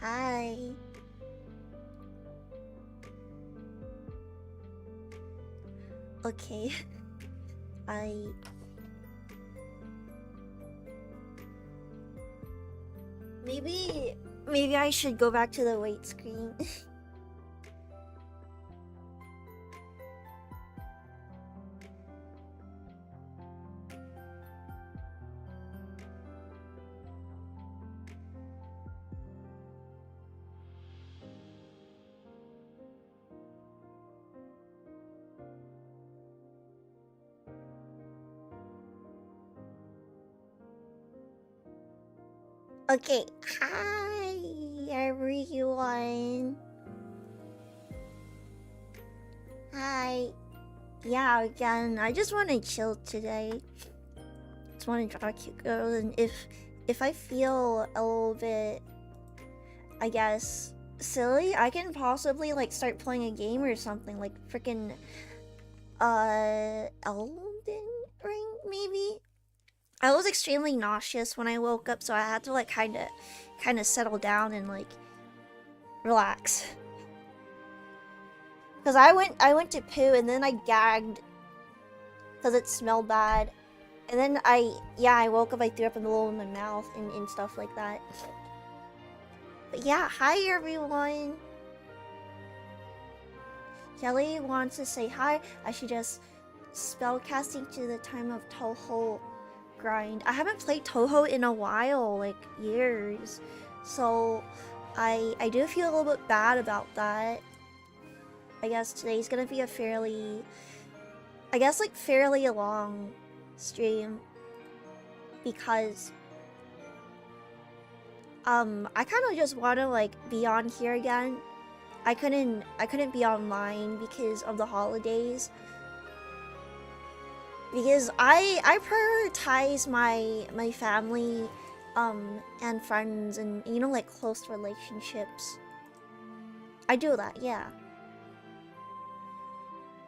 Hi. Okay. Maybe I should go back to the white screen. Okay, hi everyone. Hi. Yeah, again, I just want to chill today. Just want to draw a cute girl, and if I feel a little bit, I guess, silly, I can possibly like start playing a game or something, like freaking Elden Ring maybe. I was extremely nauseous when I woke up, so I had to like kind of settle down and like relax. Cause I went to poo and then I gagged because it smelled bad, and then I woke up, I threw up in the middle of my mouth and stuff like that. But yeah, hi everyone. Kelly wants to say hi. I should just spellcasting to the time of Toho grind. I haven't played Toho in a while, like years, so I do feel a little bit bad about that. I guess today's gonna be a fairly long stream because I kind of just want to like be on here again. I couldn't be online because of the holidays. Because I prioritize my family and friends and, you know, like close relationships. I do that, yeah.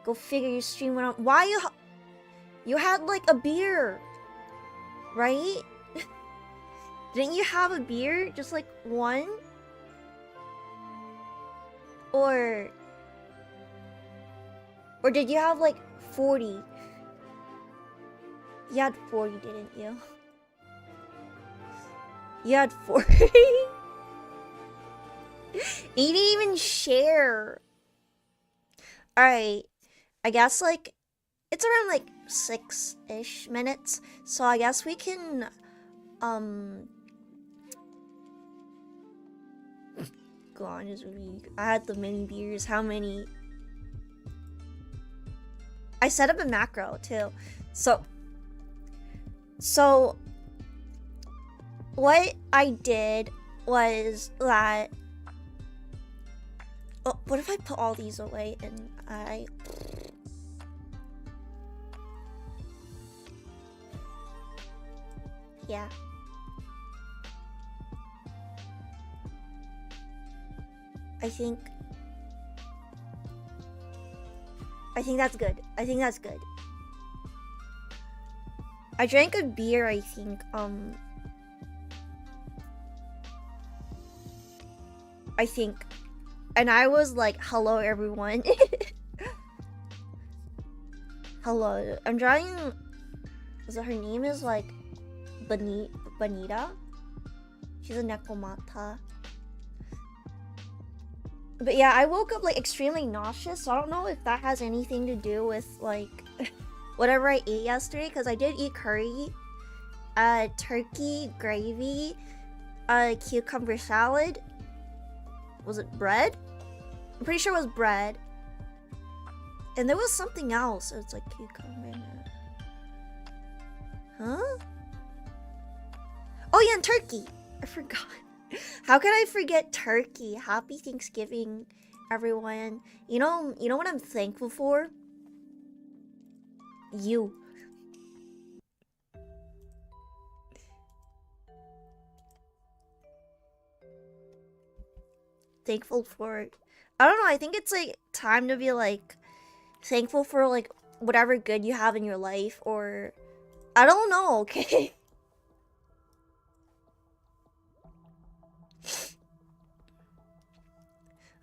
Go figure, your stream went on. Why you had like a beer, right? Didn't you have a beer? Just like one? Or did you have like 40? You had 40, didn't you? You had 40? You didn't even share. Alright. I guess like it's around like 6-ish minutes. So I guess we can go on as we. I had the mini beers. How many? I set up a macro too. So what I did was that, oh, what if I put all these away and yeah. I think that's good. I think that's good. I drank a beer, I think, and I was like, hello everyone. Hello. I'm drawing, so her name is like Bonita. She's a Nekomata. But yeah, I woke up like extremely nauseous, so I don't know if that has anything to do with like whatever I ate yesterday, because I did eat curry, turkey, gravy, cucumber salad. Was it bread? I'm pretty sure it was bread. And there was something else. It's like cucumber. Huh? Oh yeah, and turkey. I forgot. How could I forget turkey? Happy Thanksgiving, everyone. You know what I'm thankful for? You. Thankful for, I don't know, I think it's like time to be like thankful for like whatever good you have in your life, or I don't know, okay?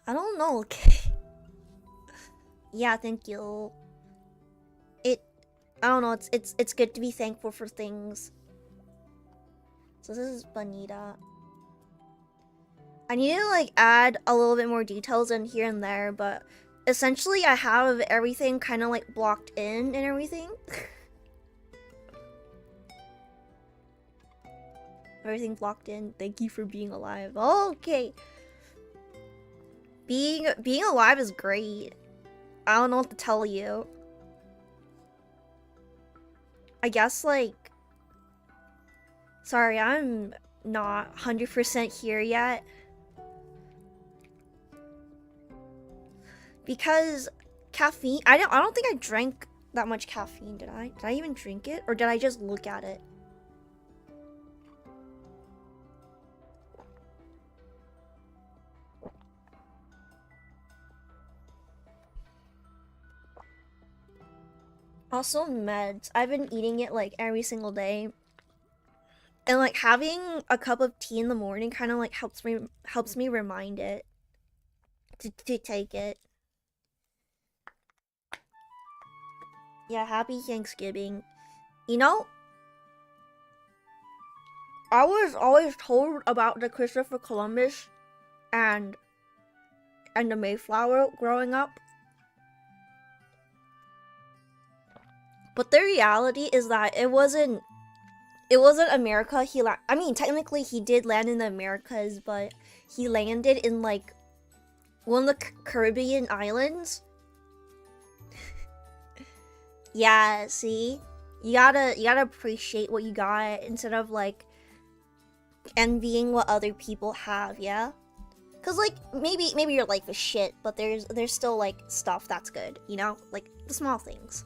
I don't know, okay. Yeah, thank you. I don't know, it's good to be thankful for things. So this is Bonita. I need to like add a little bit more details in here and there, but essentially I have everything kind of like blocked in and everything. Everything blocked in. Thank you for being alive. Okay. Being alive is great. I don't know what to tell you. I guess like, sorry, I'm not 100% here yet. Because caffeine, I don't think I drank that much caffeine, did I? Did I even drink it? Or did I just look at it? Also meds. I've been eating it like every single day. And like having a cup of tea in the morning kind of like helps me remind it to take it. Yeah, happy Thanksgiving. You know, I was always told about the Christopher Columbus and the Mayflower growing up. But the reality is that it wasn't America. I mean, technically he did land in the Americas, but he landed in like one of the Caribbean islands. Yeah, see? You gotta appreciate what you got instead of like envying what other people have, yeah? Cause like maybe your life is shit, but there's still like stuff that's good, you know? Like the small things.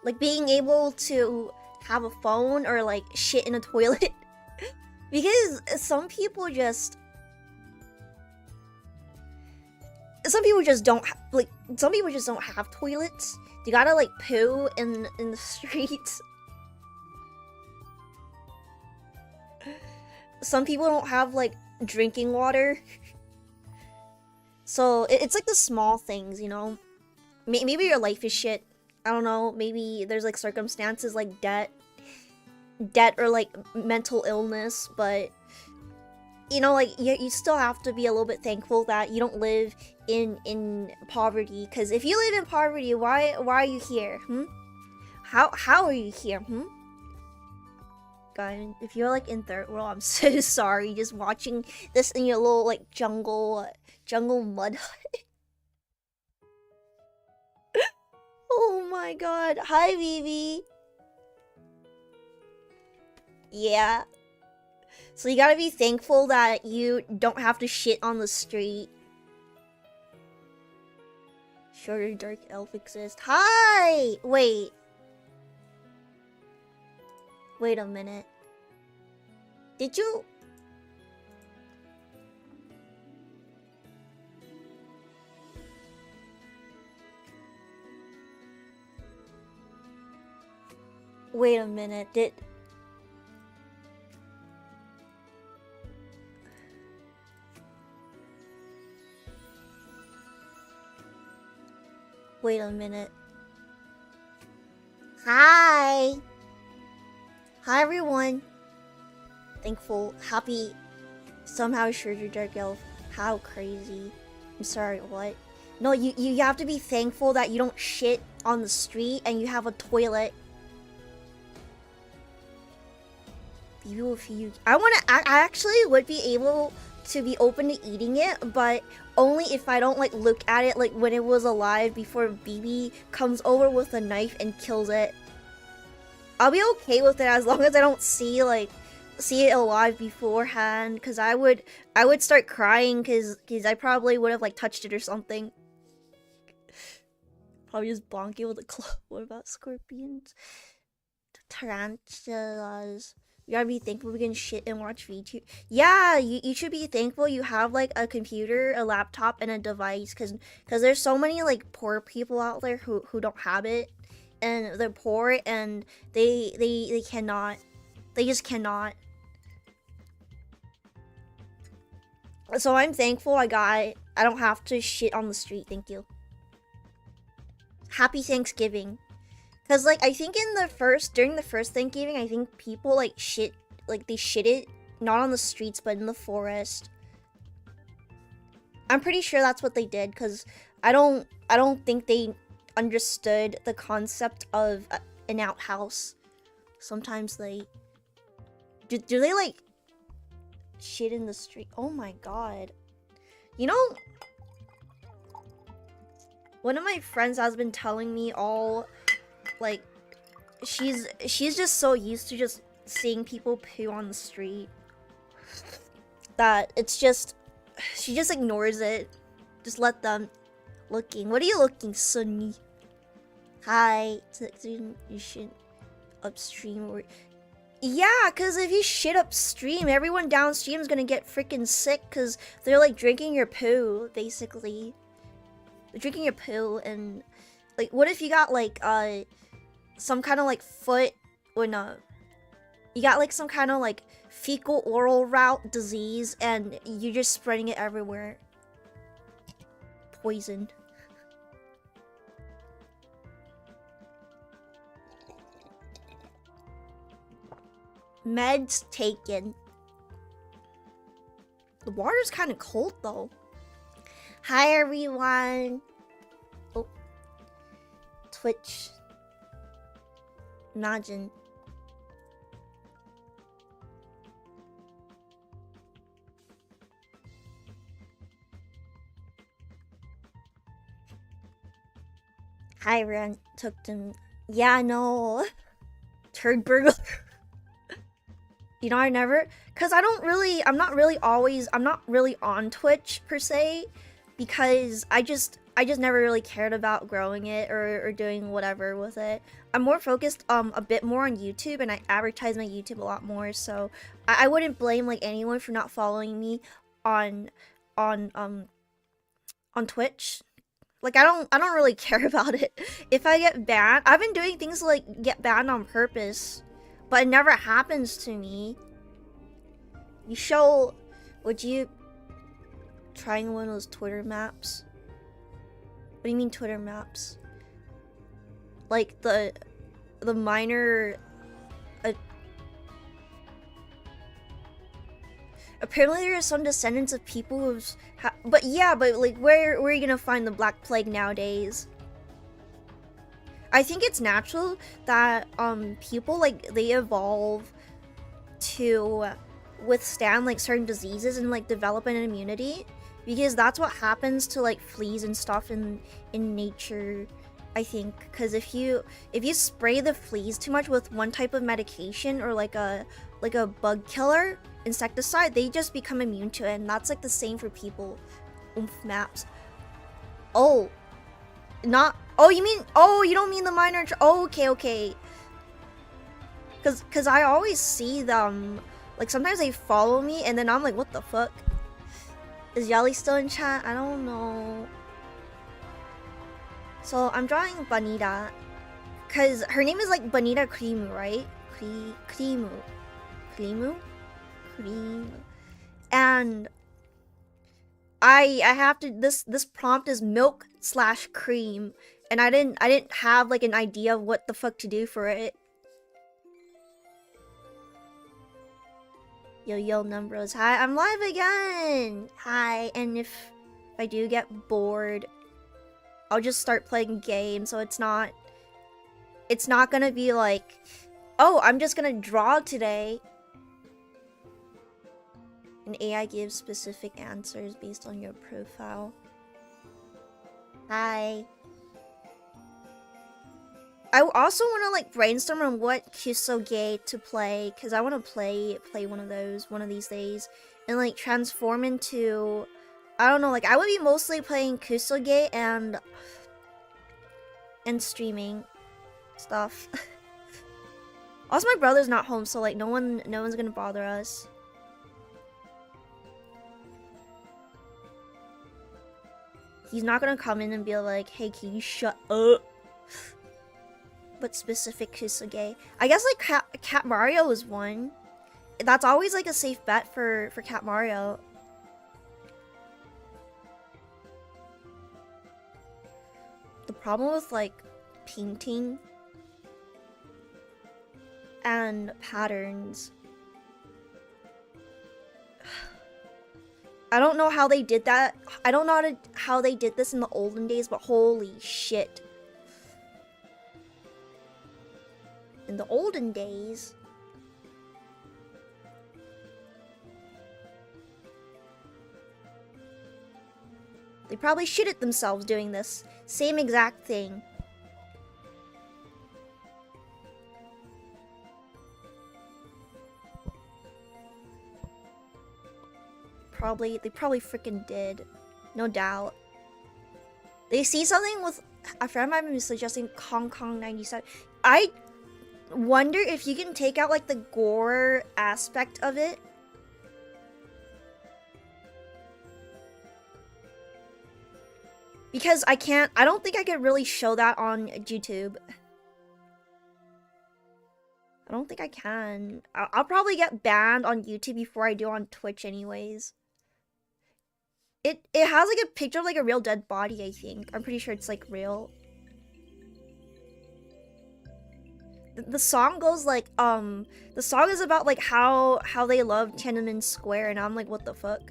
Like being able to have a phone or like shit in a toilet. Because some people just don't have toilets. You gotta like poo in the streets. Some people don't have like drinking water. So it's like the small things, you know? Maybe your life is shit. I don't know, maybe there's like circumstances like debt or like mental illness, but you know, like you still have to be a little bit thankful that you don't live in poverty. Because if you live in poverty, why are you here? How are you here? God, if you're like in third world, I'm so sorry. Just watching this in your little like jungle mud hut. Oh my god. Hi, Vivi. Yeah. So you gotta be thankful that you don't have to shit on the street. Shorter dark elf exists. Hi! Wait a minute. Did you... Wait a minute, Wait a minute. Hi! Hi everyone! Thankful, happy, somehow shorter dark elf. How crazy. I'm sorry, what? No, you have to be thankful that you don't shit on the street and you have a toilet. I actually would be able to be open to eating it, but only if I don't like look at it like when it was alive before BB comes over with a knife and kills it. I'll be okay with it as long as I don't see it alive beforehand, because I would start crying because I probably would have like touched it or something. Probably just bonk it with a club. What about scorpions? Tarantulas. You gotta be thankful we can shit and watch VTuber. Yeah, you should be thankful you have like a computer, a laptop, and a device, because there's so many like poor people out there who don't have it, and they're poor and they cannot, they just cannot. So I'm thankful I don't have to shit on the street. Thank you. Happy Thanksgiving. Cause like I think during the first Thanksgiving, I think people like shit, like they shit it not on the streets but in the forest. I'm pretty sure that's what they did, cause I don't think they understood the concept of an outhouse. Sometimes they do they like shit in the street? Oh my god. You know, one of my friends has been telling me all like she's just so used to just seeing people poo on the street that it's just she just ignores it. Just let them looking. What are you looking, Sunny? Hi. You should upstream or yeah, because if you shit upstream, everyone downstream is gonna get freaking sick because they're like drinking your poo, basically. They're drinking your poo, and like, what if you got like some kind of like foot or no? You got like some kind of like fecal oral route disease, and you're just spreading it everywhere. Poisoned. Meds taken. The water's kind of cold though. Hi everyone. Oh. Twitch. Najin. Hi Ren. Took them. Yeah, no. Turd burglar. You know, cause I'm not really on Twitch per se, because I just never really cared about growing it or doing whatever with it. I'm more focused a bit more on YouTube, and I advertise my YouTube a lot more, so I wouldn't blame like anyone for not following me on Twitch. Like I don't really care about it. If I get banned, I've been doing things like get banned on purpose, but it never happens to me. Would you trying one of those Twitter maps? What do you mean Twitter maps? Like the minor apparently there are some descendants of people who've but like where are you gonna find the Black Plague nowadays? I think it's natural that people like they evolve to withstand like certain diseases and like develop an immunity, because that's what happens to like fleas and stuff in nature, I think. Because if you spray the fleas too much with one type of medication or like a bug killer insecticide, they just become immune to it, and that's like the same for people. Oomph maps. Oh, not. Oh, you mean? Oh, you don't mean the minor? Oh, okay. Cause I always see them. Like sometimes they follow me, and then I'm like, what the fuck? Is Yali still in chat? I don't know. So I'm drawing Bonita, cause her name is like Bonita Krimu, right? Krimu. And I have to. This prompt is milk/cream, and I didn't have like an idea of what the fuck to do for it. Yo, Numbros. Hi, I'm live again. Hi, and if I do get bored, I'll just start playing games. So it's not gonna be like, oh, I'm just gonna draw today. An AI gives specific answers based on your profile. Hi. I also want to like brainstorm on what Kusoge to play, because I want to play one of those one of these days, and like transform into, I don't know, like I would be mostly playing Kusoge and streaming stuff. Also, my brother's not home, so like no one's gonna bother us. He's not gonna come in and be like, hey, can you shut up? But specific Kusuge. I guess like Cat Mario is one. That's always like a safe bet for Cat Mario. problem with like painting and patterns. I don't know how they did that. I don't know how they did this in the olden days, but holy shit. In the olden days, they probably shitted themselves doing this. Same exact thing. They probably freaking did. No doubt. They see something with a friend of mine was suggesting Kong Kong 97. I wonder if you can take out like the gore aspect of it. Because I don't think I could really show that on YouTube. I don't think I can. I'll probably get banned on YouTube before I do on Twitch anyways. It has like a picture of like a real dead body, I think. I'm pretty sure it's like real. The song goes like, the song is about like how they love Tiananmen Square, and I'm like, what the fuck?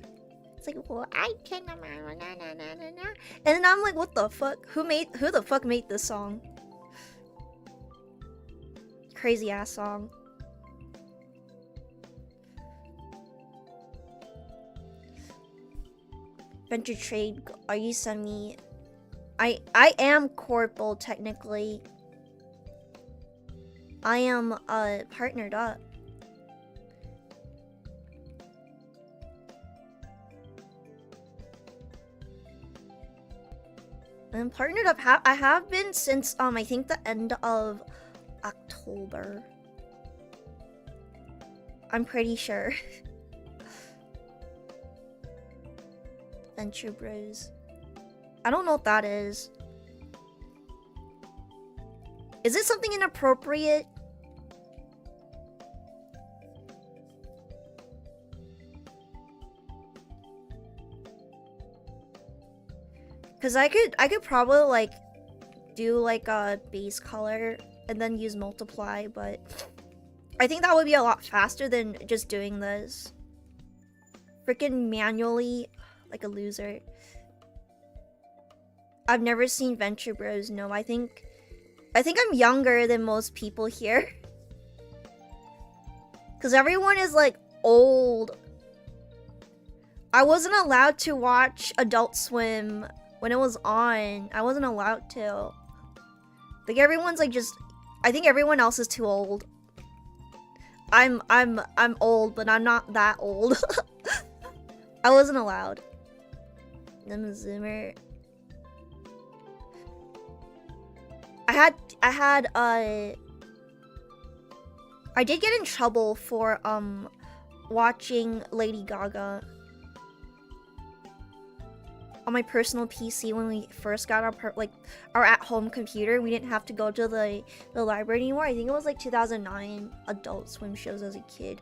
It's like, well, I Tiananmen, na na na na na. And then I'm like, what the fuck? Who the fuck made this song? Crazy ass song. Venture trade, are you semi? I am corporal technically. I am partnered up. I'm partnered up. I have been since I think the end of October. I'm pretty sure. Venture Bros. I don't know what that is. Is it something inappropriate? Cause I could probably like do like a base color and then use multiply, but I think that would be a lot faster than just doing this. Freaking manually, like a loser. I've never seen Venture Bros. No, I think I'm younger than most people here. Cause everyone is like old. I wasn't allowed to watch Adult Swim when it was on. I wasn't allowed to. Like everyone's like just, I think everyone else is too old. I'm old, but I'm not that old. I wasn't allowed. I'm a Zoomer. I did get in trouble for watching Lady Gaga on my personal PC when we first got our at-home computer. We didn't have to go to the library anymore. I think it was like 2009 Adult Swim shows as a kid.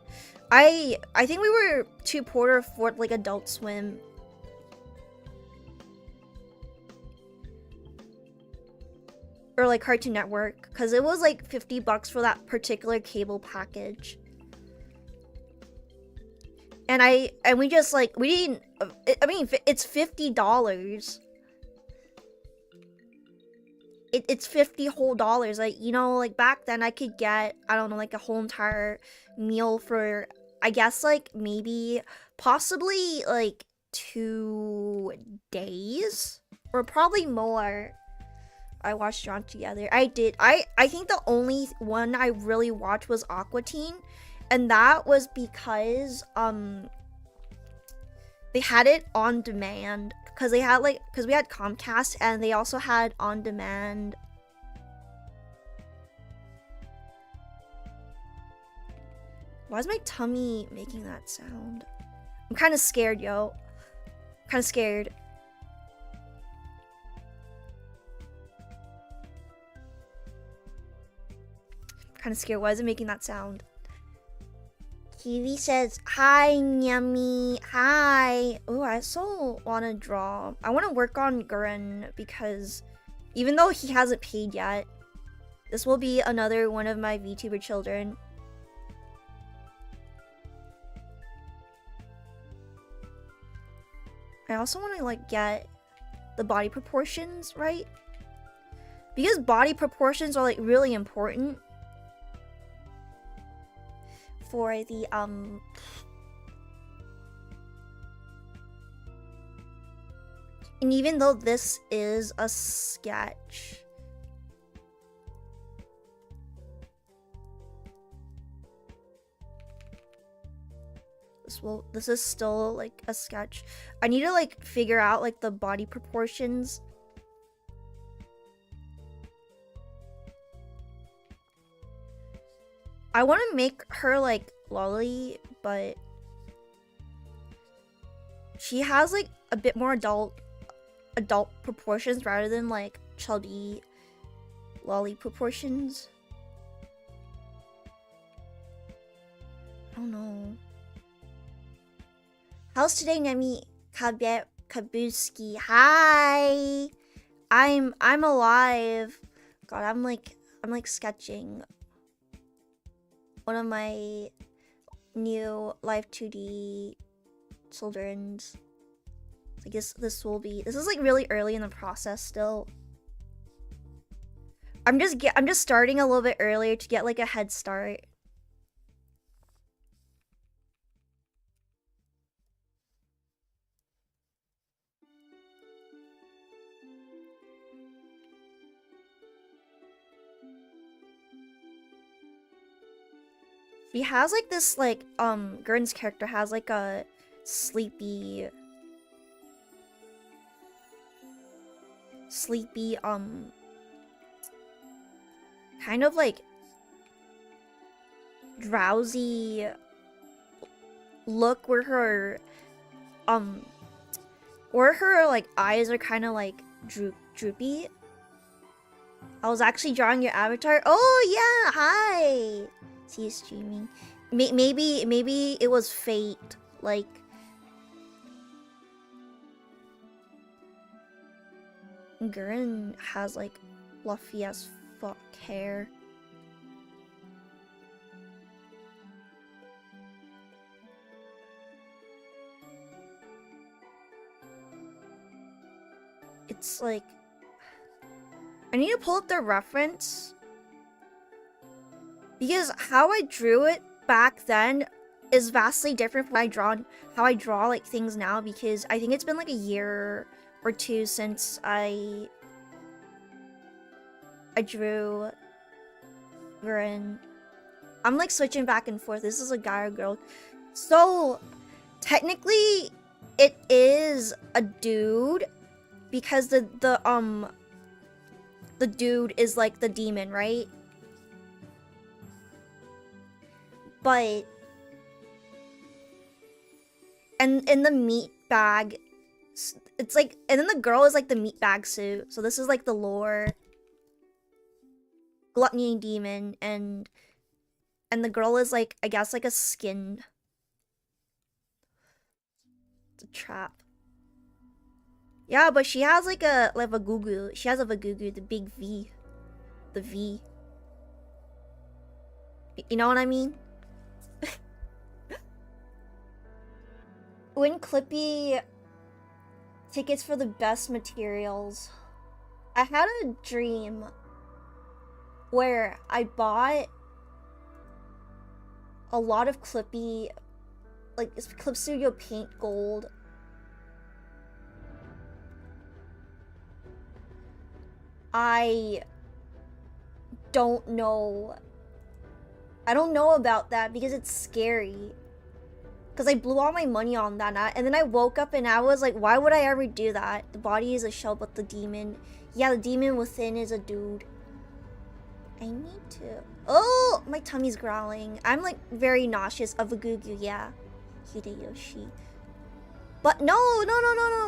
I think we were too poor to afford like Adult Swim. Or like Cartoon Network, because it was like $50 for that particular cable package. And we just like, we didn't, I mean, it's $50. It's 50 whole dollars. Like, you know, like back then I could get, I don't know, like a whole entire meal for, I guess like maybe, possibly like 2 days? Or probably more. I watched Drawn Together. I did. I think the only one I really watched was Aqua Teen. And that was because they had it on demand. Because they had like, because we had Comcast and they also had on demand. Why is my tummy making that sound? I'm kind of scared, yo. I'm kind of scared. Kind of scared. Why is it making that sound? Kiwi says, hi, Nyami. Hi. Oh, I so want to draw. I want to work on Gurren because Even though he hasn't paid yet. This will be another one of my VTuber children. I also want to like get the body proportions right. Because body proportions are like really important for the and even though this is a sketch, this is still like a sketch. I need to like figure out like the body proportions. I want to make her like lolly, but she has like a bit more adult proportions rather than like chubby lolly proportions. I don't know. How's today, Nemi Kabuski? Hi. I'm alive. God, I'm like sketching one of my new Live 2D children's. I guess this is like really early in the process still. I'm just starting a little bit earlier to get like a head start. He has like this like Gurn's character has like a sleepy kind of like drowsy look where her like eyes are kind of like droopy. I was actually drawing your avatar. Oh yeah, hi. See you streaming. Maybe it was fate. Like Gurren has like fluffy as fuck hair. It's like I need to pull up the reference because how I drew it back then is vastly different from how I draw like things now, because I think it's been like a year or two since I drew Gurren. I'm like switching back and forth. This is a guy or girl. So technically it is a dude because the dude is like the demon, right? But and in the meat bag, it's like, and then the girl is like the meat bag suit. So this is like the lore. Gluttony demon, and the girl is like, I guess like a skin. It's a trap. Yeah, but she has like a Vagugu. She has a Vagugu, the big V. The V. You know what I mean? Win Clippy tickets for the best materials. I had a dream where I bought a lot of Clippy, like Clip Studio Paint Gold. I don't know about that because it's scary. Because I blew all my money on that, and then I woke up and I was like, why would I ever do that? The body is a shell, but the demon... Yeah, the demon within is a dude. I need to... Oh! My tummy's growling. I'm like very nauseous of a Vagugu, yeah. Hideyoshi. But no,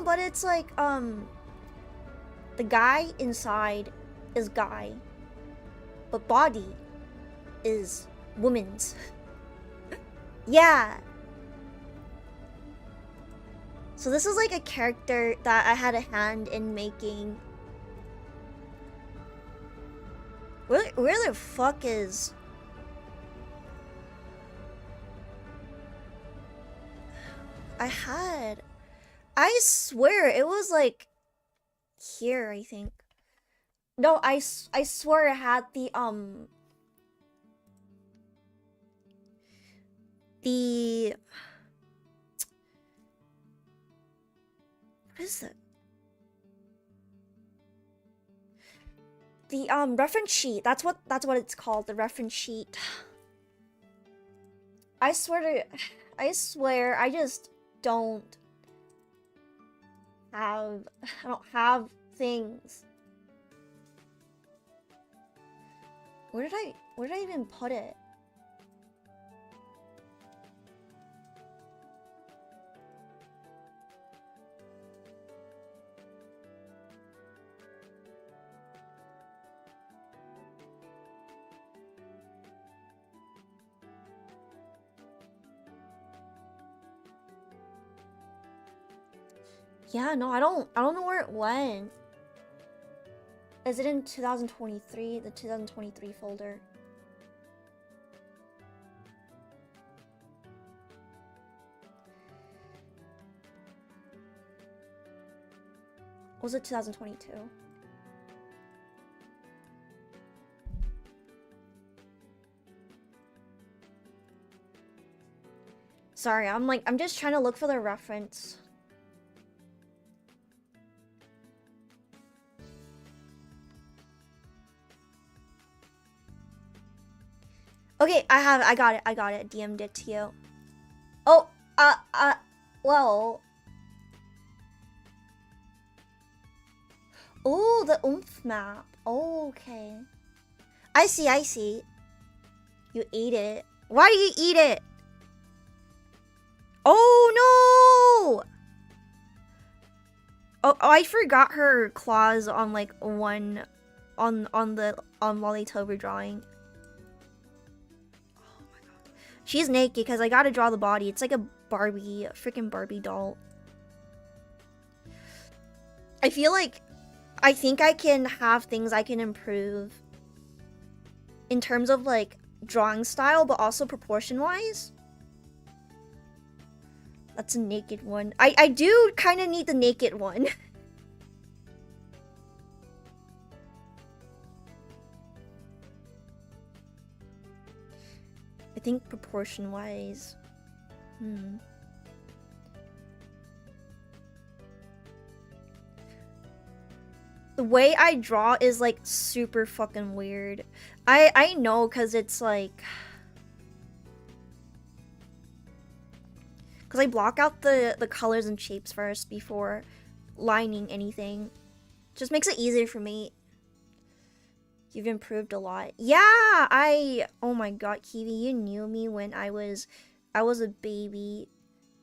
but it's like, the guy inside is guy. But body is woman's. Yeah. So this is like a character that I had a hand in making. Where the fuck is... I swear it was like here, I think. No, I swear it had the what is it? The reference sheet. That's what it's called, the reference sheet. I swear I just don't have things. Where did I even put it? Yeah, no, I don't know where it went. Is it in 2023? The 2023 folder? Was it 2022? Sorry, I'm just trying to look for the reference. Okay, I got it. DM'd it to you. Oh, well. Oh, the oomph map. Oh, okay. I see. You ate it. Why do you eat it? Oh, no! Oh, I forgot her claws on, like, one... on the Vtuber drawing. She's naked because I gotta draw the body. It's like a Barbie, freaking Barbie doll. I think I can have things I can improve in terms of like drawing style, but also proportion wise. That's a naked one. I do kind of need the naked one. I think proportion wise. The way I draw is like super fucking weird. I know, cause it's like, cause I block out the colors and shapes first before lining anything. Just makes it easier for me. You've improved a lot. Yeah, oh my god, Kiwi, you knew me when I was a baby.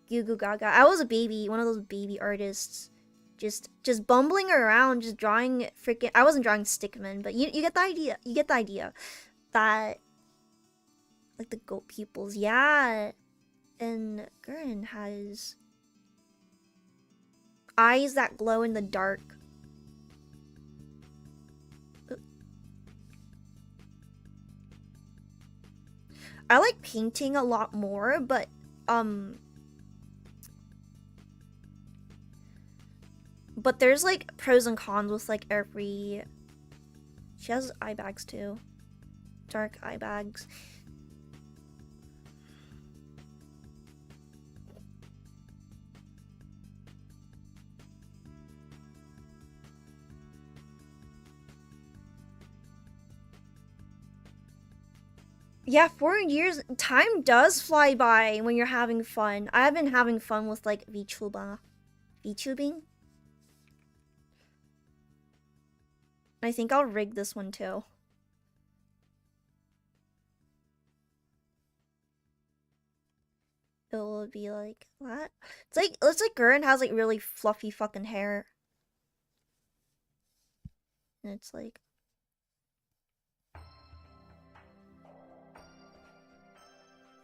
Goo Goo Gaga. I was a baby, one of those baby artists. Just bumbling around, just drawing freaking... I wasn't drawing stickmen, but you get the idea. You get the idea. That... like the goat pupils. Yeah. And Gurren has... eyes that glow in the dark. I like painting a lot more, but there's like pros and cons with like every... She has eye bags too. Dark eye bags. Yeah, 4 years. Time does fly by when you're having fun. I've been having fun with like VTubing. I think I'll rig this one too. It will be like that. It's like Gurren has like really fluffy fucking hair. And it's like...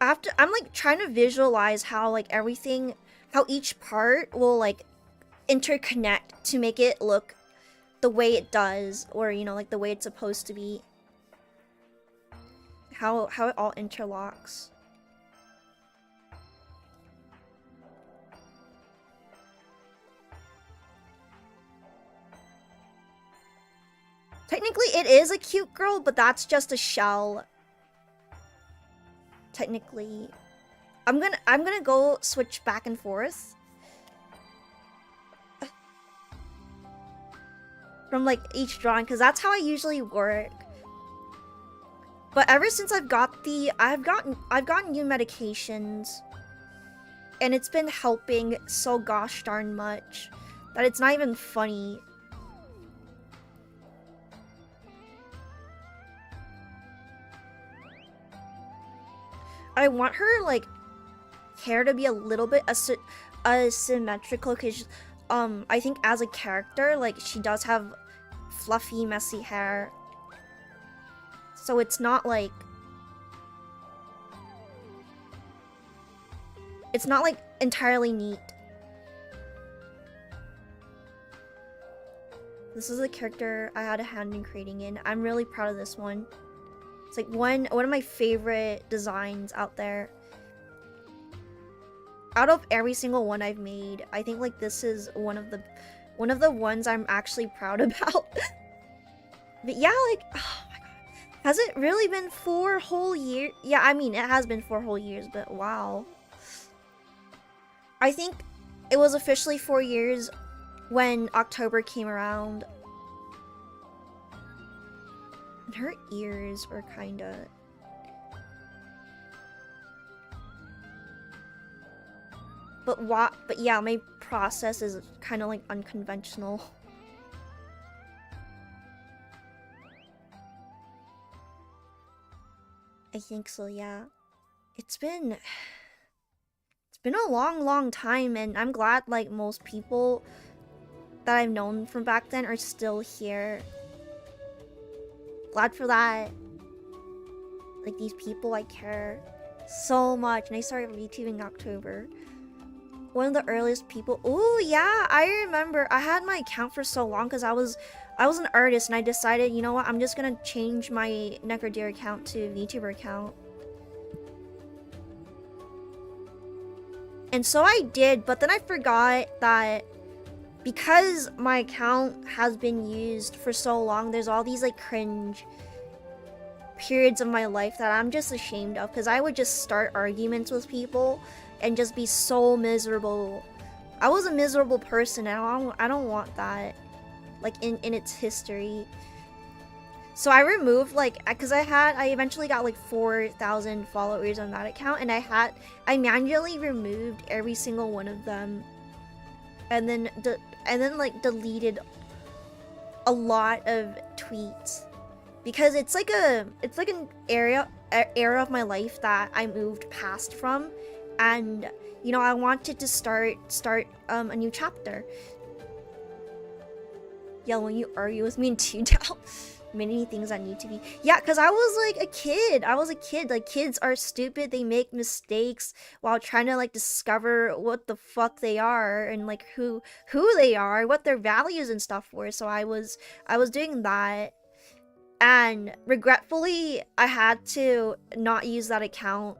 I'm like trying to visualize how like everything, how each part will like interconnect to make it look the way it does, or you know, like the way it's supposed to be. how it all interlocks. Technically, it is a cute girl, but that's just a shell. Technically, I'm gonna go switch back and forth from like each drawing, because that's how I usually work. But ever since I've gotten new medications, and it's been helping so gosh darn much that it's not even funny. I want her like hair to be a little bit asymmetrical, because I think as a character, like, she does have fluffy, messy hair. So it's not like entirely neat. This is a character I had a hand in creating in. I'm really proud of this one. It's like one of my favorite designs out there. Out of every single one I've made, I think like this is one of the ones I'm actually proud about. But yeah, like, oh my god. Has it really been 4 whole years? Yeah, I mean, it has been 4 whole years, but wow. I think it was officially 4 years when October came around. And her ears were kinda... But yeah, my process is kind of like unconventional. I think so, yeah. It's been a long time, and I'm glad like most people that I've known from back then are still here. Glad for that. Like, these people I care so much, and I started VTubing in October. One of the earliest people. Oh yeah, I remember. I had my account for so long because I was an artist, and I decided, you know what, I'm just gonna change my Necrodeer account to VTuber account. And so I did, but then I forgot that because my account has been used for so long, there's all these like cringe periods of my life that I'm just ashamed of, because I would just start arguments with people and just be so miserable. I was a miserable person, and I don't want that, like, in its history. So I removed, like, because I eventually got like 4,000 followers on that account, and I manually removed every single one of them, and then like deleted a lot of tweets, because it's like an era of my life that I moved past from, and you know, I wanted to start a new chapter. Yeah, when you argue with me in 2 down. Many things that need to be. Yeah, because I was like a kid. Like, kids are stupid. They make mistakes while trying to like discover what the fuck they are, and like who they are, what their values and stuff were. So I was doing that, and regretfully I had to not use that account.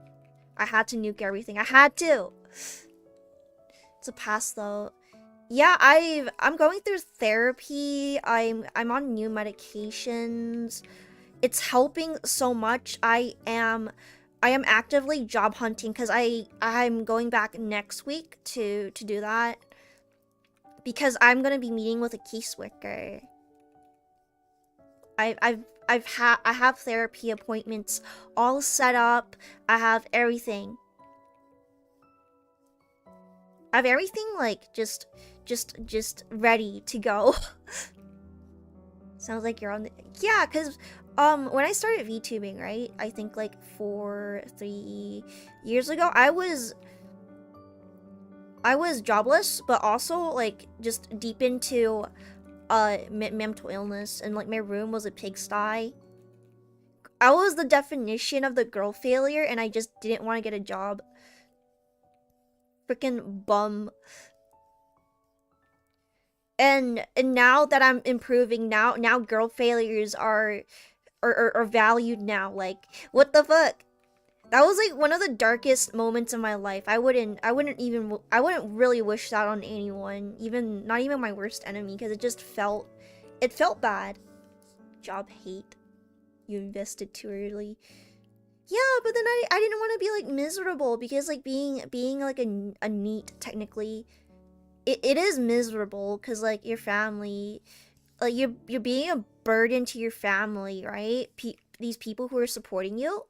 I had to nuke everything. I had to. It's a pass though. Yeah, I'm going through therapy. I'm on new medications. It's helping so much. I am actively job hunting, because I'm going back next week to do that, because I'm gonna be meeting with a caseworker. I have therapy appointments all set up. I have everything. I have everything like just ready to go. Sounds like you're on the... Yeah, because when I started VTubing, right, I think like 3 years ago, I was jobless, but also like just deep into mental illness, and like my room was a pigsty. I was the definition of the girl failure, and I just didn't want to get a job. Freaking bum. And now that I'm improving, now girl failures are or valued now. Like, what the fuck? That was like one of the darkest moments of my life. I wouldn't really wish that on anyone, even not even my worst enemy, because it felt bad. Job hate. You invested too early. Yeah, but then I didn't want to be like miserable, because like being like a NEET technically, it is miserable, because like your family, like you're being a burden to your family, right? These people who are supporting you.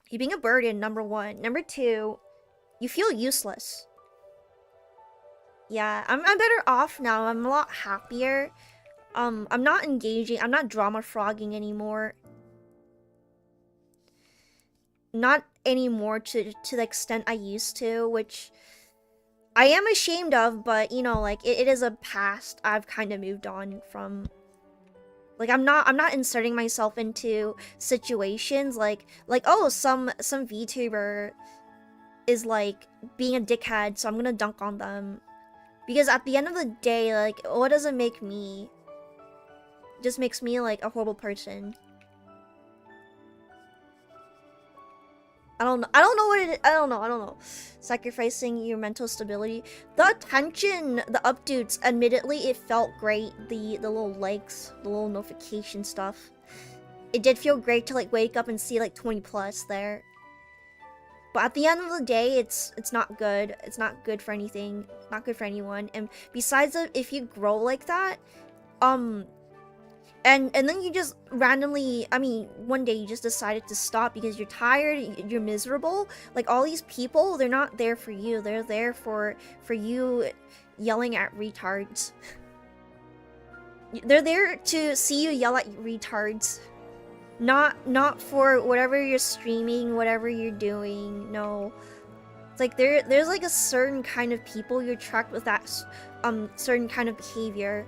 You're being a burden, number one. Number two, you feel useless. Yeah, I'm better off now. I'm a lot happier. I'm not engaging. I'm not drama frogging anymore. Not anymore to the extent I used to, which I am ashamed of, but you know, like it is a past I've kind of moved on from. Like I'm not inserting myself into situations like oh, some VTuber is like being a dickhead, so I'm gonna dunk on them. Because at the end of the day, like, what does it make me? It just makes me like a horrible person. I don't know what it is. I don't know. Sacrificing your mental stability. The attention, the updates, admittedly, it felt great. The little likes, the little notification stuff. It did feel great to like wake up and see like 20 plus there. But at the end of the day, it's not good. It's not good for anything. Not good for anyone. And besides, if you grow like that, and then you just randomly, I mean, one day you just decided to stop because you're tired, you're miserable. Like all these people, they're not there for you. They're there for you yelling at retards. They're there to see you yell at retards. Not for whatever you're streaming, whatever you're doing. No. It's like there's like a certain kind of people you attract with that certain kind of behavior.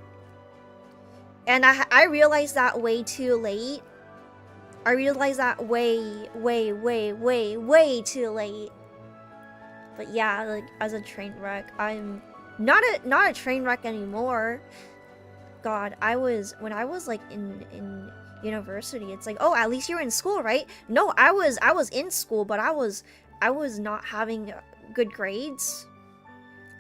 And I realized that way too late. I realized that way too late. But yeah, like as a train wreck, I'm not a train wreck anymore. God, when I was like in university, it's like, oh, at least you're in school, right? No, I was in school, but I was not having good grades.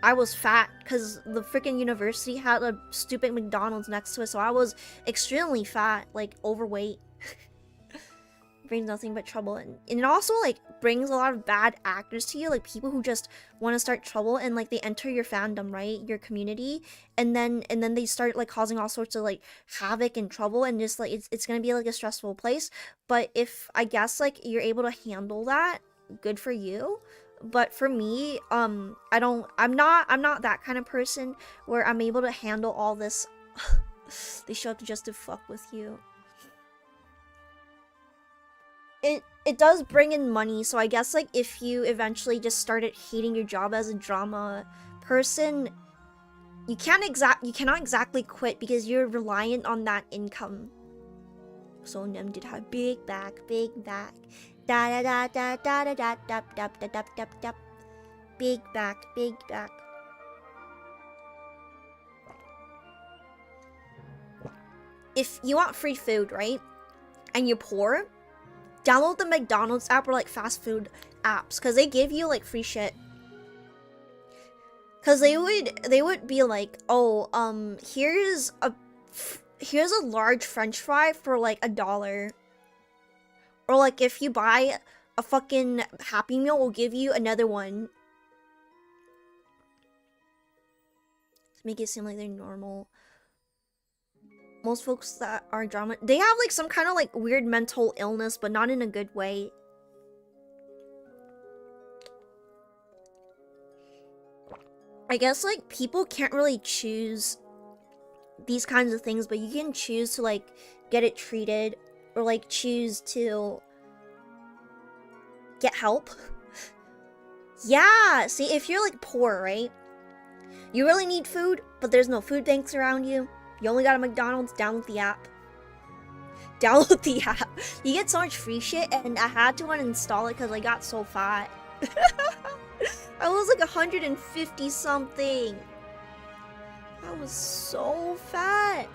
I was fat because the freaking university had a stupid McDonald's next to it, so I was extremely fat, like overweight. Brings nothing but trouble, and it also like brings a lot of bad actors to you, like people who just want to start trouble, and like they enter your fandom, right, your community, and then they start like causing all sorts of like havoc and trouble, and just like it's gonna be like a stressful place. But if I guess like you're able to handle that, good for you. But for me, I'm not that kind of person where I'm able to handle all this. They show up just to fuck with you. It does bring in money, so I guess like if you eventually just started hating your job as a drama person, you cannot exactly quit because you're reliant on that income. So Nem did have big back. Da da da da da da da da da da da da. Big back. If you want free food, right, and you're poor, download the McDonald's app or like fast food apps, because they give you like free shit. Because they would be like, oh, here's a large French fry for like $1. Or like if you buy a fucking Happy Meal, we'll give you another one. To make it seem like they're normal. Most folks that are drama, they have like some kind of like weird mental illness, but not in a good way. I guess like people can't really choose these kinds of things, but you can choose to like get it treated, or like choose to get help. Yeah, see, if you're like poor, right, you really need food, but there's no food banks around you, you only got a McDonald's, download the app. You get so much free shit, and I had to uninstall it because I got so fat. I was like 150 something. I was so fat.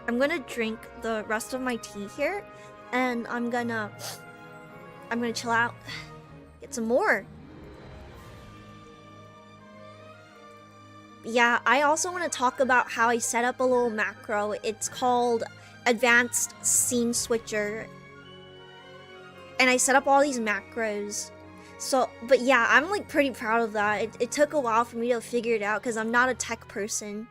I'm gonna drink the rest of my tea here, and I'm gonna chill out, get some more. Yeah, I also want to talk about how I set up a little macro. It's called Advanced Scene Switcher. And I set up all these macros. So, but yeah, I'm like pretty proud of that. It took a while for me to figure it out because I'm not a tech person.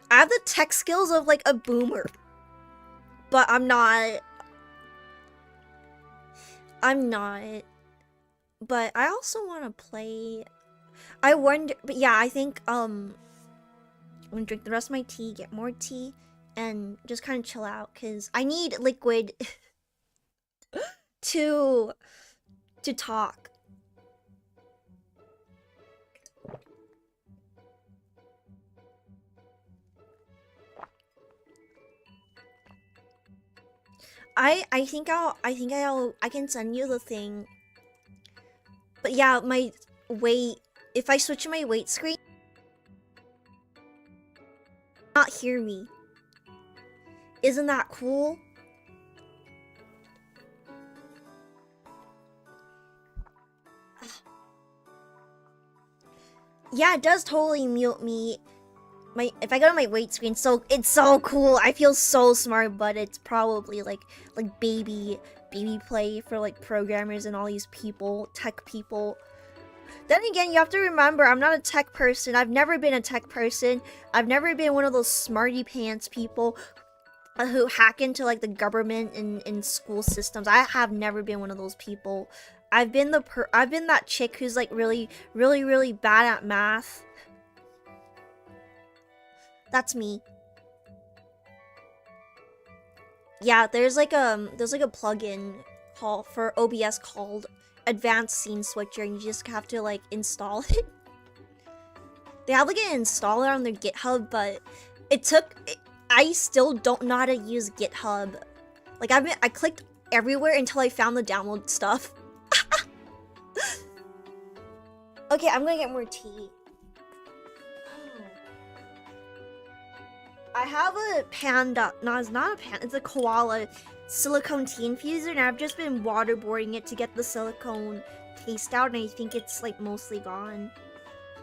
I have the tech skills of like a boomer. But I'm not. But I also want to play. I wonder, but yeah, I think I'm gonna drink the rest of my tea, get more tea, and just kind of chill out because I need liquid to talk. I can send you the thing. But yeah, my weight, if I switch my weight screen, not hear me. Isn't that cool? Yeah, it does totally mute me. If I go to my weight screen, so it's so cool. I feel so smart, but it's probably like baby play for like programmers and all these people, tech people. Then again, you have to remember, I'm not a tech person. I've never been a tech person. I've never been one of those smarty pants people who hack into like the government and school systems. I have never been one of those people. I've been that chick who's like really bad at math. That's me. Yeah, there's like a plugin for OBS called Advanced Scene Switcher, and you just have to like install it. They have like an installer on their GitHub, but I still don't know how to use GitHub. Like I clicked everywhere until I found the download stuff. Okay, I'm gonna get more tea. I have a panda. No, it's not a panda. It's a koala silicone tea infuser, and I've just been waterboarding it to get the silicone taste out, and I think it's like mostly gone.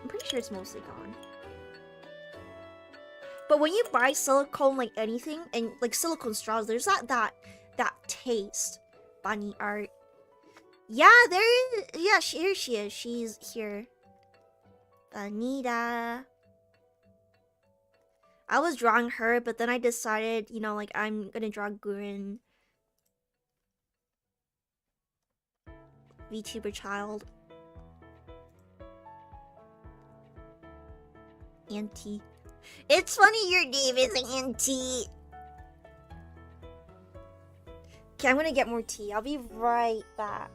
I'm pretty sure it's mostly gone. But when you buy silicone, like anything, and like silicone straws, there's that taste. Bunny art. Yeah, there is. Yeah, here she is. She's here. Bonita. I was drawing her, but then I decided, you know, like, I'm gonna draw Gurin. VTuber child. Auntie. It's funny your name is Auntie. Okay, I'm gonna get more tea. I'll be right back.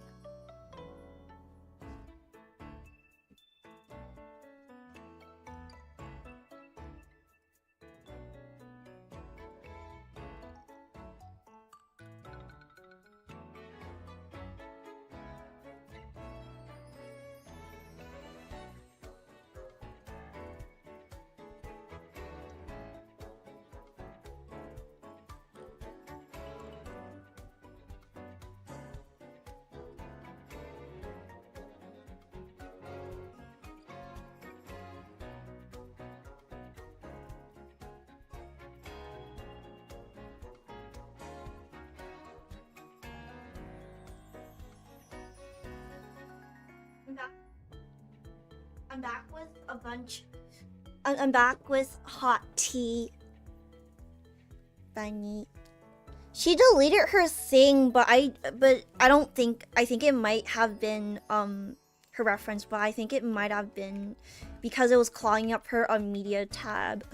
I'm back with a bunch. I'm back with hot tea. Bunny. She deleted her thing, but I don't think. I think it might have been her reference, but I think it might have been because it was clogging up her media tab.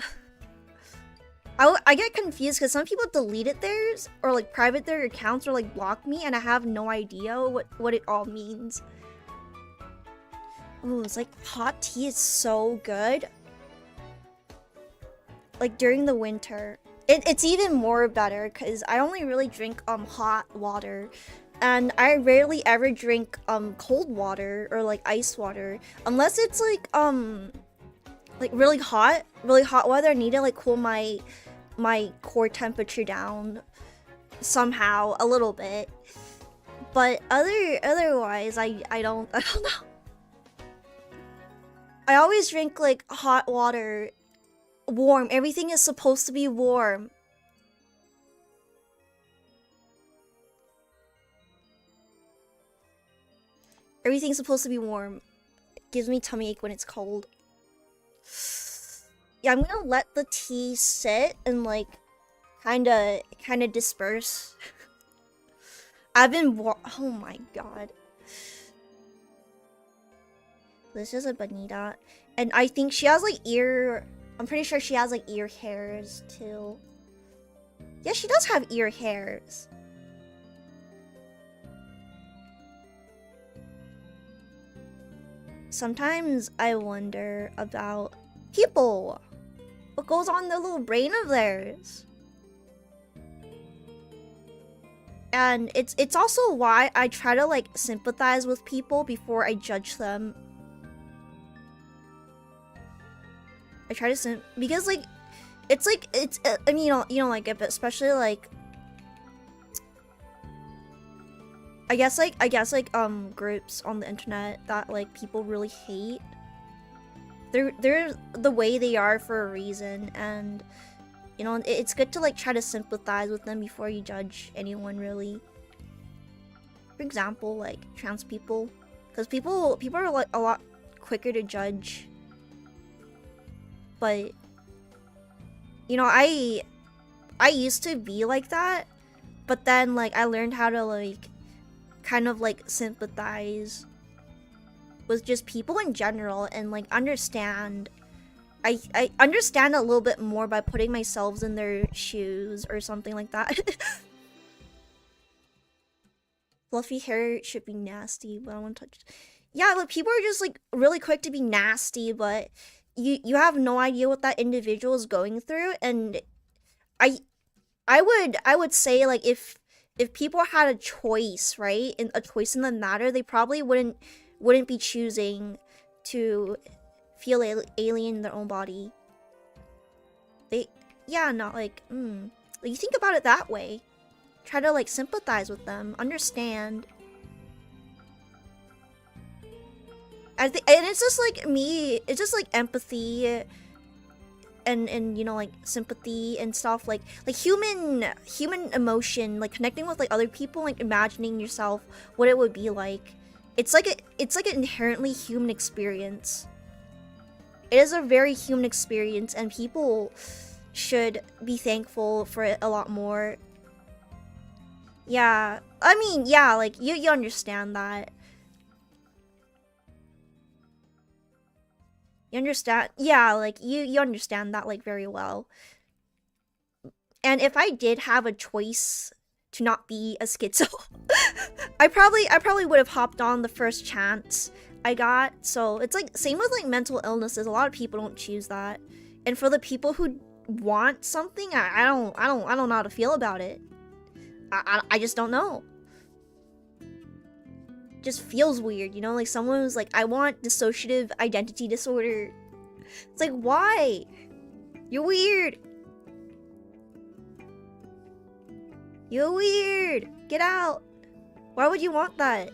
I get confused because some people deleted theirs or like private their accounts or like block me, and I have no idea what it all means. Ooh, it's like hot tea is so good. Like during the winter, it's even more better because I only really drink hot water, and I rarely ever drink cold water or like ice water unless it's like really hot weather. I need to like cool my my core temperature down somehow a little bit. But otherwise, I don't know. I always drink like hot water, warm. Everything is supposed to be warm. Everything's supposed to be warm. It gives me tummy ache when it's cold. Yeah, I'm gonna let the tea sit and like kinda disperse. I've been oh my god. This is a bonita. And I think she has like I'm pretty sure she has like ear hairs too. Yeah, she does have ear hairs. Sometimes I wonder about people. What goes on in their little brain of theirs? And it's also why I try to like sympathize with people before I judge them. I try to because like it's I mean you don't like it, but especially like I guess like groups on the internet that like people really hate. They're the way they are for a reason, and you know it's good to like try to sympathize with them before you judge anyone really. For example, like trans people, because people are like a lot quicker to judge. But you know, I used to be like that, but then like I learned how to like kind of like sympathize with just people in general and like understand. I understand a little bit more by putting myself in their shoes or something like that. Fluffy hair should be nasty, but I don't want to touch it. Yeah, like people are just like really quick to be nasty, but you have no idea what that individual is going through. And I would say like if people had a choice, right, and a choice in the matter, they probably wouldn't be choosing to feel alien in their own body. Not like you think about it that way. Try to like sympathize with them, understand. And it's just like me, it's just like empathy and you know like sympathy and stuff, like human emotion, like connecting with like other people, like imagining yourself what it would be like. It's like an inherently human experience. It is a very human experience, and people should be thankful for it a lot more. Yeah, I mean, yeah, like you understand that. You understand? Yeah, like you understand that like very well. And if I did have a choice to not be a schizo, I probably would have hopped on the first chance I got. So it's like same with like mental illnesses. A lot of people don't choose that. And for the people who want something, I don't know how to feel about it. I just don't know. Just feels weird, you know, like someone who's like, I want dissociative identity disorder. It's like, why? You're weird. You're weird. Get out. Why would you want that?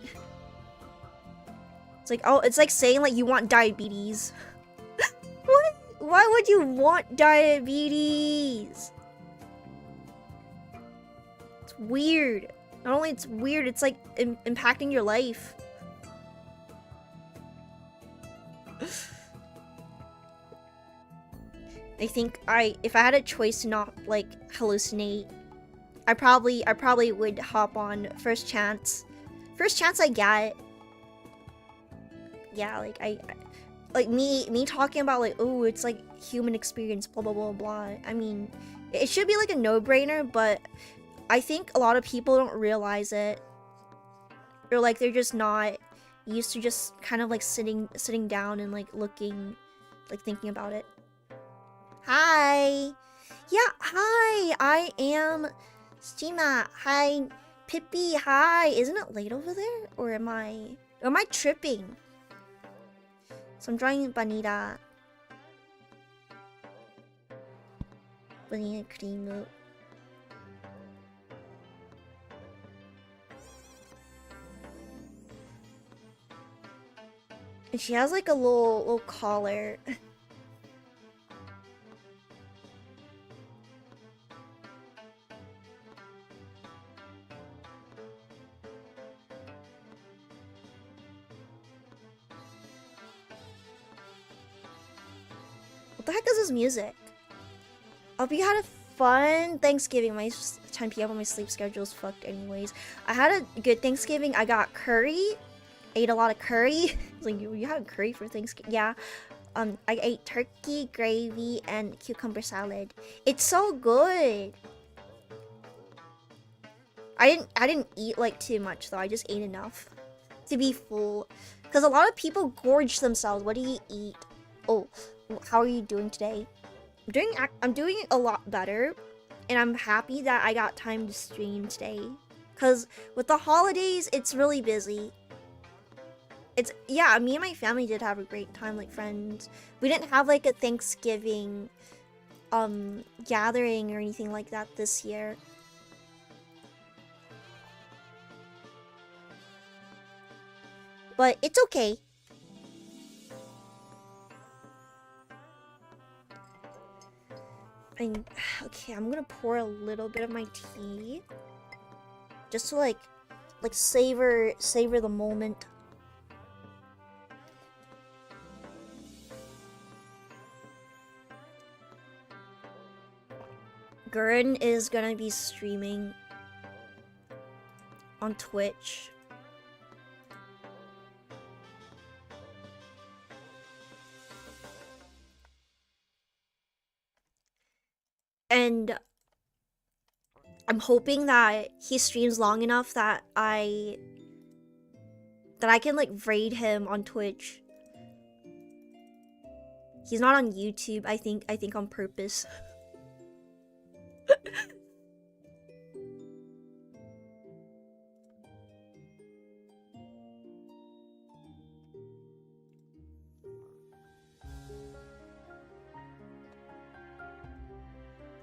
It's like, oh, it's like saying like you want diabetes. What? Why would you want diabetes? It's weird. Not only it's weird, it's like impacting your life. I think if I had a choice to not like hallucinate, I probably would hop on first chance I get. Yeah, like I like me talking about like, oh, it's like human experience, blah blah blah blah. I mean, it should be like a no-brainer, but I think a lot of people don't realize it, or like they're just not used to just kind of like sitting down and like looking, like thinking about it. Hi, yeah, hi, I am Stima. Hi, Pippi. Hi, isn't it late over there, or am I tripping? So I'm drawing Bonita. vanilla cream. And she has like a little collar. What the heck is this music? Hope you had a fun Thanksgiving. My 10 p.m. on my sleep schedule is fucked anyways. I had a good Thanksgiving. I got curry. Ate a lot of curry. Like, you had curry for Thanksgiving? Yeah. I ate turkey, gravy, and cucumber salad. It's so good. I didn't eat like too much though. I just ate enough to be full. Because a lot of people gorge themselves. What do you eat? Oh, how are you doing today? I'm doing a lot better, and I'm happy that I got time to stream today. Cause with the holidays, it's really busy. Yeah, me and my family did have a great time, like friends. We didn't have like a Thanksgiving gathering or anything like that this year. But it's okay. Okay, I'm gonna pour a little bit of my tea just to like savor the moment. Gurren is gonna be streaming on Twitch. And I'm hoping that he streams long enough that I can like raid him on Twitch. He's not on YouTube, I think on purpose.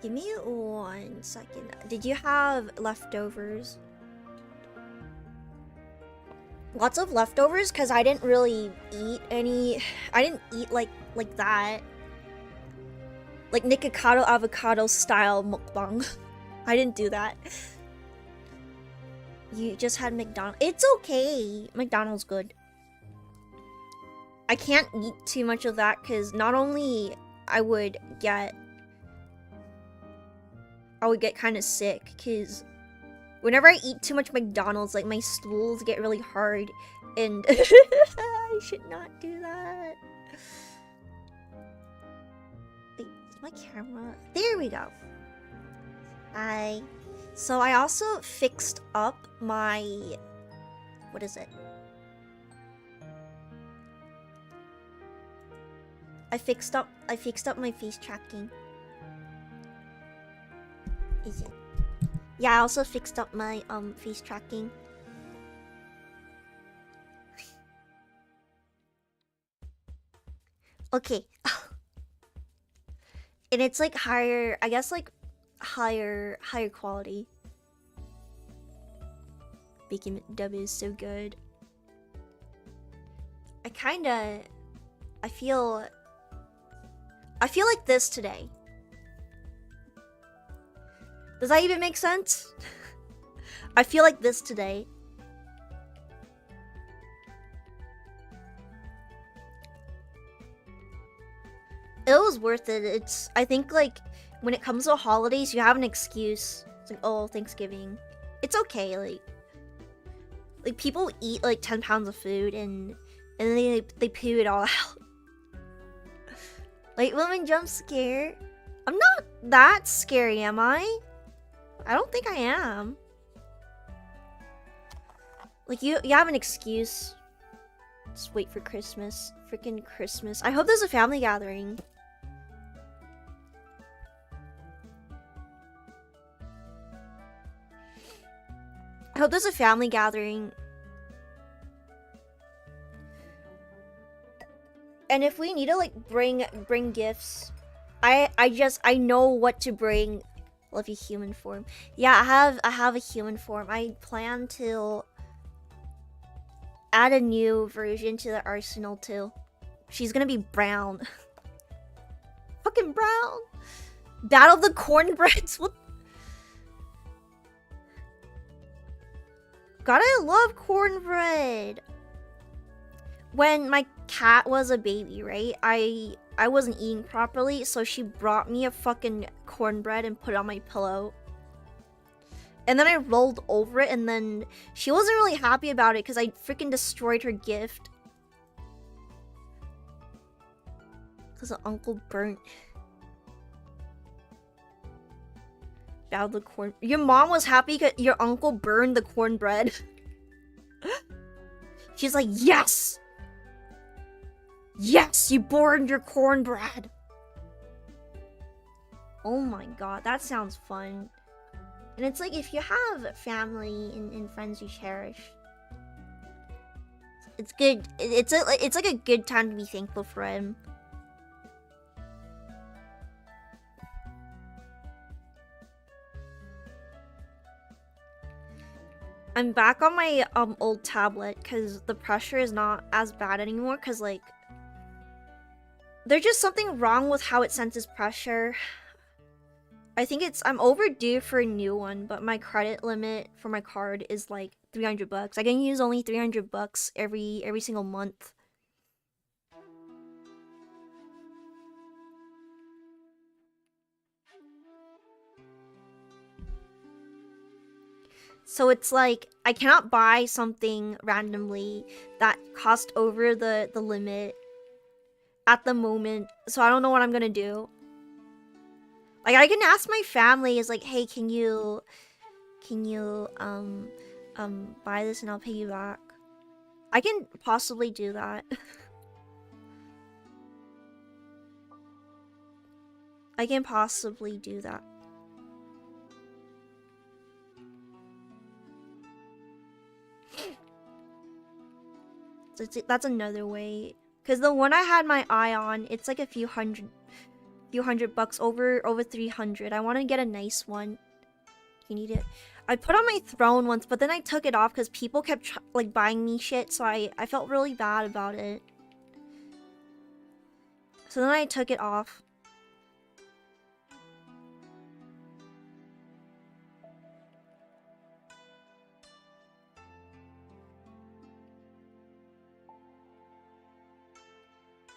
Give me 1 second. Did you have leftovers? Lots of leftovers? Because I didn't really eat any. I didn't eat like that. Like Nikocado avocado style mukbang. I didn't do that. You just had McDonald's. It's okay. McDonald's good. I can't eat too much of that because not only I would get kind of sick because whenever I eat too much McDonald's, like my stools get really hard and I should not do that. Wait, is my camera? There we go. So I also fixed up my, what is it? I fixed up my face tracking. Is it? Yeah, I also fixed up my face tracking. Okay. And it's like higher, I guess like higher quality. Bacon dub is so good. I feel like this today. Does that even make sense? I feel like this today. It was worth it. I think like when it comes to holidays, you have an excuse. It's like, oh, Thanksgiving. It's okay, like people eat like 10 pounds of food and then they poo it all out. Like women jump scare. I'm not that scary, am I? I don't think I am. Like you have an excuse. Just wait for Christmas. Freaking Christmas. I hope there's a family gathering. I hope there's a family gathering. And if we need to like bring gifts, I know what to bring. Love you, human form. Yeah, I have a human form. I plan to add a new version to the arsenal too. She's gonna be brown. Fucking brown. Battle of the cornbreads. What? God, I love cornbread. When my cat was a baby, right? I wasn't eating properly, so she brought me a fucking cornbread and put it on my pillow. And then I rolled over it, and then she wasn't really happy about it because I freaking destroyed her gift. Because the uncle burnt. Bow the corn. Your mom was happy because your uncle burned the cornbread. She's like, yes! Yes, you burned your cornbread! Oh my god, that sounds fun. And it's like, if you have family and friends you cherish, it's good. It's like a good time to be thankful for him. I'm back on my old tablet because the pressure is not as bad anymore, because like there's just something wrong with how it senses pressure. I think I'm overdue for a new one, but my credit limit for my card is like 300 bucks. I can use only 300 bucks every single month. So it's like I cannot buy something randomly that cost over the limit at the moment. So I don't know what I'm gonna do. Like, I can ask my family, is like, hey, can you buy this and I'll pay you back. I can possibly do that. I can possibly do that. So that's another way. Because the one I had my eye on, it's like a few hundred bucks, over 300. I want to get a nice one. You need it. I put on my throne once, but then I took it off because people kept like buying me shit, so I felt really bad about it. So then I took it off.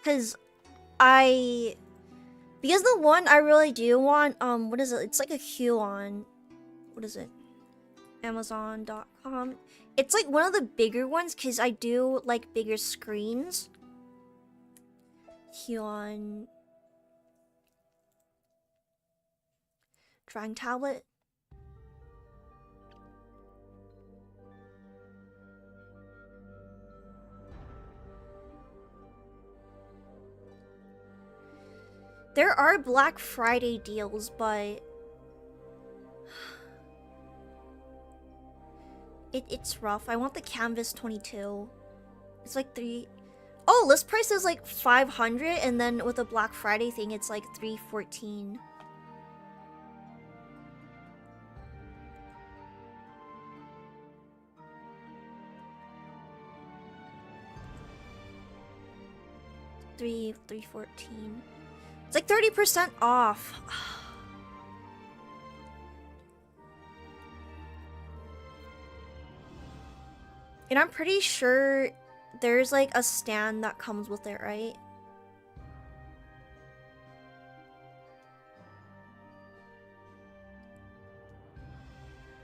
Because the one I really do want, what is it? It's like a hue on, what is it? Amazon.com. It's like one of the bigger ones because I do like bigger screens. Hue on drawing tablet. There are Black Friday deals, but it's rough. I want the Canvas 22. It's like oh, list price is like 500, and then with a Black Friday thing, it's like 314. $314. It's like 30% off. And I'm pretty sure there's like a stand that comes with it, right?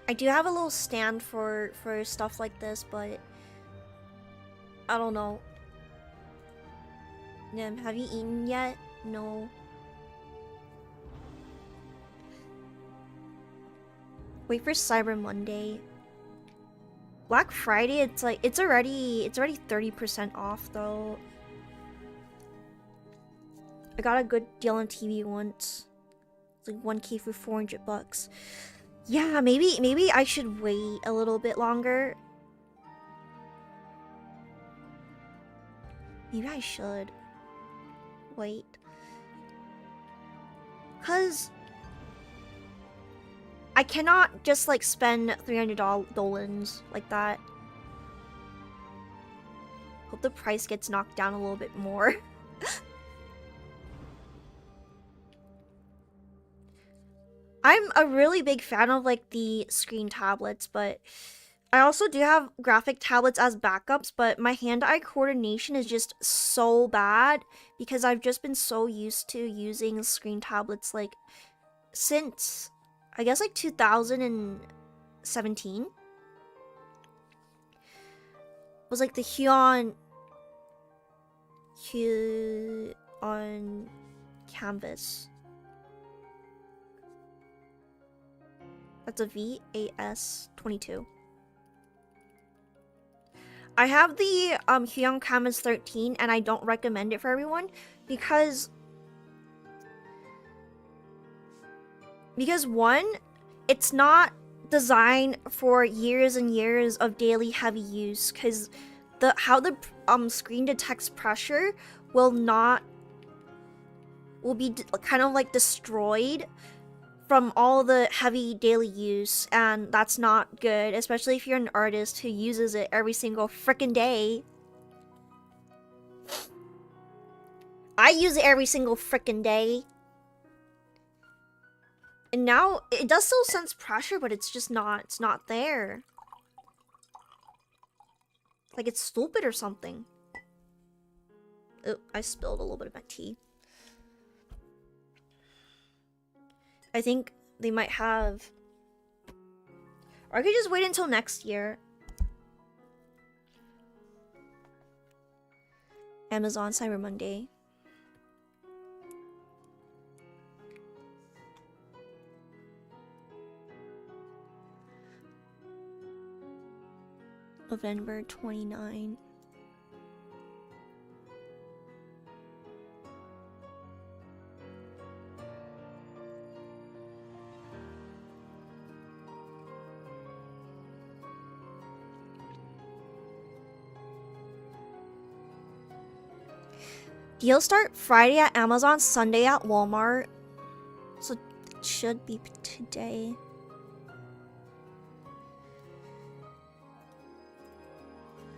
I do have a little stand for stuff like this, but I don't know. Nim, have you eaten yet? No. Wait for Cyber Monday. Black Friday, it's like it's already 30% off though. I got a good deal on TV once. It's like 1K for 400 bucks. Yeah, maybe I should wait a little bit longer. Maybe I should wait. Cause I cannot just like spend $300 like that. Hope the price gets knocked down a little bit more. I'm a really big fan of like the screen tablets, but I also do have graphic tablets as backups, but my hand-eye coordination is just so bad because I've just been so used to using screen tablets like since I guess like 2017 was like the Huion Canvas. That's a VAS22. I have the Huion Canvas 13 and I don't recommend it for everyone because one, it's not designed for years and years of daily heavy use because how the screen detects pressure will be kind of like destroyed from all the heavy daily use, and that's not good, especially if you're an artist who uses it every single freaking day. I use it every single freaking day. And now it does still sense pressure, but it's just it's not there. Like it's stupid or something. Oh, I spilled a little bit of my tea. I think they might have, or I could just wait until next year. Amazon Cyber Monday. November 29. Deals start Friday at Amazon, Sunday at Walmart. So it should be today.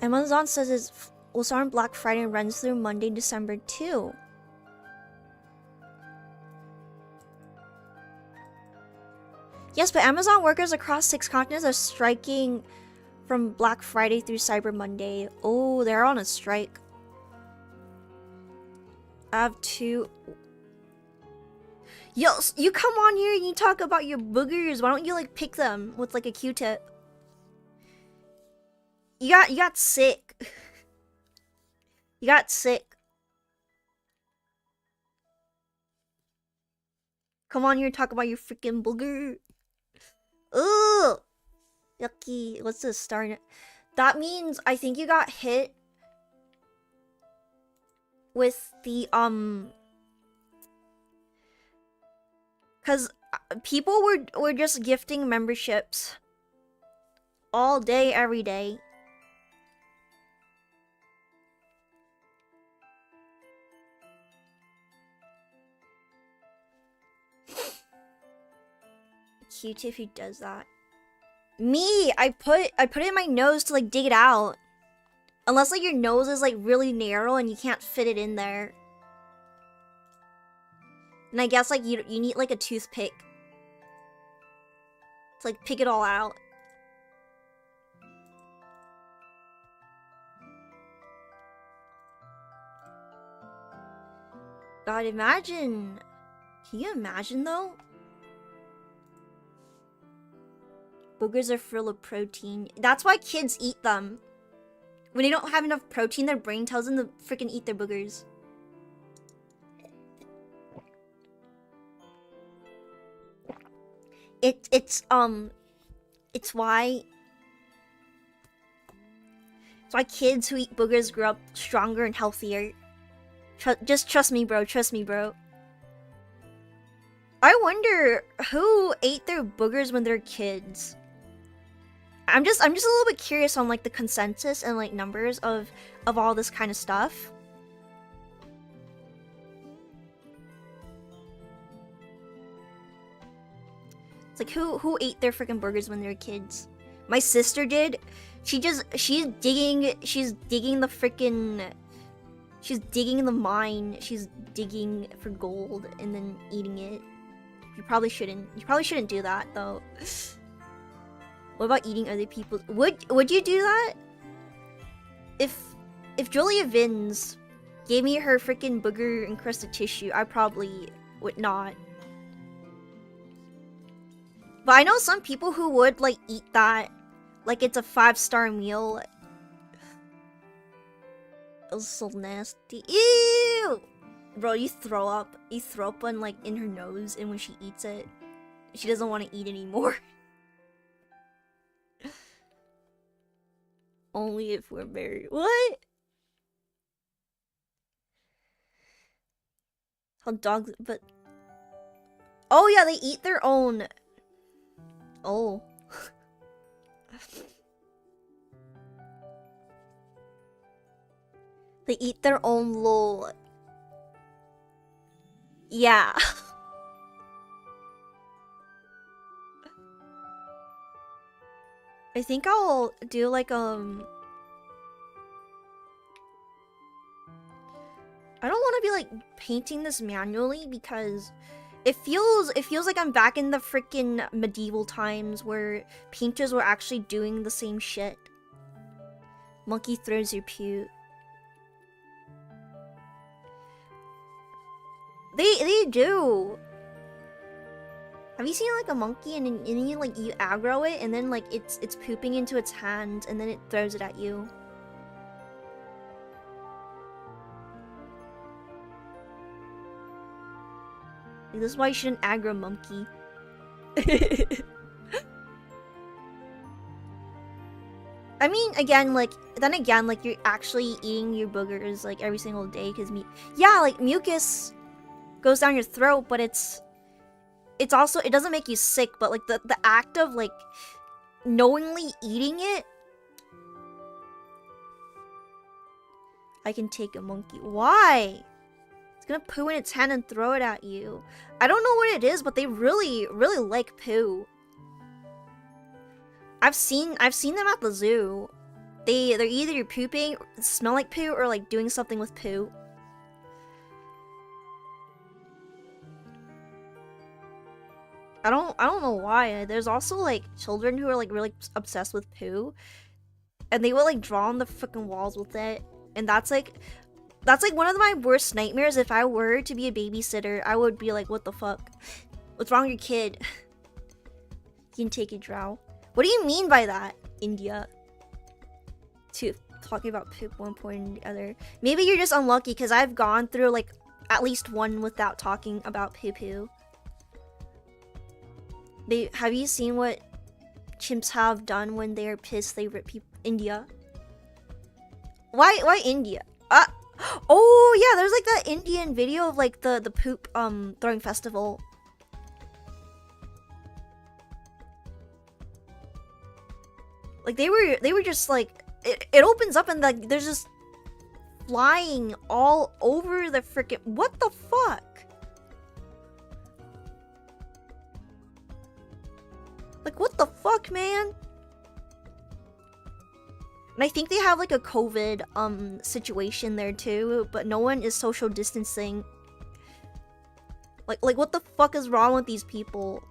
Amazon says it will start on Black Friday and runs through Monday, December 2. Yes, but Amazon workers across 6 continents are striking from Black Friday through Cyber Monday. Oh, they're on a strike. I have 2. Yo, you come on here and you talk about your boogers. Why don't you like pick them with like a Q-tip? You got sick. You got sick. Come on here and talk about your freaking booger. Ugh. Yucky. What's this? Starting it. That means I think you got hit with the because people were just gifting memberships all day, every day. Cute if he does that. Me, I put it in my nose to like dig it out. Unless like your nose is like really narrow and you can't fit it in there. And I guess like you need like a toothpick to like pick it all out. God, imagine. Can you imagine though? Boogers are full of protein. That's why kids eat them. When they don't have enough protein, their brain tells them to freaking eat their boogers. It's why kids who eat boogers grow up stronger and healthier. Just trust me, bro. Trust me, bro. I wonder who ate their boogers when they're kids. I'm just a little bit curious on like the consensus and like numbers of all this kind of stuff. It's like who ate their freaking burgers when they were kids? My sister did. She's digging the freaking, she's digging the mine. She's digging for gold and then eating it. You probably shouldn't do that though. What about eating other people's? Would you do that? If Julia Vins gave me her freaking booger encrusted tissue, I probably would not. But I know some people who would like eat that like it's a 5-star meal. It was so nasty. Ew! Bro, you throw up on like in her nose, and when she eats it, she doesn't want to eat anymore. Only if we're married. What? How dogs, but oh yeah, they eat their own. Oh. They eat their own lol. Yeah. I think I'll do like I don't want to be like painting this manually because it feels like I'm back in the freaking medieval times where painters were actually doing the same shit. Monkey throws your pute. They do. Have you seen like a monkey and you like you aggro it and then like it's pooping into its hand and then it throws it at you? Like, this is why you shouldn't aggro monkey. I mean, again, like you're actually eating your boogers like every single day because yeah, like mucus goes down your throat, but it's also, it doesn't make you sick, but like the act of like knowingly eating it. I can take a monkey. Why? It's gonna poo in its hand and throw it at you. I don't know what it is, but they really like poo. I've seen them at the zoo. They're either pooping, smell like poo, or like doing something with poo. I don't know why. There's also like children who are like really obsessed with poo, and they will like draw on the freaking walls with it, and that's like one of my worst nightmares. If I were to be a babysitter, I would be like, what the fuck? What's wrong with your kid? You can take a drow. What do you mean by that, India? Talking about poop one point and the other. Maybe you're just unlucky because I've gone through like at least one without talking about poo poo. Have you seen what chimps have done when they are pissed? They rip people. India. Why India? Oh yeah, there's like that Indian video of like the poop throwing festival. Like they were just like it opens up and like there's just flying all over the freaking, what the fuck? Like, what the fuck, man? And I think they have like a COVID situation there too, but no one is social distancing. Like what the fuck is wrong with these people?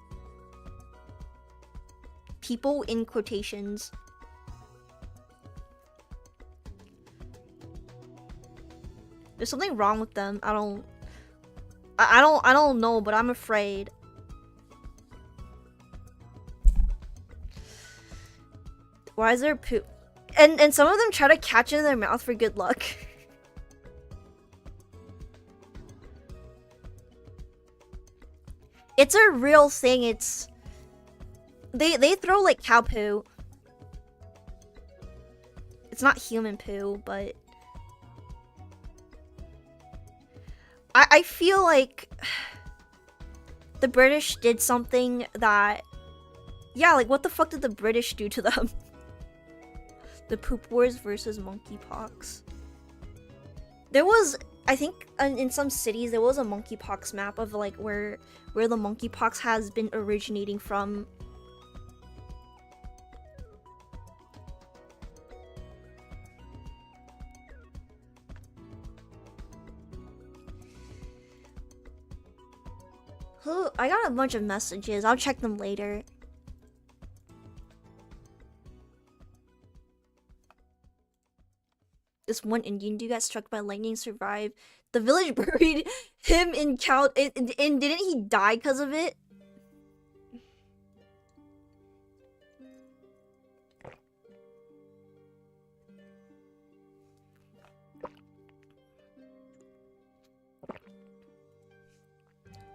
People in quotations. There's something wrong with them. I don't know, but I'm afraid. Why is there poop? And some of them try to catch it in their mouth for good luck. It's a real thing. It's they throw like cow poo. It's not human poo, but I feel like the British did something that, yeah, like what the fuck did the British do to them? The poop wars versus monkeypox. There was I think in some cities there was a monkeypox map of like where the monkeypox has been originating from. Oh, I got a bunch of messages. I'll check them later. This one Indian dude got struck by lightning, survived. The village buried him in cow, and didn't he die because of it?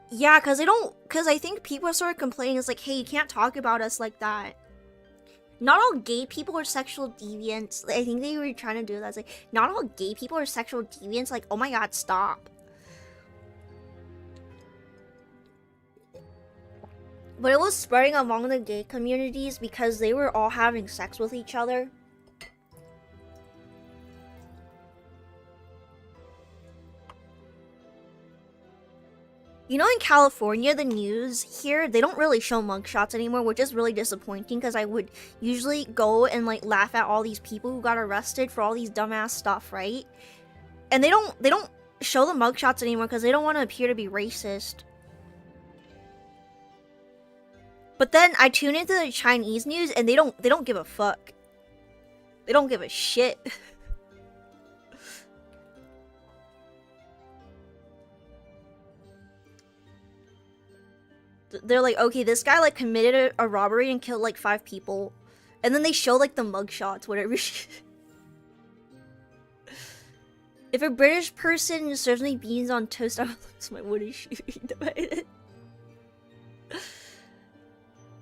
Yeah, because I think people are sort of complaining. It's like, hey, you can't talk about us like that. Not all gay people are sexual deviants. I think they were trying to do that. It's like, not all gay people are sexual deviants. Like, oh my god, stop. But it was spreading among the gay communities because they were all having sex with each other. You know, in California, the news here, they don't really show mugshots anymore, which is really disappointing because I would usually go and like laugh at all these people who got arrested for all these dumbass stuff, right? And they don't show the mugshots anymore because they don't want to appear to be racist. But then I tune into the Chinese news and they don't give a fuck. They don't give a shit. They're like, okay, this guy like committed a robbery and killed like 5 people, and then they show like the mugshots, whatever. If a British person serves me beans on toast, I will lose my wooden shoe.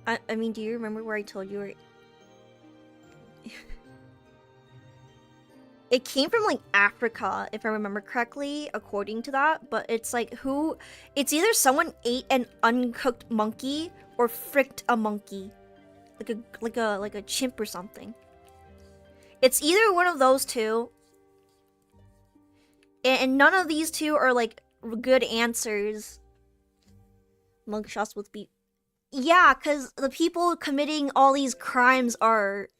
I mean, do you remember where I told you where? It came from like Africa, if I remember correctly, according to that. But it's like it's either someone ate an uncooked monkey or fricked a monkey, like a chimp or something. It's either one of those two, and none of these two are like good answers. Mugshots with beef. Yeah, because the people committing all these crimes are.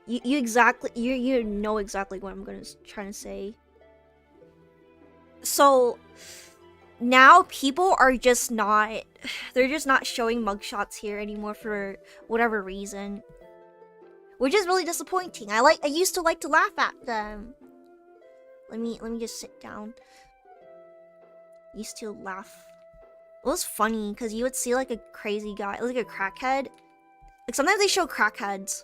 You know exactly what I'm trying to say. So now people are just not, they're just not showing mugshots here anymore for whatever reason, which is really disappointing. I used to like to laugh at them. Let me just sit down. Used to laugh. It was funny because you would see like a crazy guy, like a crackhead. Like sometimes they show crackheads.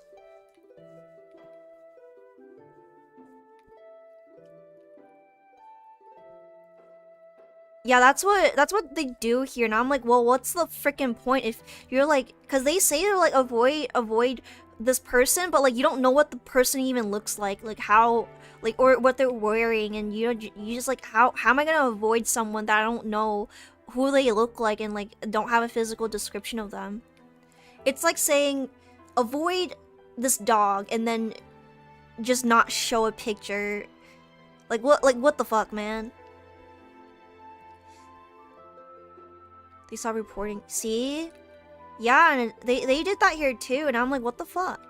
Yeah, that's what they do here. Now I'm like, well, what's the freaking point if you're like, because they say to like avoid this person, but like you don't know what the person even looks like how, like, or what they're wearing, and you just like, how am I gonna avoid someone that I don't know who they look like and like don't have a physical description of them? It's like saying avoid this dog and then just not show a picture. Like what the fuck, man? They saw reporting. See? Yeah, and they did that here too, and I'm like, what the fuck?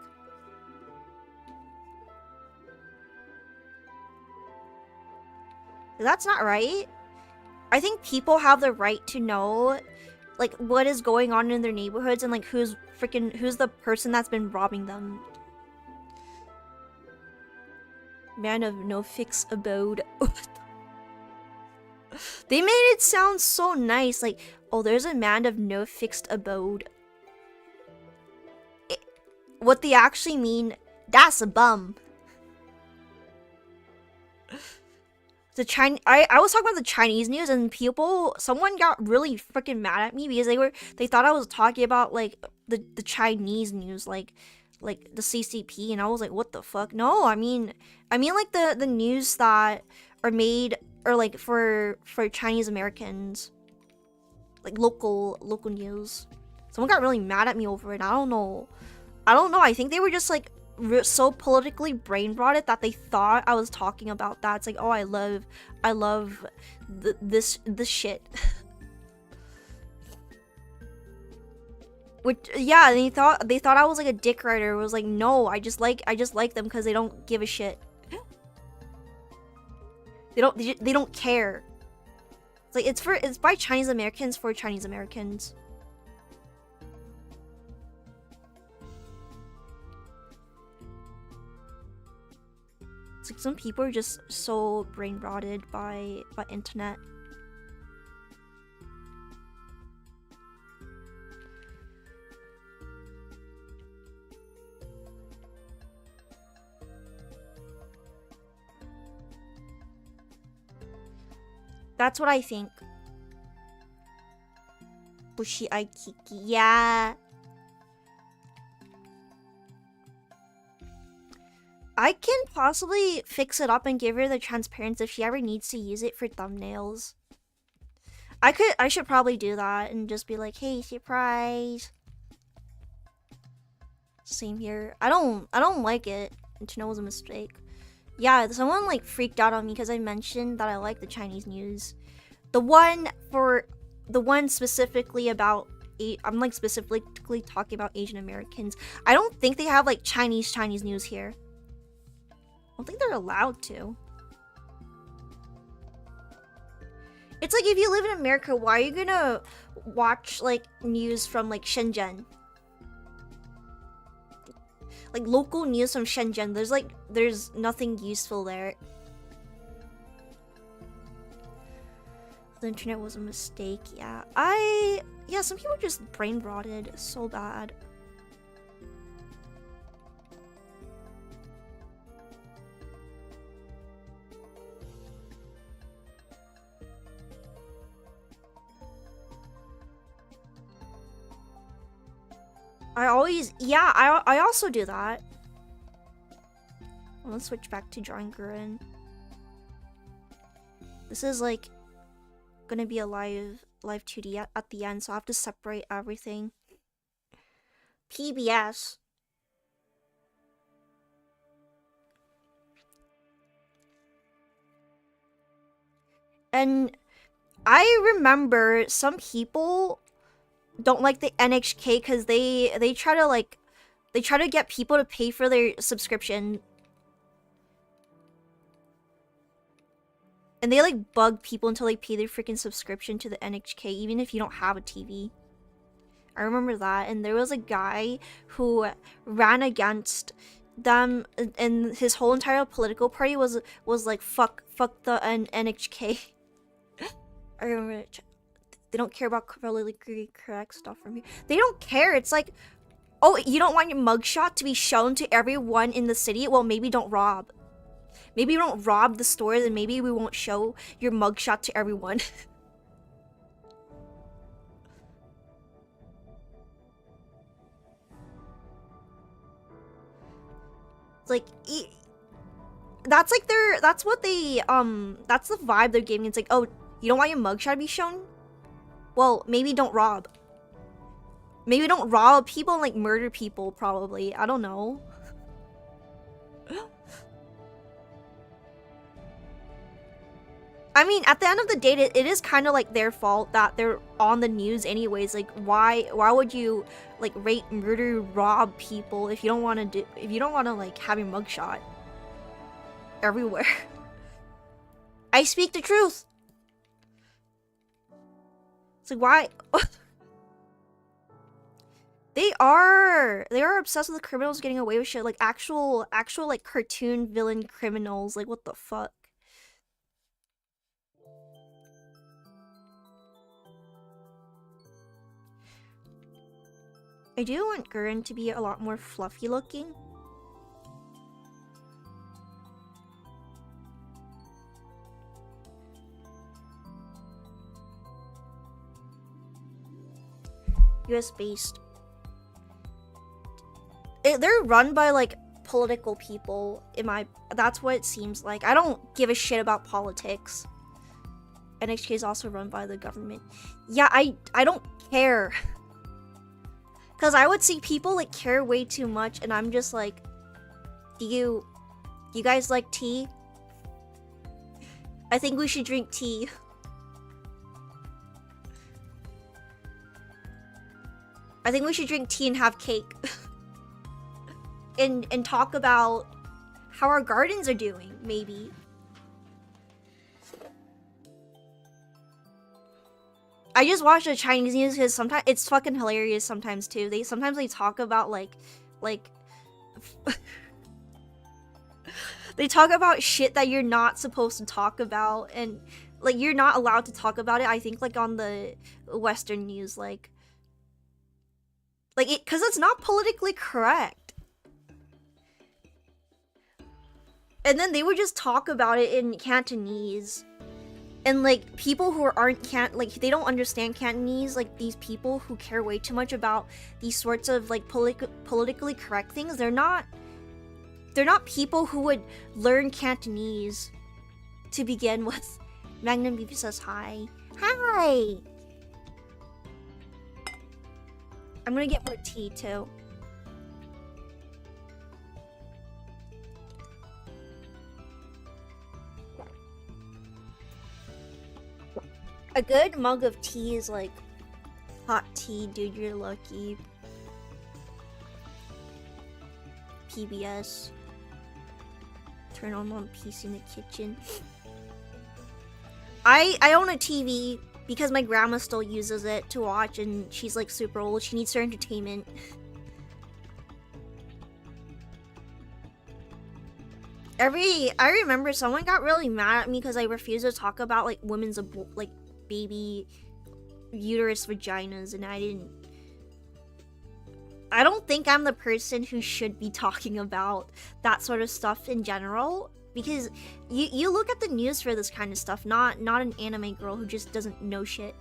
That's not right. I think people have the right to know, like, what is going on in their neighborhoods and like who's the person that's been robbing them. Man of no fixed abode. They made it sound so nice, like, oh, there's a man of no fixed abode. What they actually mean, that's a bum. I was talking about the Chinese news, and someone got really freaking mad at me because they thought I was talking about like the Chinese news, like the CCP, and I was like, what the fuck? No, I mean like the news that are made or like for Chinese Americans, like local news. Someone got really mad at me over it. I don't know. I think they were just like so politically brain rotted that they thought I was talking about that. It's like, oh, I love this shit. Which, yeah, they thought I was like a dick writer. It was like, no, I just like them because they don't give a shit. They don't care. It's like it's by Chinese Americans for Chinese Americans. It's like some people are just so brain rotted by internet. That's what I think. Bushy eye Kiki, yeah. I can possibly fix it up and give her the transparency if she ever needs to use it for thumbnails. I should probably do that and just be like, hey, surprise. Same here. I don't like it. Internet was a mistake. Yeah, someone like freaked out on me because I mentioned that I like the Chinese news. The one specifically about I'm like specifically talking about Asian Americans. I don't think they have like Chinese news here. I don't think they're allowed to. It's like if you live in America, why are you gonna watch like news from like Shenzhen? Like local news from Shenzhen, there's nothing useful there. The internet was a mistake, yeah. Some people just brain rotted so bad. I also do that. Well, let's switch back to drawing Gurren. This is like gonna be a live 2D at the end, so I have to separate everything. PBS. And I remember some people don't like the NHK because they try to get people to pay for their subscription. And they like bug people until they pay their freaking subscription to the NHK, even if you don't have a TV. I remember that, and there was a guy who ran against them, and his whole entire political party was like fuck the NHK. I remember it. They don't care about politically correct stuff from here. They don't care. It's like, oh, you don't want your mugshot to be shown to everyone in the city? Well, maybe don't rob. Maybe you don't rob the stores, and maybe we won't show your mugshot to everyone. It's like, that's like that's what they, that's the vibe they're giving. It's like, oh, you don't want your mugshot to be shown? Well, maybe don't rob. Maybe don't rob people and like murder people, probably. I don't know. I mean, at the end of the day, it is kind of like their fault that they're on the news anyways. Like, why would you like rape, murder, rob people if you don't want to like have your mugshot everywhere? I speak the truth. It's like, why? They are obsessed with the criminals getting away with shit, like actual like cartoon villain criminals. Like, what the fuck? I do want Gurren to be a lot more fluffy looking. US based. They're run by like political people. That's what it seems like. I don't give a shit about politics. NHK is also run by the government. Yeah, I don't care. Cause I would see people like care way too much, and I'm just like, Do you guys like tea? I think we should drink tea. I think we should drink tea and have cake. and talk about how our gardens are doing, maybe. I just watch the Chinese news because sometimes it's fucking hilarious sometimes too. Sometimes they talk about like they talk about shit that you're not supposed to talk about, and like you're not allowed to talk about it. I think like on the Western news, like it, because it's not politically correct. And then they would just talk about it in Cantonese. And like people who aren't they don't understand Cantonese, like these people who care way too much about these sorts of like politically correct things, they're not people who would learn Cantonese to begin with. Magnum Beef says hi. Hi! I'm gonna get more tea too. A good mug of tea is like hot tea, dude, you're lucky. PBS. Turn on PC in the kitchen. I own a TV because my grandma still uses it to watch, and she's like super old. She needs her entertainment. I remember someone got really mad at me because I refused to talk about like women's like baby uterus vaginas, and I don't think I'm the person who should be talking about that sort of stuff in general, because you look at the news for this kind of stuff, not an anime girl who just doesn't know shit.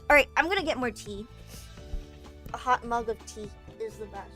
Alright, I'm gonna get more tea. A hot mug of tea is the best.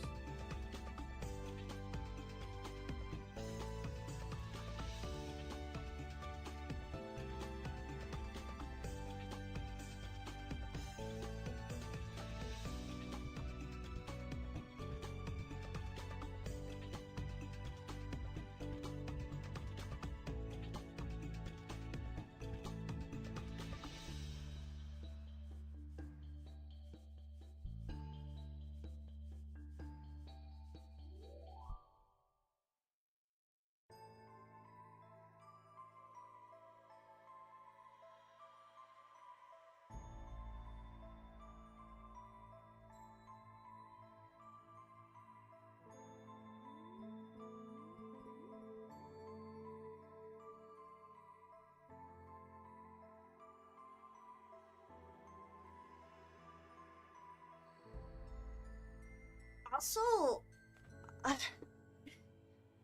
Also,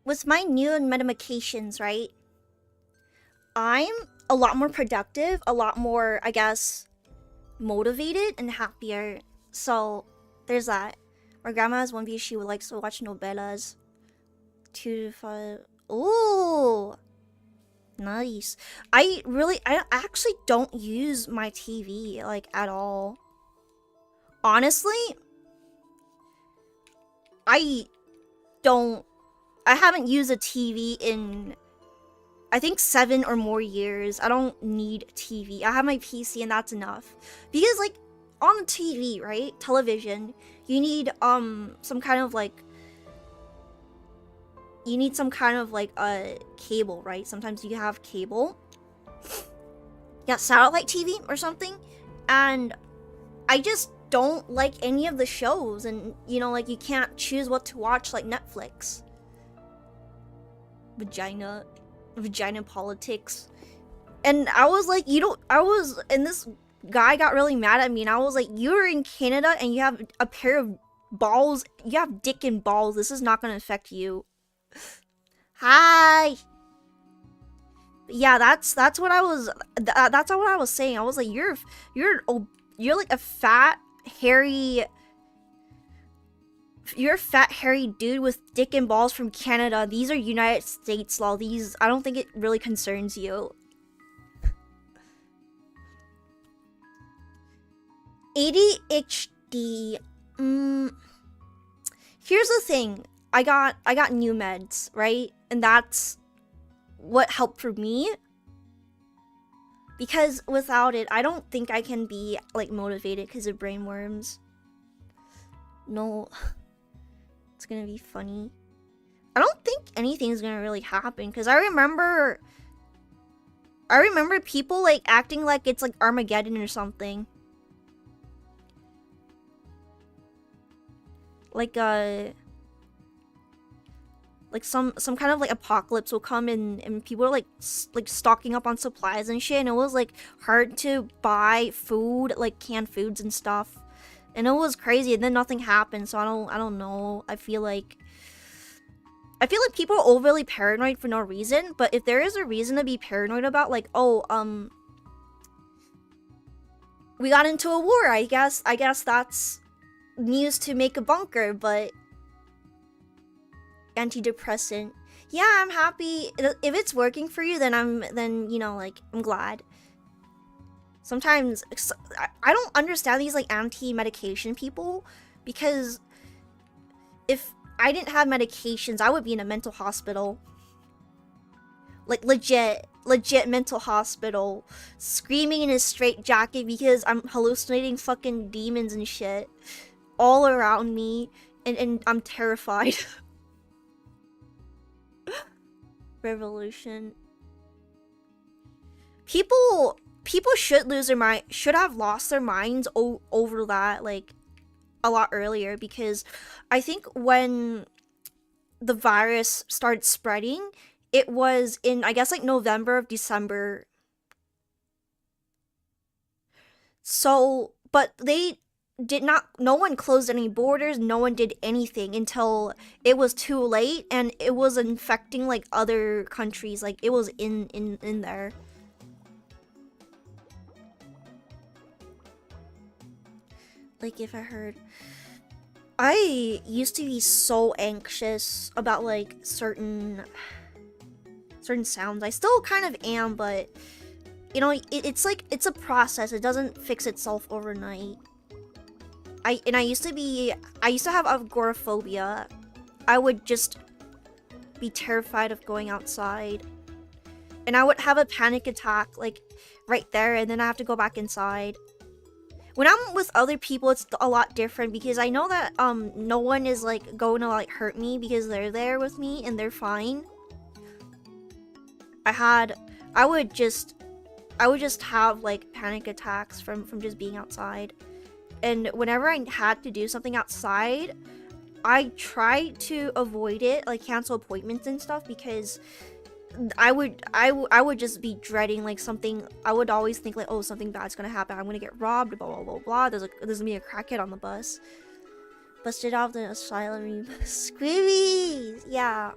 with my new medications, right? I'm a lot more productive, a lot more, I guess, motivated and happier. So, there's that. My grandma has one view, she would like to watch novelas. 2 to 5. Ooh! Nice. I actually don't use my TV, like, at all. Honestly, I haven't used a TV in, I think, 7 or more years. I don't need TV. I have my PC and that's enough. Because, like, on the TV, right? Television, you need, some kind of, like, a cable, right? Sometimes you have cable. Yeah, satellite TV or something. And I just don't like any of the shows, and you know, like, you can't choose what to watch like Netflix. Vagina politics. And I was like, and this guy got really mad at me, and I was like, you're in Canada and you have a pair of balls, you have dick and balls, this is not gonna affect you. Hi. Yeah, that's what I was saying. I was like, you're like a fat hairy dude with dick and balls from Canada. These are United States law. These, I don't think it really concerns you. ADHD. Here's the thing. I got new meds, right? And that's what helped for me. Because without it, I don't think I can be like motivated because of brain worms. No. It's gonna be funny. I don't think anything's gonna really happen because I remember people like acting like it's like Armageddon or something. Like some kind of like apocalypse will come and people are like stocking up on supplies and shit, and it was like hard to buy food, like canned foods and stuff. And it was crazy, and then nothing happened, so I don't know. I feel like people are overly paranoid for no reason, but if there is a reason to be paranoid about, like, oh, we got into a war, I guess that's news to make a bunker, but antidepressant. Yeah, I'm happy. If it's working for you, then you know, like, I'm glad. Sometimes I don't understand these like anti-medication people, because if I didn't have medications, I would be in a mental hospital. Like legit mental hospital, screaming in a straitjacket because I'm hallucinating fucking demons and shit all around me, and I'm terrified. Revolution. People should lose their mind, should have lost their minds over that like a lot earlier, because I think when the virus started spreading, it was in, I guess, like November of December. So, but they did not, no one closed any borders, no one did anything until it was too late, and it was infecting like other countries, like it was in there. Like, if I heard, I used to be so anxious about like certain sounds. I still kind of am, but you know, it's like, it's a process. It doesn't fix itself overnight. I used to have agoraphobia. I would just be terrified of going outside, and I would have a panic attack like right there, and then I have to go back inside. When I'm with other people, it's a lot different, because I know that no one is like going to like hurt me because they're there with me and they're fine. I would just have like panic attacks from just being outside. And whenever I had to do something outside, I tried to avoid it, like cancel appointments and stuff, because I would just be dreading like something. I would always think like, oh, something bad's gonna happen. I'm gonna get robbed, blah blah blah blah. There's gonna be a crackhead on the bus. Busted off the asylum. Squeebies! Yeah.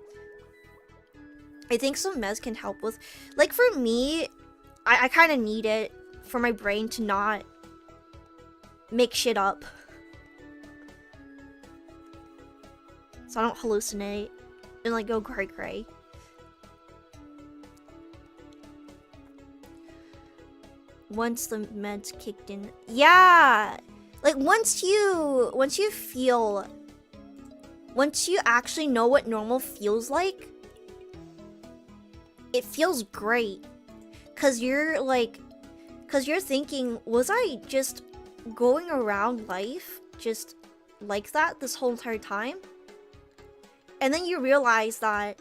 I think some meds can help with, like, for me, I kind of need it for my brain to not make shit up, so I don't hallucinate and like go cray. Once the meds kicked in, yeah, like once you actually know what normal feels like, it feels great, cause you're thinking, was I just going around life just like that this whole entire time? And then you realize that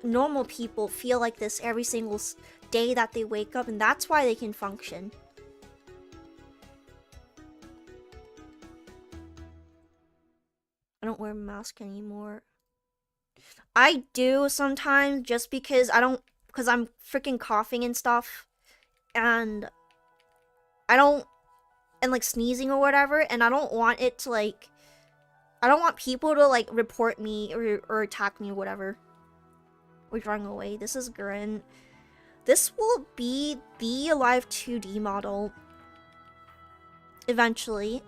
normal people feel like this every single day that they wake up, and that's why they can function. I don't wear a mask anymore. I do sometimes, just because I'm freaking coughing and stuff, and like sneezing or whatever, and I don't want it to like, I don't want people to like report me or attack me or whatever. We're drawing away. This is Grin. This will be the Alive 2D model eventually.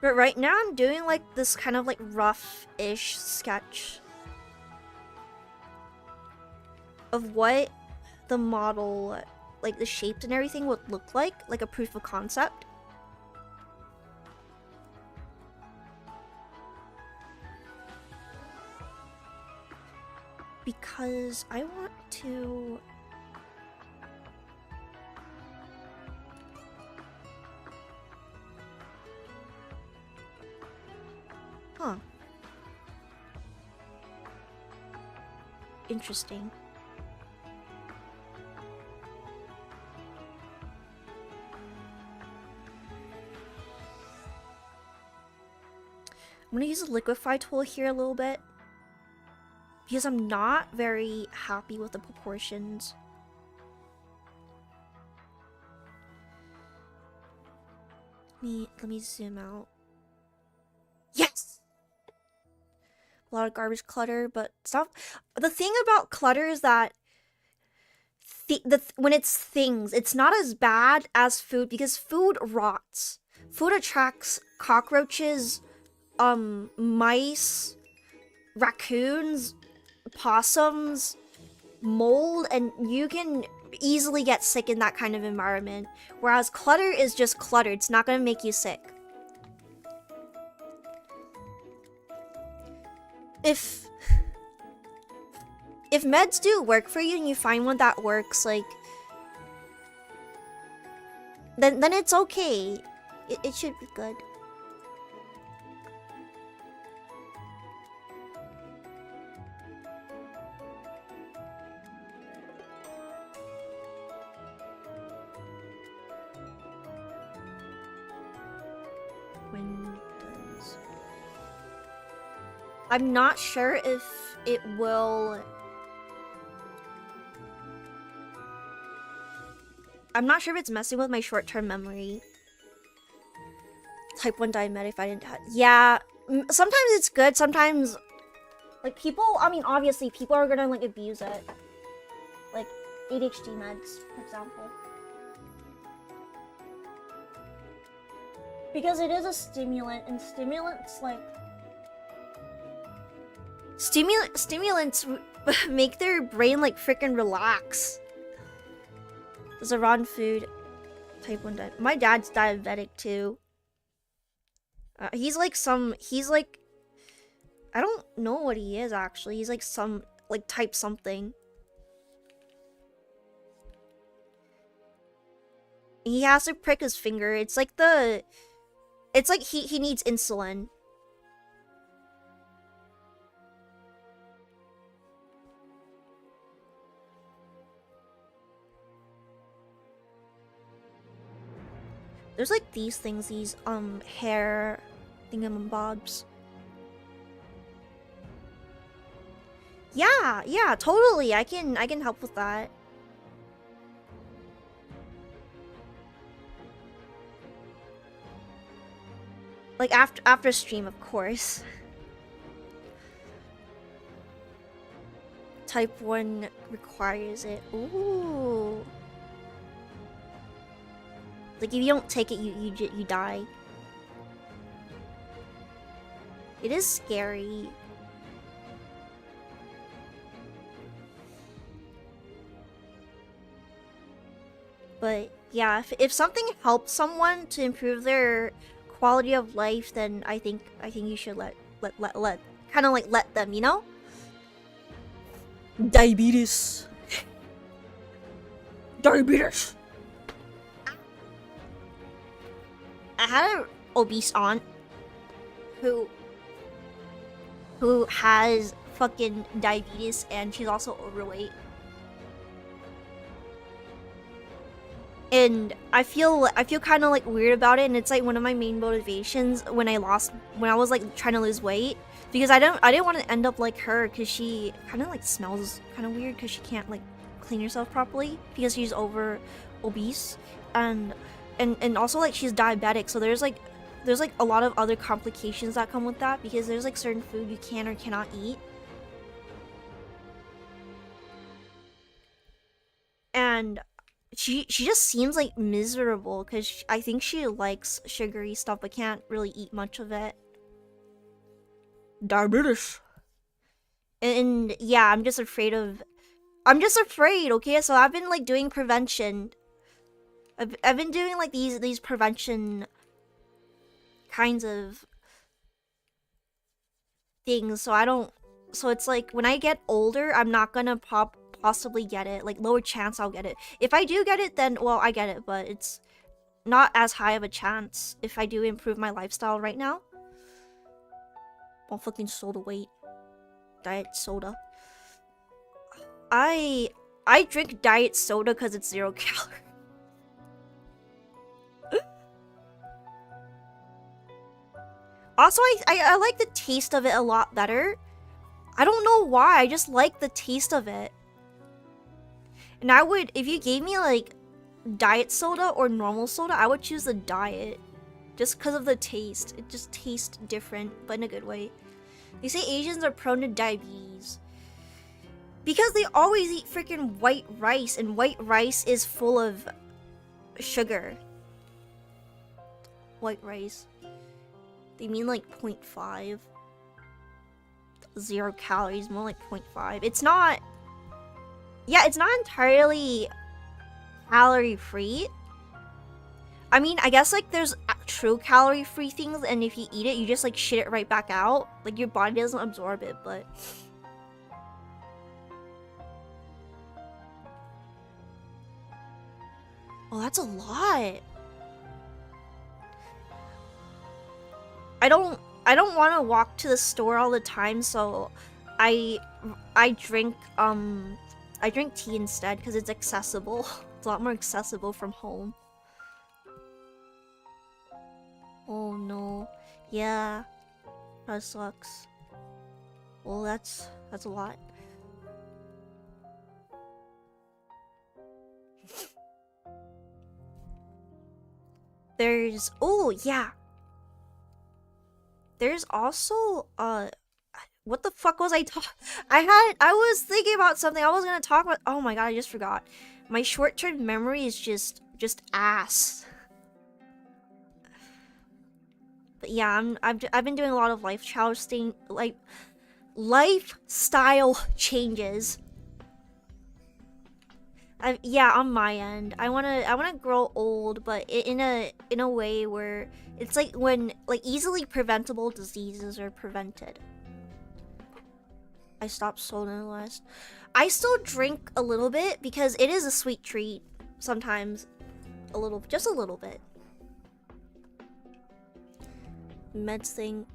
But right now I'm doing like this kind of like rough-ish sketch of what the model, like the shapes and everything, would look like a proof of concept. because I want to... Huh. Interesting. I'm gonna use the liquefy tool here a little bit because I'm not very happy with the proportions. Let me zoom out. Yes! A lot of garbage clutter, but stuff. The thing about clutter is that when it's things, it's not as bad as food because food rots. Food attracts cockroaches, mice, raccoons, possums, mold, and you can easily get sick in that kind of environment. Whereas clutter is just clutter. It's not gonna make you sick. If meds do work for you and you find one that works, like, then it's okay. It should be good. Windows. I'm not sure if it will... I'm not sure if it's messing with my short-term memory. Type 1 diabetic if I didn't have... Yeah, sometimes it's good, sometimes... Like, people... I mean, obviously, people are gonna, like, abuse it. Like, ADHD meds, for example. Because it is a stimulant, and stimulants, like... Stimulants make their brain, like, freaking relax. There's a raw food. Type 1 diabetic. My dad's diabetic, too. He's like... I don't know what he is, actually. He's like type something. He has to prick his finger. It's like he needs insulin. There's like these things, these hair thingamabobs. Yeah, totally. I can help with that. Like after stream, of course. Type 1 requires it. Ooh. Like if you don't take it, you die. It is scary. But yeah, if something helps someone to improve their quality of life, then I think you should let kind of like let them, you know? Diabetes. Diabetes. I had an obese aunt who has fucking diabetes, and she's also overweight. And I feel kind of like weird about it, and it's like one of my main motivations when I was like trying to lose weight, because I didn't want to end up like her, because she kind of like smells kind of weird because she can't like clean herself properly because she's obese, and also like she's diabetic, so there's like a lot of other complications that come with that, because there's like certain food you can or cannot eat. And she just seems like miserable because I think she likes sugary stuff but can't really eat much of it. Diabetes. And yeah, I'm just afraid, okay? So I've been like doing prevention. I've been doing like these prevention kinds of things, so I don't So it's like when I get older, I'm not gonna possibly get it. Like lower chance I'll get it. If I do get it, then well, I get it, but it's not as high of a chance if I do improve my lifestyle right now. Oh, fucking soda weight. Diet soda. I drink diet soda because it's 0 calories. Also, I like the taste of it a lot better. I don't know why, I just like the taste of it. And I would, if you gave me like diet soda or normal soda, I would choose the diet. Just because of the taste. It just tastes different, but in a good way. They say Asians are prone to diabetes. Because they always eat freaking white rice, and white rice is full of sugar. White rice. They mean like 0.5. 0 calories, more like 0.5. It's not... Yeah, it's not entirely calorie-free. I mean, I guess like there's true calorie-free things, and if you eat it, you just like shit it right back out. Like your body doesn't absorb it, but... Oh, that's a lot. I don't want to walk to the store all the time, so I drink tea instead because it's accessible. It's a lot more accessible from home. Oh no. Yeah. That sucks. Well, that's a lot. There's, oh yeah. There's also what the fuck was I talking? I was thinking about something I was gonna talk about. Oh my god, I just forgot. My short-term memory is just ass. But yeah, I've been doing a lot of lifestyle changes. Yeah, on my end, I wanna grow old, but in a way where it's like when like easily preventable diseases are prevented. I stopped soda last. I still drink a little bit because it is a sweet treat sometimes. Just a little bit. Meds thing.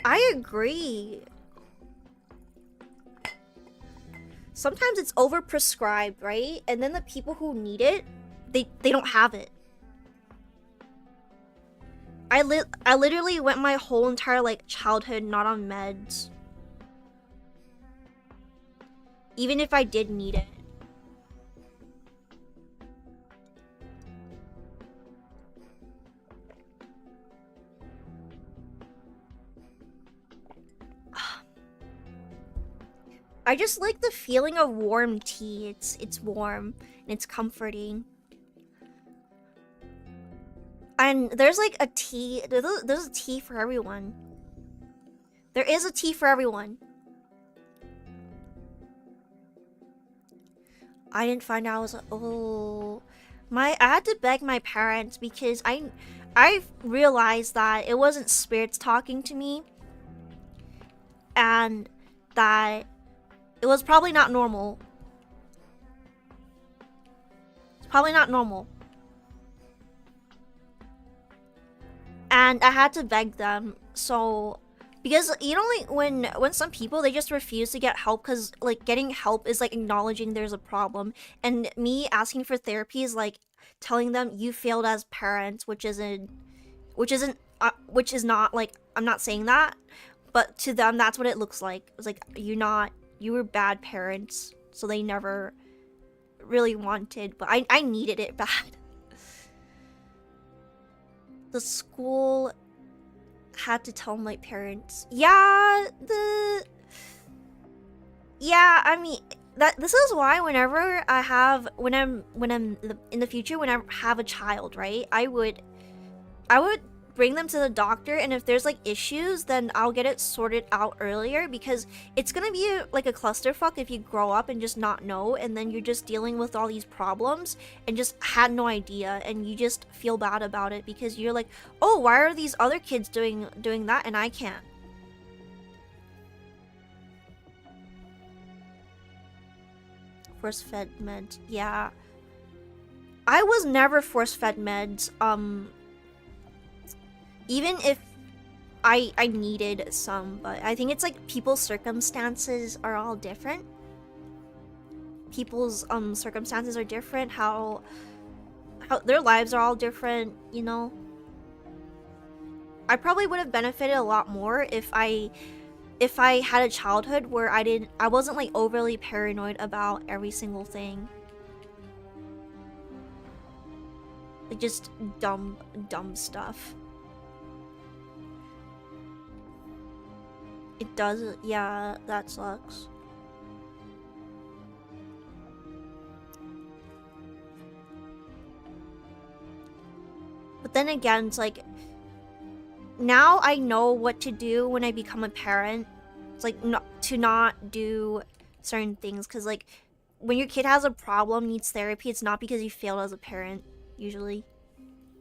I agree. Sometimes it's overprescribed, right? And then the people who need it, they don't have it. I literally went my whole entire like childhood not on meds. Even if I did need it. I just like the feeling of warm tea. It's warm and it's comforting. And there's like a tea. There's a tea for everyone. There is a tea for everyone. I didn't find out. I was like, oh, I had to beg my parents because I realized that it wasn't spirits talking to me, and that it was probably not normal. It's probably not normal. And I had to beg them, so because you know, like when some people, they just refuse to get help because like getting help is like acknowledging there's a problem, and me asking for therapy is like telling them you failed as parents, which is not like, I'm not saying that, but to them that's what it looks like. It's like you were bad parents, so they never really wanted, but I needed it bad. The school had to tell my parents. Yeah, I mean, this is why whenever I have, when I'm in the future, when I have a child, right, I would bring them to the doctor, and if there's like issues, then I'll get it sorted out earlier, because it's gonna be like a clusterfuck if you grow up and just not know, and then you're just dealing with all these problems and just had no idea, and you just feel bad about it because you're like, oh, why are these other kids doing that and I can't? Force-fed meds. Yeah. I was never force-fed meds. Even if I needed some, but I think it's like people's circumstances are all different. People's circumstances are different, how their lives are all different, you know. I probably would have benefited a lot more if I had a childhood where I wasn't like overly paranoid about every single thing. Like just dumb stuff. It does, yeah, that sucks. But then again, it's like, now I know what to do when I become a parent. It's like to not do certain things, because like when your kid has a problem, needs therapy, it's not because you failed as a parent, usually.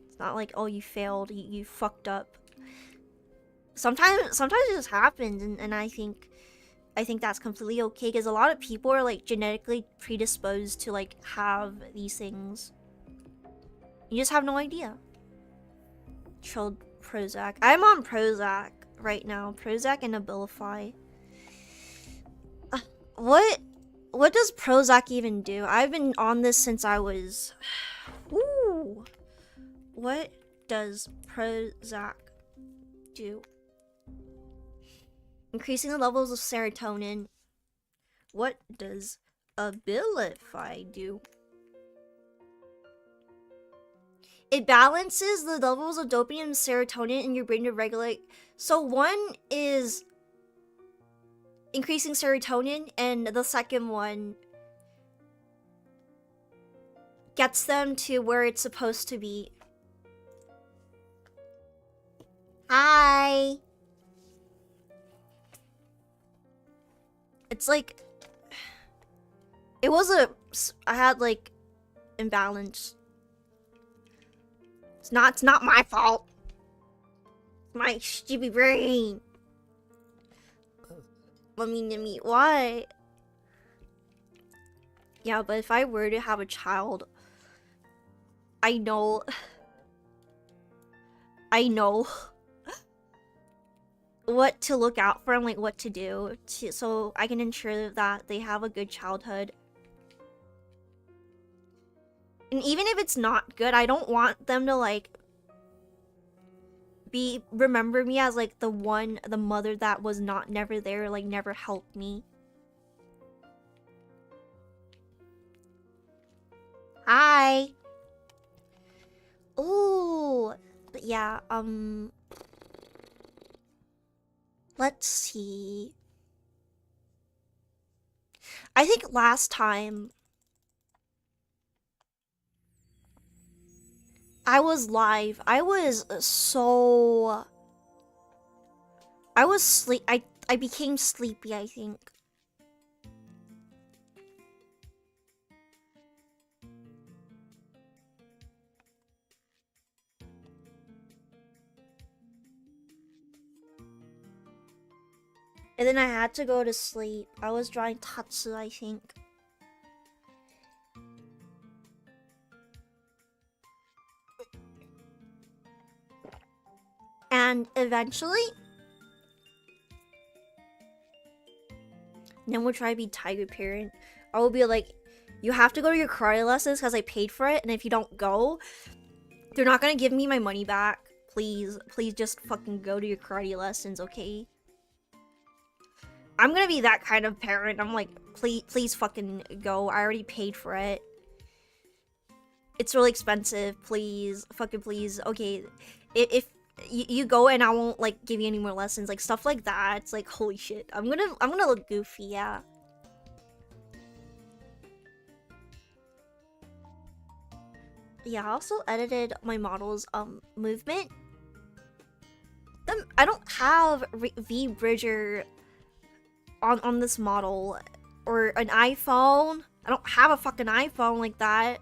It's not like, oh, you failed, you fucked up. Sometimes it just happens, and I think that's completely okay, because a lot of people are like genetically predisposed to like have these things. You just have no idea. Chilled Prozac. I'm on Prozac right now. Prozac and Abilify. What does Prozac even do? I've been on this since I was... Ooh. What does Prozac do? Increasing the levels of serotonin. What does Abilify do? It balances the levels of dopamine and serotonin in your brain to regulate. So one is increasing serotonin, and the second one gets them to where it's supposed to be. Hi. It's like, I had like imbalance. It's not my fault. It's my stupid brain. I mean, why? Yeah, but if I were to have a child, I know what to look out for and like what to do so I can ensure that they have a good childhood. And even if it's not good, I don't want them to like remember me as like the mother that was never there, like never helped me. Hi. Ooh, but yeah, let's see. I think last time I was live, I became sleepy, I think. And then I had to go to sleep. I was drawing Tatsu, I think. And eventually, then we'll try to be tiger parent. I will be like, you have to go to your karate lessons because I paid for it, and if you don't go, they're not gonna give me my money back. Please just fucking go to your karate lessons, okay? I'm gonna be that kind of parent. I'm like, please fucking go. I already paid for it. It's really expensive. Please, fucking please. Okay, if you go and I won't like give you any more lessons, like stuff like that. It's like, holy shit. I'm gonna look goofy, yeah. Yeah, I also edited my model's movement. I don't have V-Bridger on this model or an iPhone. I don't have a fucking iPhone like that.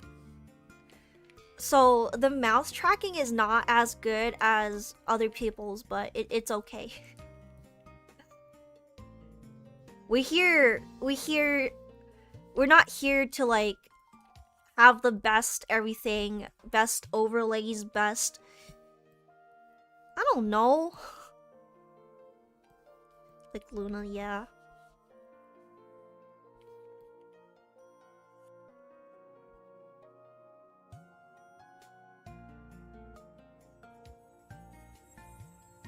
So the mouse tracking is not as good as other people's, but it's okay. We hear we're not here to like have the best everything, best overlays, best, I don't know. Like Luna, yeah.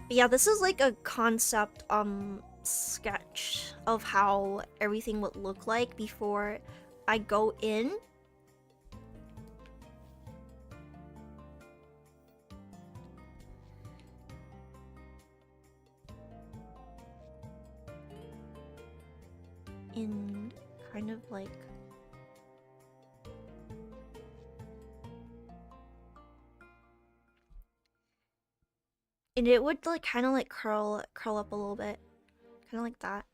But yeah, this is like a concept sketch of how everything would look like before I go in. In kind of like and it would like kind of like curl up a little bit, kind of like that.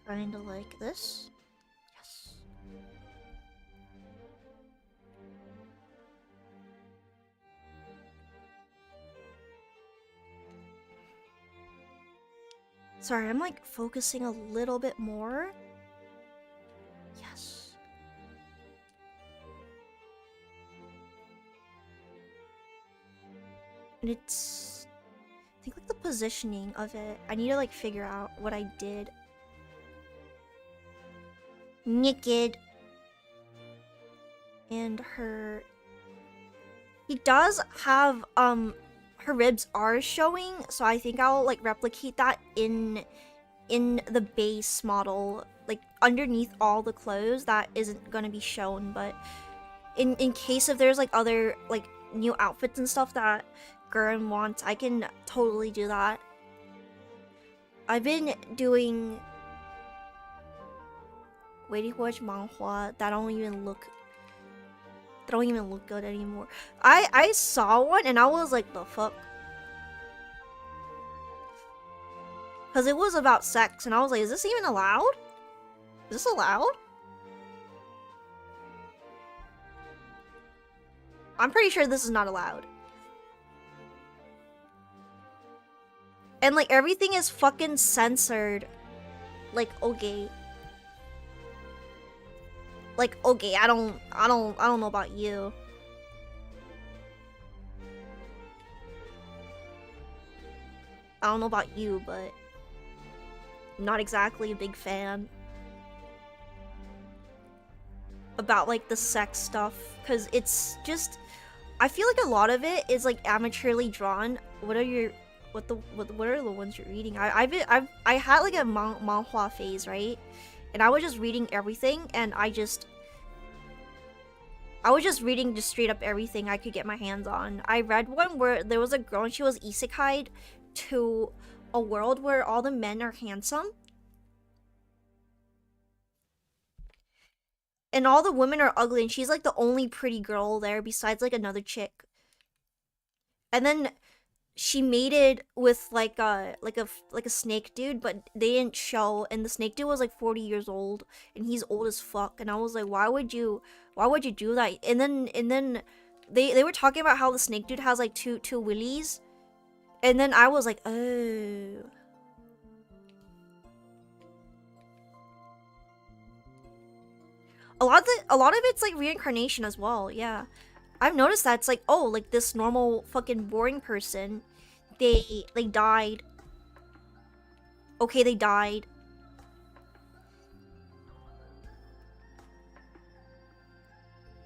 Kind of like this. Yes. Sorry, I'm like focusing a little bit more. Yes. And it's, I think like the positioning of it, I need to like figure out what I did. Naked. And her, he does have her ribs are showing, so I think I'll like replicate that in the base model, like underneath all the clothes. That isn't gonna be shown, but in case if there's like other like new outfits and stuff that Gurren wants, I can totally do that. I've been doing waiting to watch manhwa that don't even look good anymore. I saw one and I was like, the fuck? Because it was about sex and I was like, is this even allowed? Is this allowed? I'm pretty sure this is not allowed. And like everything is fucking censored. Like, okay. Like, okay, I don't know about you. I don't know about you, but I'm not exactly a big fan about like the sex stuff, because it's just, I feel like a lot of it is like amateurly drawn. What are your what are the ones you're reading? I had like a manhwa phase, right? And I was just reading everything, and I was just reading just straight up everything I could get my hands on. I read one where there was a girl and she was isekai'd to a world where all the men are handsome. And all the women are ugly, and she's like the only pretty girl there besides like another chick. And then she mated with like a snake dude, but they didn't show, and the snake dude was like 40 years old and he's old as fuck. And I was like, why would you do that? And then they were talking about how the snake dude has like two willies, and then I was like, oh. A lot of it's like reincarnation as well. Yeah, I've noticed that. It's like, oh, like this normal fucking boring person, they died. Okay, they died.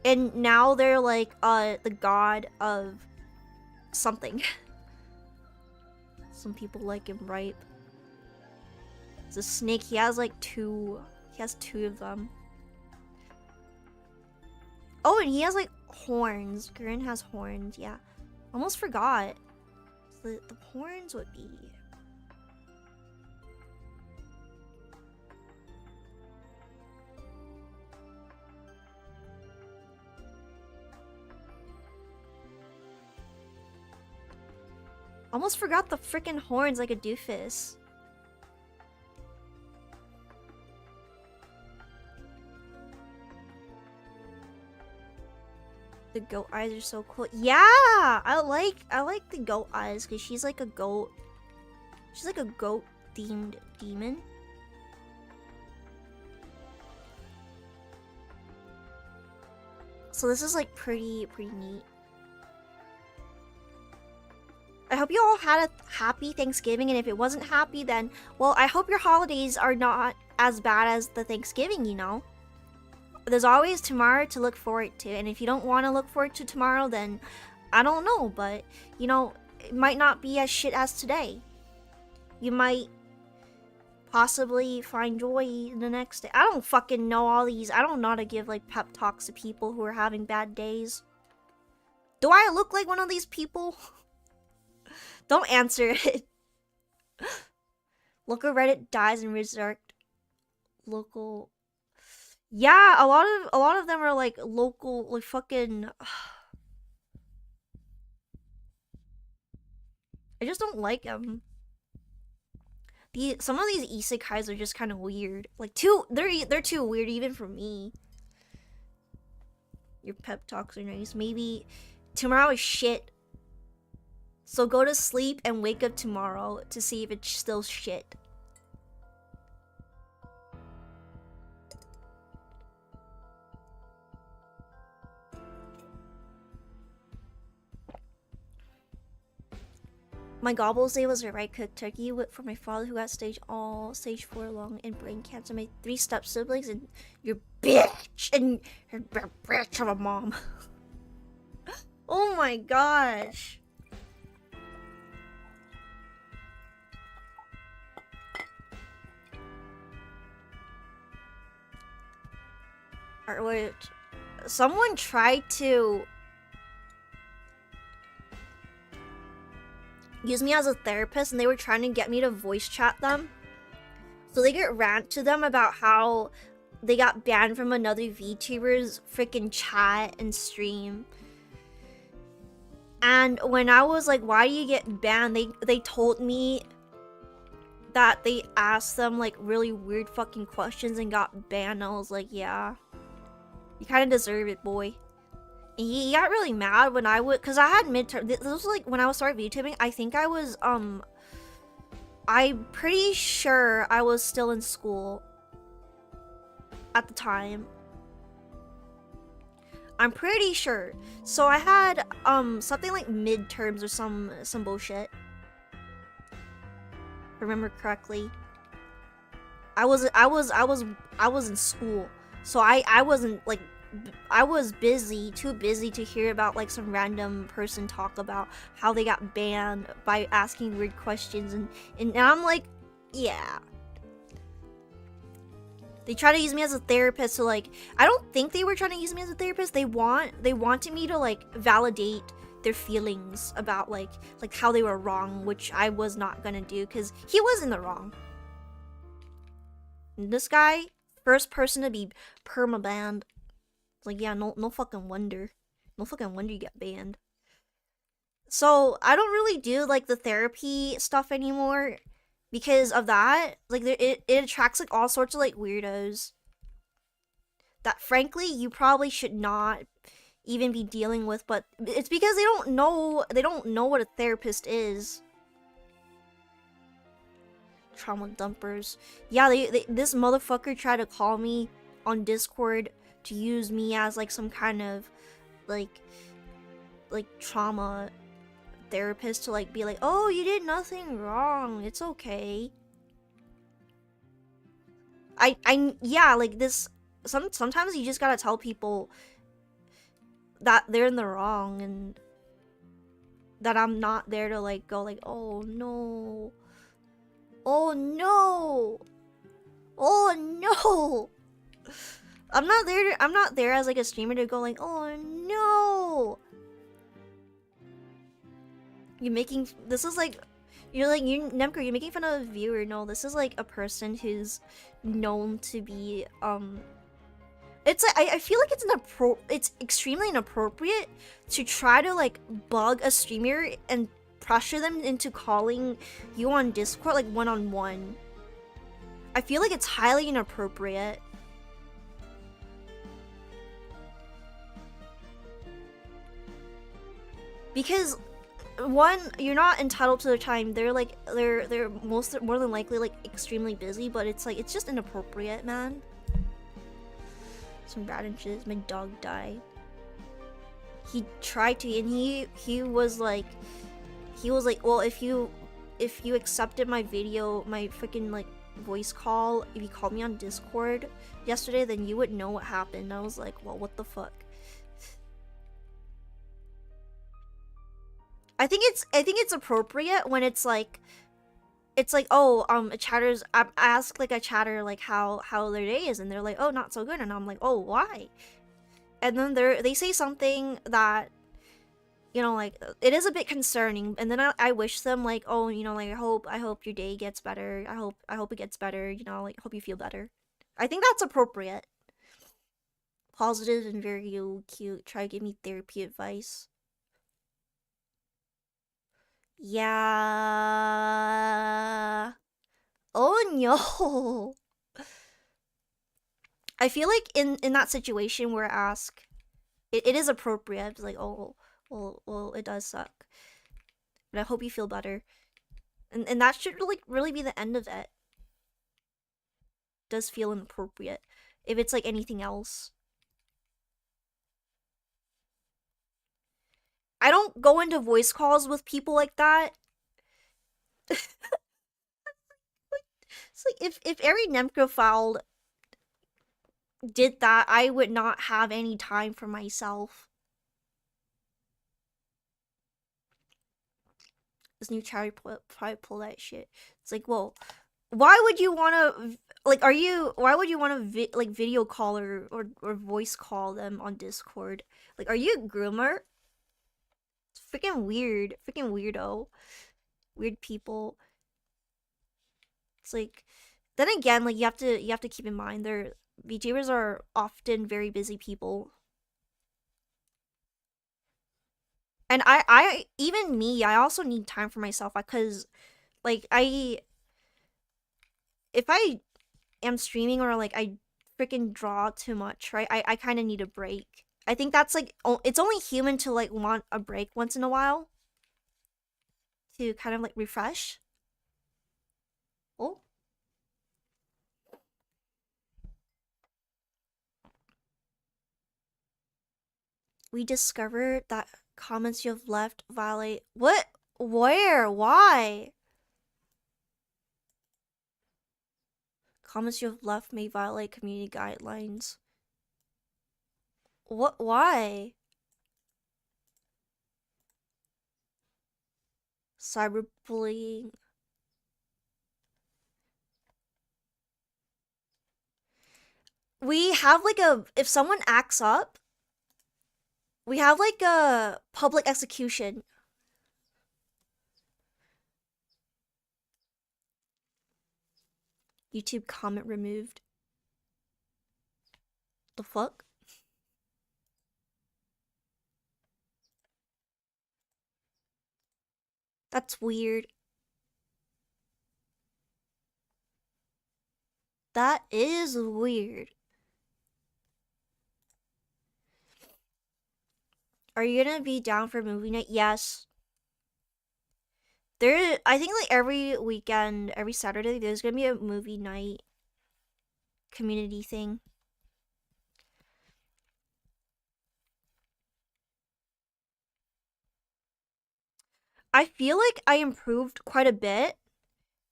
And now they're like the god of something. Some people like him ripe. It's a snake. He has like two. He has two of them. Oh, and he has like horns. Gurren has horns. Yeah, almost forgot. The horns would be. Almost forgot the freaking horns like a doofus. The goat eyes are so cool. Yeah, I like the goat eyes because she's like a goat. She's like a goat themed demon. So this is like pretty neat. I hope you all had a happy Thanksgiving, and if it wasn't happy, then, well, I hope your holidays are not as bad as the Thanksgiving, you know? There's always tomorrow to look forward to, and if you don't want to look forward to tomorrow, then I don't know, but, you know, it might not be as shit as today. You might possibly find joy the next day. I don't fucking know all these. I don't know how to give, like, pep talks to people who are having bad days. Do I look like one of these people? Don't answer it. Local Reddit dies and resurrect. Local. Yeah, a lot of them are like local, like fucking. I just don't like them. Some of these isekais are just kind of weird. Like they're too weird even for me. Your pep talks are nice. Maybe tomorrow is shit. So go to sleep and wake up tomorrow to see if it's still shit. My gobbles day was a right cooked turkey for my father who got stage 4 lung and brain cancer. My 3 step siblings and your bitch and your bitch of a mom. Oh my gosh. Wait, someone tried to use me as a therapist and they were trying to get me to voice chat them. So they get rant to them about how they got banned from another VTuber's freaking chat and stream. And when I was like, why do you get banned? They told me that they asked them like really weird fucking questions and got banned. I was like, yeah. You kind of deserve it, boy. And he got really mad when I would, cause I had midterm. This was like when I was starting VTubing. I think I was I'm pretty sure I was still in school at the time. I'm pretty sure. So I had something like midterms or some bullshit. If I remember correctly. I was in school. So I wasn't like, I was too busy to hear about like some random person talk about how they got banned by asking weird questions, and I'm like, yeah. They try to use me as a therapist, so like, I don't think they were trying to use me as a therapist. They wanted me to like validate their feelings about like how they were wrong, which I was not gonna do because he was in the wrong. And this guy, first person to be perma-banned. It's like, yeah, no fucking wonder. No fucking wonder you get banned. So, I don't really do, like, the therapy stuff anymore because of that. Like, it attracts, like, all sorts of, like, weirdos that, frankly, you probably should not even be dealing with, but it's because they don't know what a therapist is. Trauma dumpers. Yeah, this motherfucker tried to call me on Discord to use me as like some kind of like trauma therapist to like be like, oh, you did nothing wrong, it's okay. Yeah, like this sometimes you just gotta tell people that they're in the wrong and that I'm not there to like go like, oh no. Oh no! Oh no! I'm not there as like a streamer to go like, oh no! Nemker, you're making fun of a viewer. No, this is like a person who's known to be it's like, I feel like it's extremely inappropriate to try to like bug a streamer and pressure them into calling you on Discord like one-on-one. I feel like it's highly inappropriate. Because one, you're not entitled to their time. They're like they're more than likely like extremely busy, but it's like it's just inappropriate, man. Some bad inches. My dog died. He tried to, and he was like, well, if you accepted my video, my freaking like voice call, if you called me on Discord yesterday, then you would know what happened. I was like, well, what the fuck? I think it's appropriate when it's like, oh, a chatter's, I ask like a chatter like how their day is, and they're like, oh, not so good, and I'm like, oh, why? And then they say something that, you know, like, it is a bit concerning, and then I wish them like, oh, you know, like, I hope your day gets better. I hope it gets better, you know, like, hope you feel better. I think that's appropriate. Positive and very cute. Try to give me therapy advice. Yeah. Oh no. I feel like in that situation where I ask, it is appropriate. It's like, oh, well, it does suck, but I hope you feel better, and that should really be the end of it. Does feel inappropriate. If it's like anything else, I don't go into voice calls with people like that. It's like if every Nemcophile did that, I would not have any time for myself. This new charity probably pull that shit. It's like, well, why would you want to like? Why would you want to like video call or voice call them on Discord? Like, are you a groomer? It's freaking weird, freaking weirdo, weird people. It's like, then again, like you have to keep in mind, VTubers are often very busy people. And I even me, I also need time for myself, because like if I am streaming or like I freaking draw too much, right? I kind of need a break. I think that's like, it's only human to like want a break once in a while to kind of like refresh. Oh, we discovered that comments you have left violate what? Where? Why? Comments you have left may violate community guidelines. What? Why? Cyberbullying. We have like if someone acts up, we have like a public execution. YouTube comment removed. The fuck? That's weird. That is weird. Are you gonna be down for movie night? Yes. I think like every weekend, every Saturday, there's gonna be a movie night community thing. I feel like I improved quite a bit,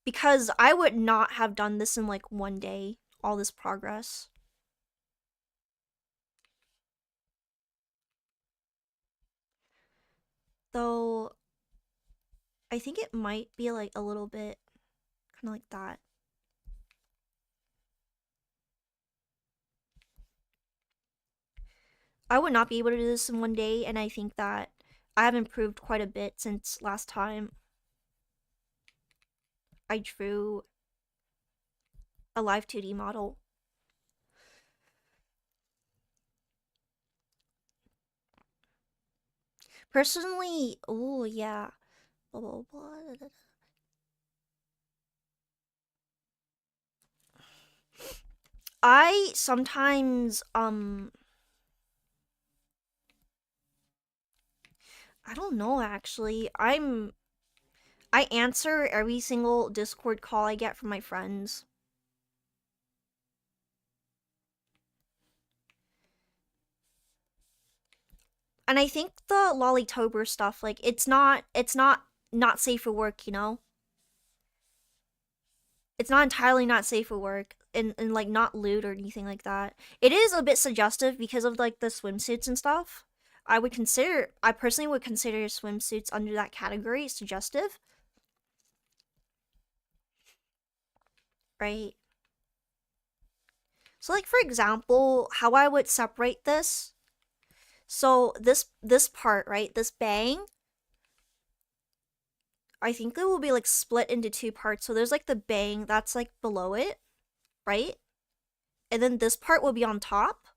because I would not have done this in like one day, all this progress. Though I think it might be like a little bit kind of like that. I would not be able to do this in one day, and I think that I have improved quite a bit since last time I drew a live 2D model. Personally, oh yeah. Blah, blah, blah. I sometimes I don't know actually. I answer every single Discord call I get from my friends. And I think the Lollytober stuff, like, it's not safe for work, you know? It's not entirely not safe for work and like not lewd or anything like that. It is a bit suggestive because of like the swimsuits and stuff. I personally would consider swimsuits under that category suggestive. Right? So like for example, how I would separate this. So this part, right? This bang, I think it will be like split into two parts. So there's like the bang that's like below it, right? And then this part will be on top.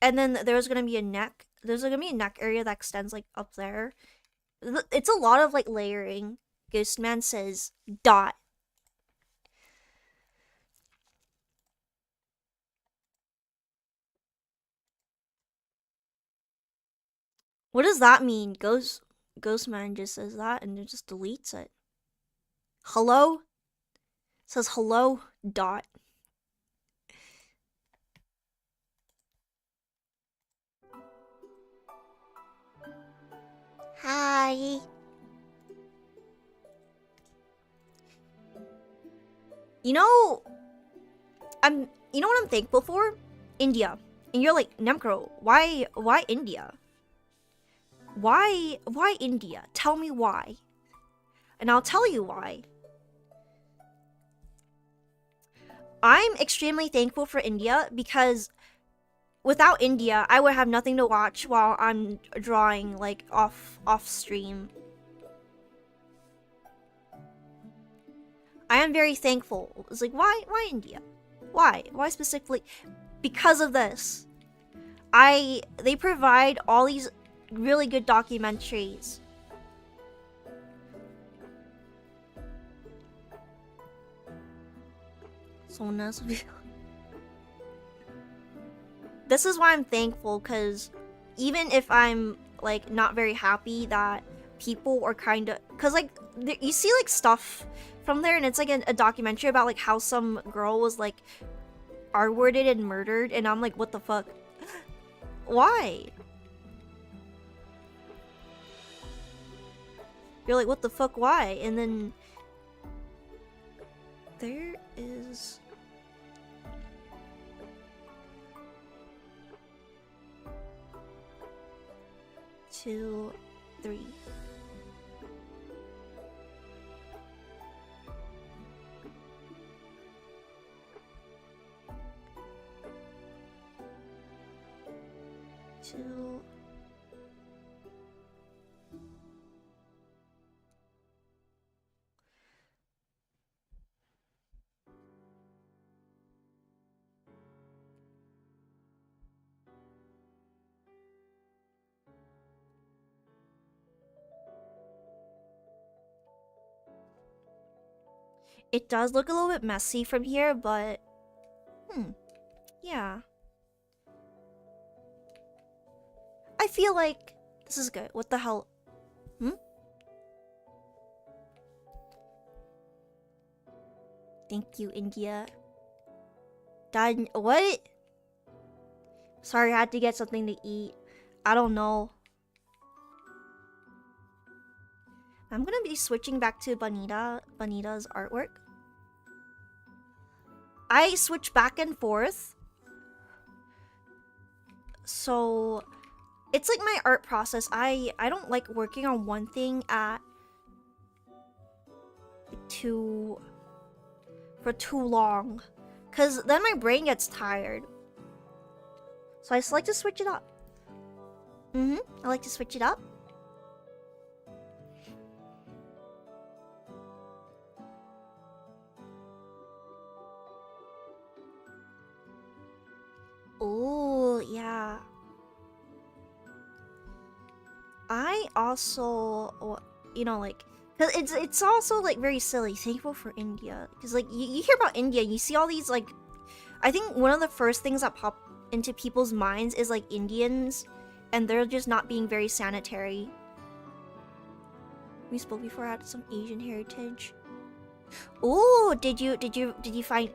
And then there's gonna be a neck. There's gonna be a neck area that extends like up there. It's a lot of like layering. Ghostman says dot. What does that mean? Ghostman just says that and it just deletes it. Hello? It says hello dot. Hi. You know, you know what I'm thankful for? India. And you're like, Nemkro, why India? Why India? Tell me why. And I'll tell you why. I'm extremely thankful for India because without India, I would have nothing to watch while I'm drawing like off stream. I am very thankful. It's like, why India? Why specifically? Because of this. They provide all these really good documentaries. So nice. This is why I'm thankful, because even if I'm like not very happy that people are kind of, because like you see like stuff from there and it's like a documentary about like how some girl was like R-worded and murdered, and I'm like, what the fuck? Why? You're like, what the fuck, why? And then there is 2, 3. It does look a little bit messy from here, but yeah. I feel like this is good. What the hell? Thank you, India. Dad, what? Sorry, I had to get something to eat. I don't know. I'm gonna be switching back to Bonita's artwork. I switch back and forth. So it's like my art process. I don't like working on one thing for too long, cause then my brain gets tired. So I just like to switch it up. I like to switch it up. Oh, yeah. I also, you know, like, cause it's also like very silly. Thankful for India, cause like you hear about India, you see all these like, I think one of the first things that pop into people's minds is like Indians and they're just not being very sanitary. We spoke before. I had some Asian heritage. Oh, did you find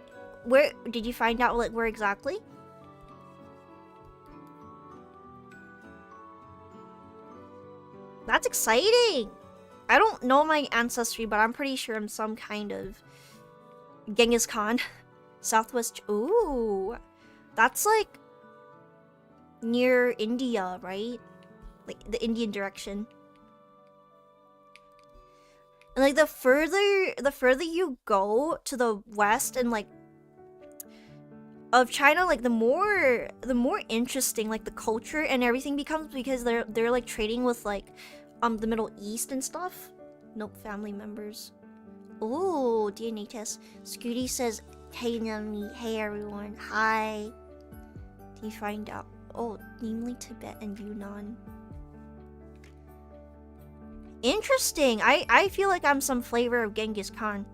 where? Did you find out like where exactly? That's exciting. I don't know my ancestry, but I'm pretty sure I'm some kind of Genghis Khan. Southwest. Ooh, that's like near India, right? Like the Indian direction. And like the further you go to the west and like of China, like the more interesting like the culture and everything becomes, because they're like trading with like the Middle East and stuff. Nope, family members. Ooh, DNA test. Scooty says, "Hey Nami, hey everyone, hi." Do you find out? Oh, namely Tibet and Yunnan. Interesting. I feel like I'm some flavor of Genghis Khan.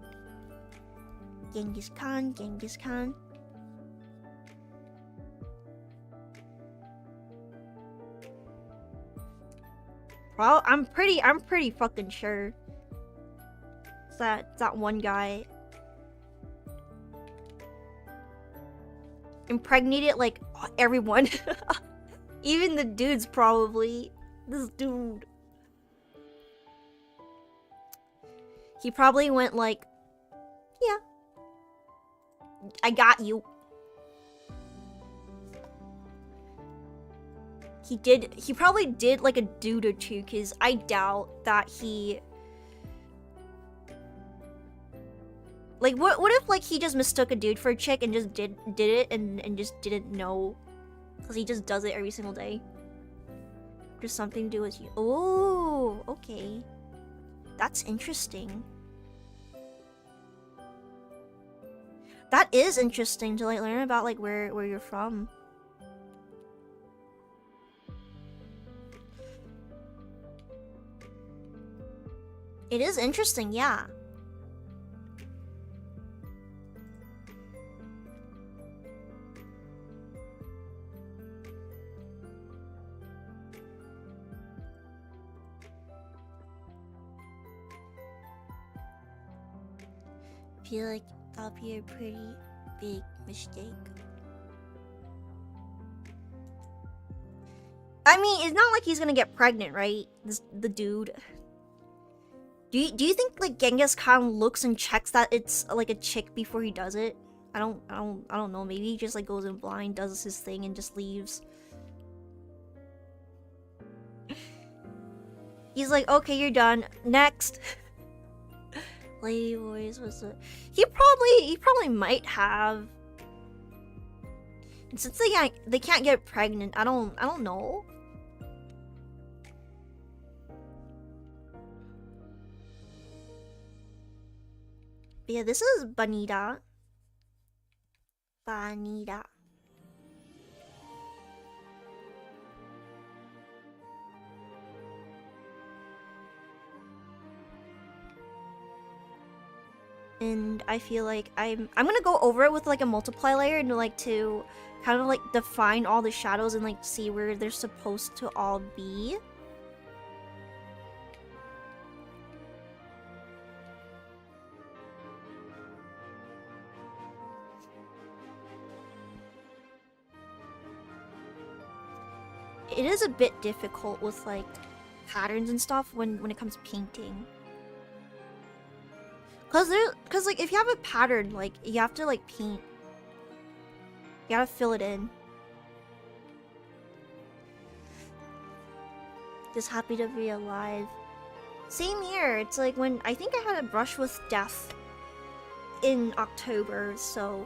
Genghis Khan, Genghis Khan. Well, I'm pretty fucking sure. It's that one guy impregnated like everyone. Even the dudes probably. This dude. He probably went like, yeah, I got you. He probably did like a dude or two, because I doubt that he... Like, what if like he just mistook a dude for a chick and just did it and just didn't know? Because he just does it every single day. Just something to do with you. Oh, okay. That's interesting. That is interesting to like learn about like where you're from. It is interesting, yeah. I feel like that'll be a pretty big mistake. I mean, it's not like he's gonna get pregnant, right? The dude. Do you think like Genghis Khan looks and checks that it's like a chick before he does it? I don't know. Maybe he just like goes in blind, does his thing, and just leaves. He's like, okay, you're done. Next. Ladyboys was a... He probably might have. And since they can't get pregnant, I don't know. But yeah, this is Banida. Banida. And I feel like I'm gonna go over it with like a multiply layer and like to kind of like define all the shadows and like see where they're supposed to all be. It is a bit difficult with like patterns and stuff when it comes to painting. Cause like if you have a pattern, like you have to like paint. You gotta fill it in. Just happy to be alive. Same here. It's like when I think I had a brush with death in October, so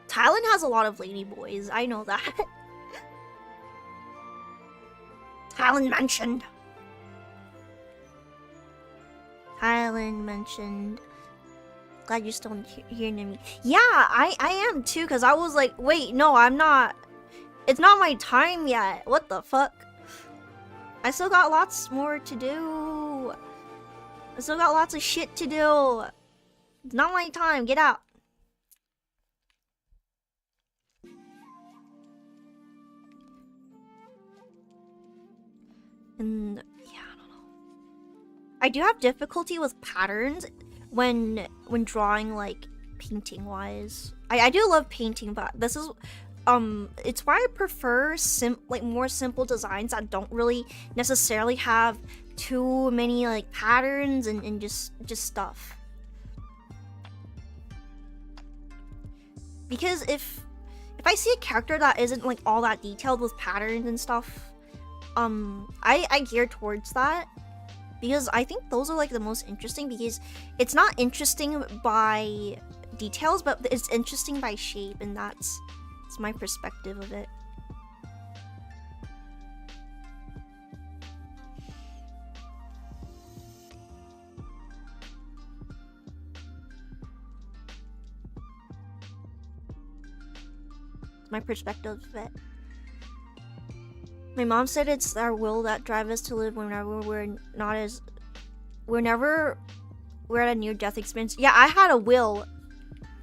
Thailand has a lot of ladyboys, I know that. Thailand mentioned. Thailand mentioned. Glad you're still hearing me. Yeah, I am too, because I was like, wait, no, I'm not. It's not my time yet. What the fuck? I still got lots more to do. I still got lots of shit to do. It's not my time. Get out. And yeah, I don't know. I do have difficulty with patterns when drawing, like, painting wise. I do love painting, but this is it's why I prefer more simple designs that don't really necessarily have too many like patterns and just stuff. Because if I see a character that isn't like all that detailed with patterns and stuff, I gear towards that. Because I think those are like the most interesting, because it's not interesting by details, but it's interesting by shape, and that's my perspective of it. My perspective of it. My mom said it's our will that drive us to live whenever we're at a near-death experience. Yeah, I had a will.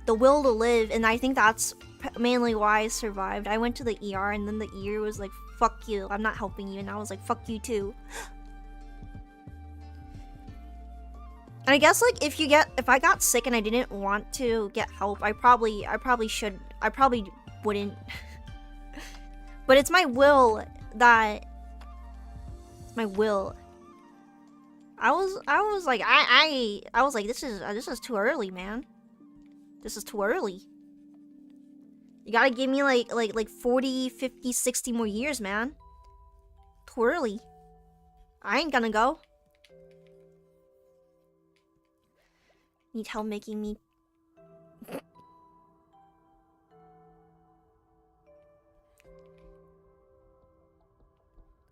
The will to live, and I think that's mainly why I survived. I went to the ER, and then the ER was like, fuck you, I'm not helping you, and I was like, fuck you too. And I guess like if I got sick and I didn't want to get help, I probably wouldn't. But it's my will that I was like this is too early, man. This is too early. You gotta give me like 40, 50, 60 more years, man. Too early. I ain't gonna go. Need help making me...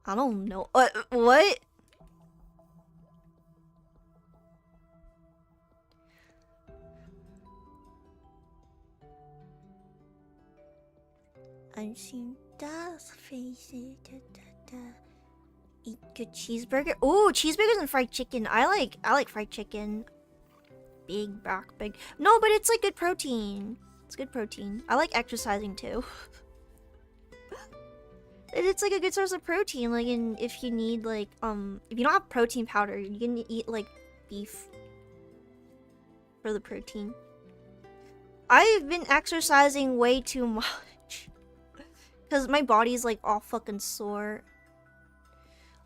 I don't know. What? I've seen death faces. Eat good cheeseburger. Ooh, cheeseburgers and fried chicken. I like fried chicken. Big back, big. No, but it's like good protein. It's good protein. I like exercising too. It's like a good source of protein. Like, if you need like if you don't have protein powder, you can eat like beef for the protein. I've been exercising way too much because my body's like all fucking sore.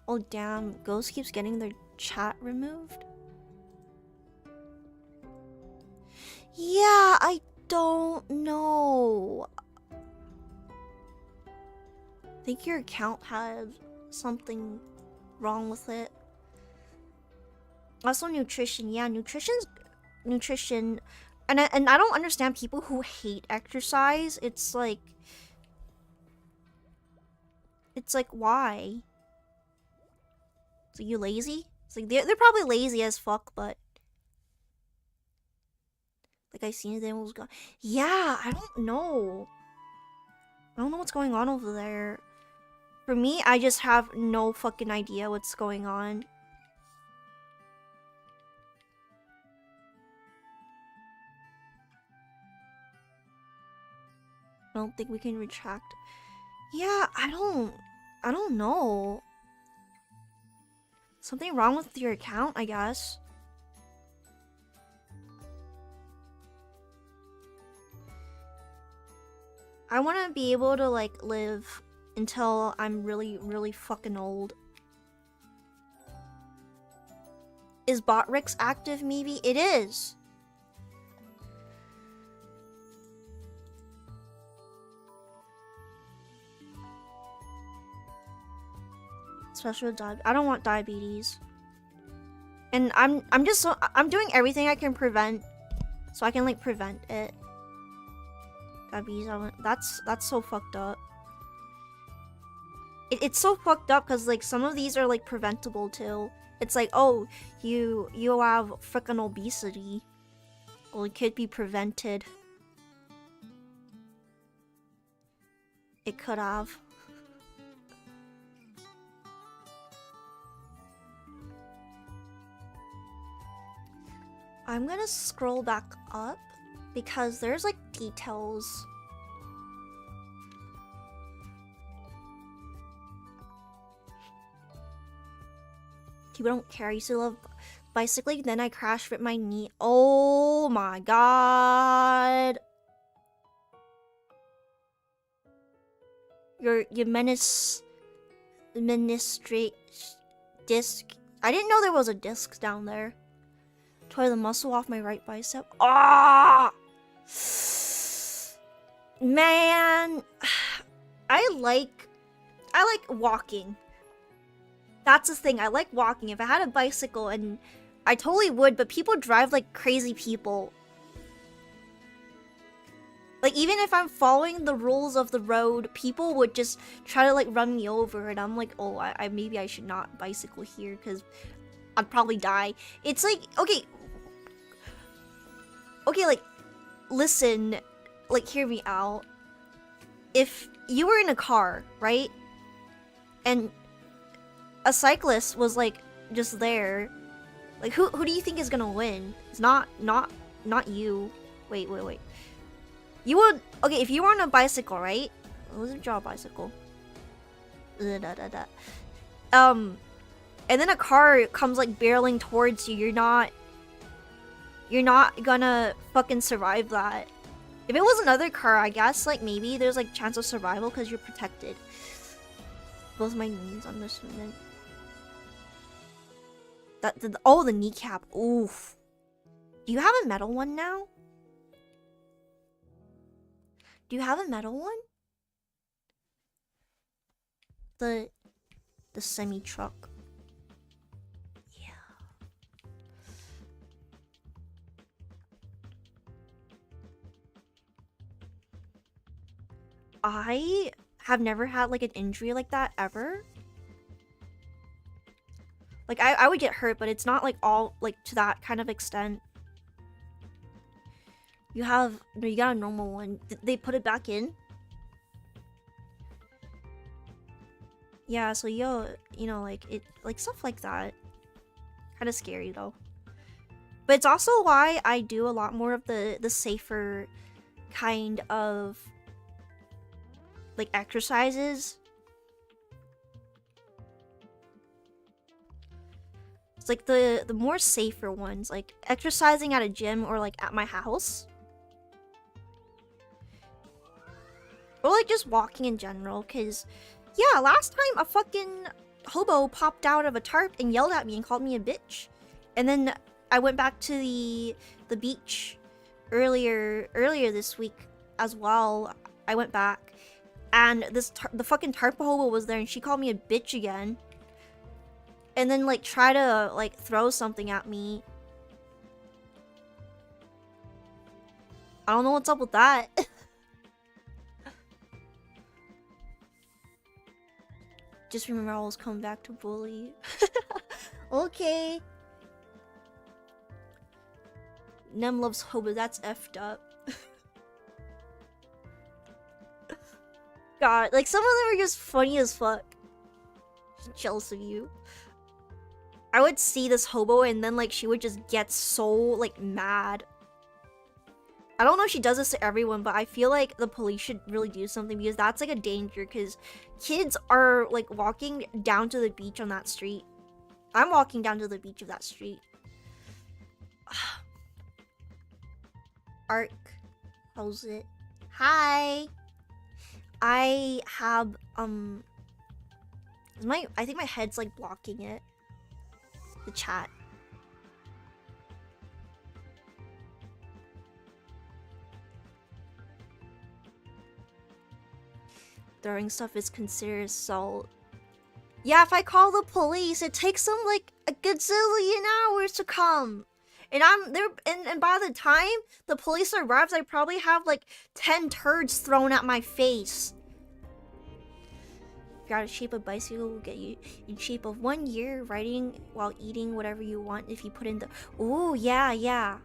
Oh damn, Ghost keeps getting their chat removed. Yeah, I don't know. I think your account had something wrong with it. Also nutrition. Yeah, nutrition. And I don't understand people who hate exercise. It's like why? So you lazy? It's like they're probably lazy as fuck, but like I seen them was gone. Yeah, I don't know. I don't know what's going on over there. For me, I just have no fucking idea what's going on. I don't think we can retract. Yeah, I don't know. Something wrong with your account, I guess. I want to be able to like live until I'm really, really fucking old. Is Botrix active, maybe? It is. Special I don't want diabetes. And I'm doing everything I can prevent, so I can like prevent it. Diabetes, that's so fucked up. It's so fucked up because like some of these are like preventable too. It's like, oh, you have frickin' obesity. Well, it could be prevented. It could have. I'm gonna scroll back up because there's like details. People don't care. I used to love bicycling, then I crashed with my knee. Oh my god. Your ministry disc. I didn't know there was a disc down there. Tore the muscle off my right bicep. Ah! Man, I like walking. That's the thing. I like walking. If I had a bicycle, and I totally would, but people drive like crazy people. Like, even if I'm following the rules of the road, people would just try to like run me over, and I'm like, oh, I maybe I should not bicycle here because I'd probably die. It's like, okay, like, listen, like, hear me out. If you were in a car, right, and a cyclist was like just there, like, who do you think is gonna win? It's not you. Wait. You would, okay, if you were on a bicycle, right? Let's draw a bicycle. And then a car comes like barreling towards you. You're not gonna fucking survive that. If it was another car, I guess like maybe there's like chance of survival because you're protected. Both my knees on this movement. Oh, the kneecap. Oof. Do you have a metal one now? Do you have a metal one? The semi truck. Yeah. I have never had like an injury like that ever. Like I would get hurt, but it's not like all like to that kind of extent. You got a normal one. Did they put it back in? Yeah, so you know, like it, like stuff like that. Kind of scary though. But it's also why I do a lot more of the safer kind of like exercises. It's like the more safer ones, like exercising at a gym or like at my house. Or like just walking in general, cause yeah, last time a fucking hobo popped out of a tarp and yelled at me and called me a bitch. And then I went back to the beach earlier this week as well. I went back and the fucking tarp hobo was there and she called me a bitch again. And then like try to like throw something at me. I don't know what's up with that. Just remember, I always come back to bully. Okay. Nem loves hobo. That's effed up. God, like some of them are just funny as fuck. Just jealous of you. I would see this hobo and then like she would just get so like mad. I don't know if she does this to everyone, but I feel like the police should really do something because that's like a danger, because kids are like walking down to the beach on that street. I'm walking down to the beach of that street. Arc, how's it? Hi. I have I think my head's like blocking it. The chat. Throwing stuff is considered assault. Yeah, if I call the police, it takes them like a gazillion hours to come. And I'm there, and by the time the police arrives, I probably have like 10 turds thrown at my face. Got a shape of bicycle will get you in shape of 1 year riding while eating whatever you want if you put in the. Oh yeah.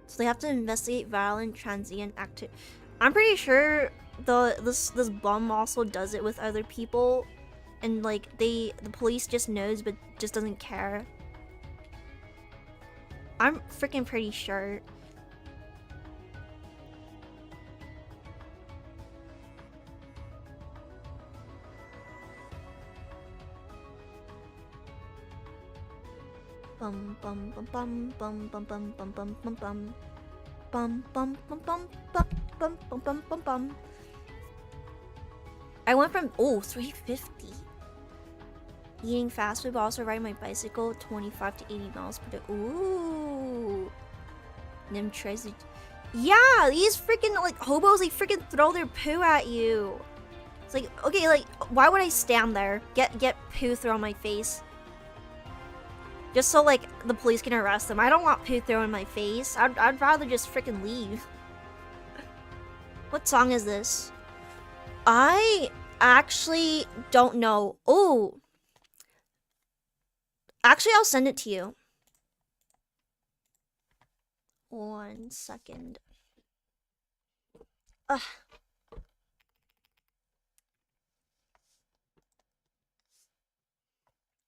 So they have to investigate violent transient activity. I'm pretty sure this bum also does it with other people, and like the police just knows but just doesn't care. I'm freaking pretty sure. Bum bum bum bum bum bum bum bum bum bum bum bum bum bum bum bum bum bum bum bum. I went from 350. Eating fast food, but also riding my bicycle 25 to 80 miles per day. Ooh. Nim tries to. Yeah, these freaking like hobos, they freaking throw their poo at you. It's like, okay, like why would I stand there? Get poo thrown on my face. Just so like the police can arrest them. I don't want poo thrown in my face. I'd rather just freaking leave. What song is this? I actually don't know. Oh. Actually, I'll send it to you. 1 second. Ugh.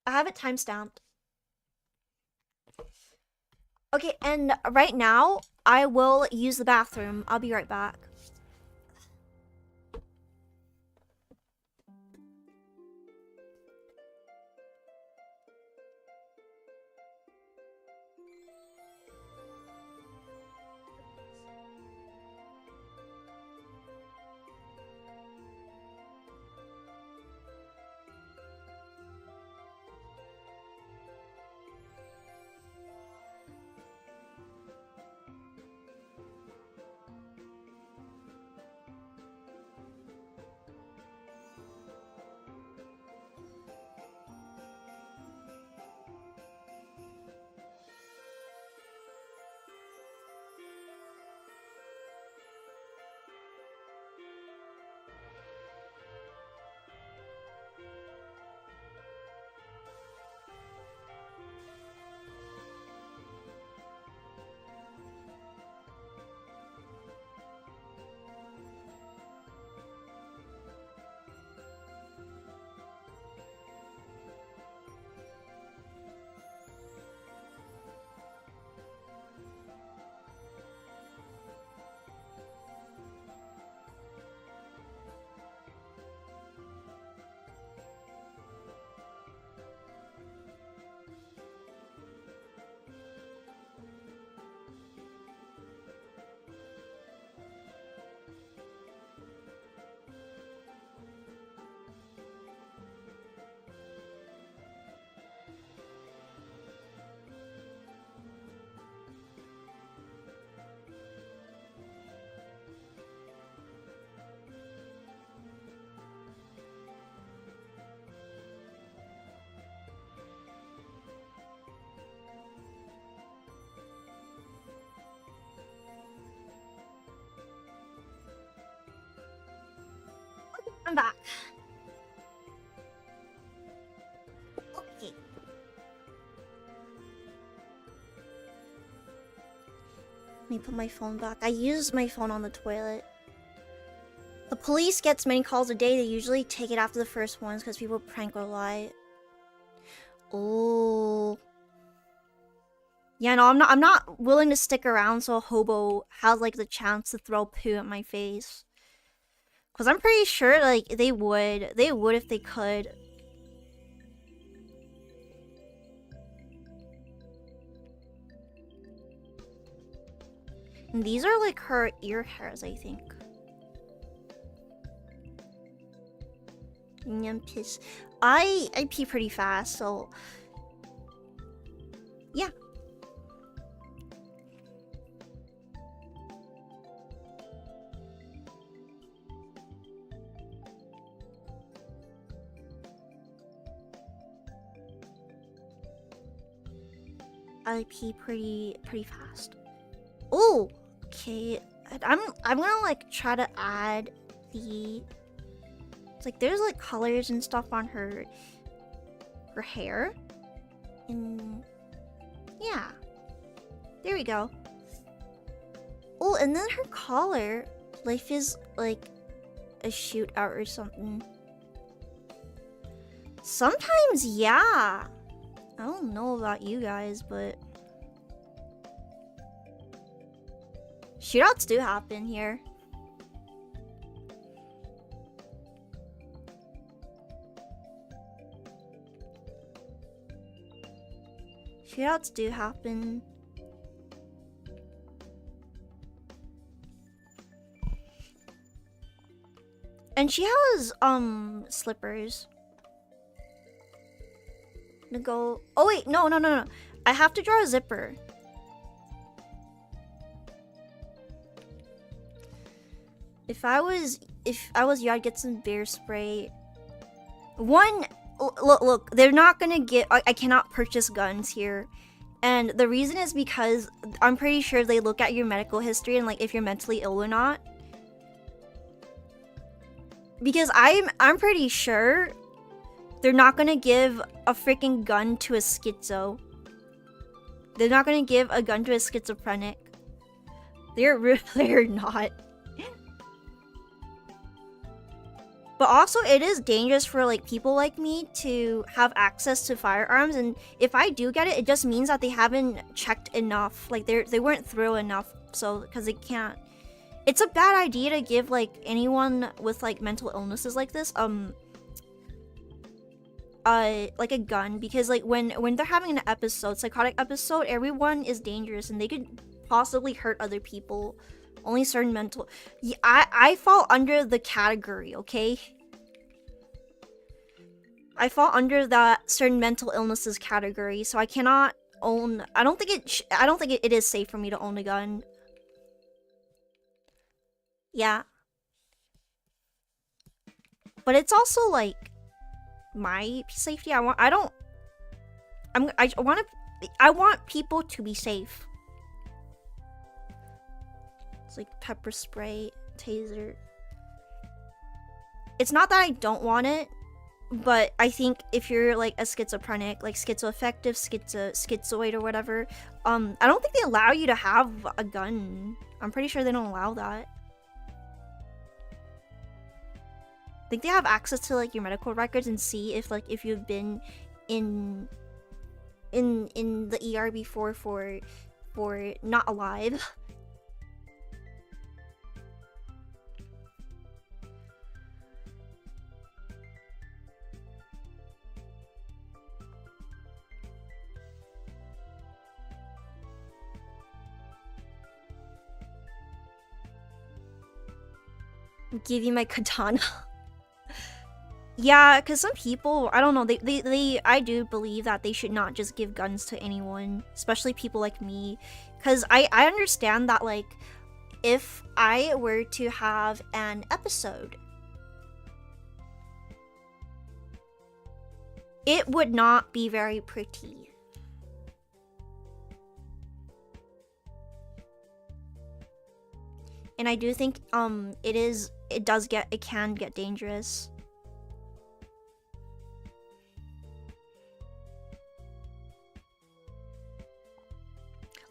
I have it timestamped. Okay, and right now, I will use the bathroom. I'll be right back. I'm back. Okay. Let me put my phone back. I use my phone on the toilet. The police gets many calls a day. They usually take it after the first ones because people prank or lie. Oh. Yeah, no, I'm not willing to stick around so a hobo has like the chance to throw poo at my face. Cause I'm pretty sure like they would if they could. And these are like her ear hairs, I think. Piss. I pee pretty fast, so yeah. I pee pretty fast. Oh, okay. I'm gonna like try to add the. It's like there's like colors and stuff on her hair, and yeah, there we go. Oh, and then her collar, life is like a shootout or something. Sometimes, yeah. I don't know about you guys, but shootouts do happen here. Shootouts do happen. And she has slippers. To go. Oh wait, no. I have to draw a zipper. If I was you, I'd get some bear spray. Look, they're not gonna get. I cannot purchase guns here, and the reason is because I'm pretty sure they look at your medical history and like if you're mentally ill or not. Because I'm pretty sure they're not gonna give a freaking gun to a schizo. They're not gonna give a gun to a schizophrenic. They're not. But also, it is dangerous for like people like me to have access to firearms, and if I do get it, it just means that they haven't checked enough. Like they weren't thorough enough, so because they can't. It's a bad idea to give like anyone with like mental illnesses like this like a gun, because like when they're having an episode, psychotic episode, everyone is dangerous and they could possibly hurt other people. Only certain mental. Yeah, I fall under the category, okay? I fall under that certain mental illnesses category, so I cannot own. I don't think it is safe for me to own a gun. Yeah. But it's also like my safety. I want people to be safe. It's like pepper spray, taser. It's not that I don't want it, but I think if you're like a schizophrenic, like schizoaffective, schizoid or whatever, I don't think they allow you to have a gun. I'm pretty sure they don't allow that. I think they have access to like your medical records and see if like if you've been in the ER before for not alive. Give you my katana. Yeah, because some people, I don't know, I do believe that they should not just give guns to anyone, especially people like me, because I understand that, like, if I were to have an episode, it would not be very pretty. And I do think, it can get dangerous.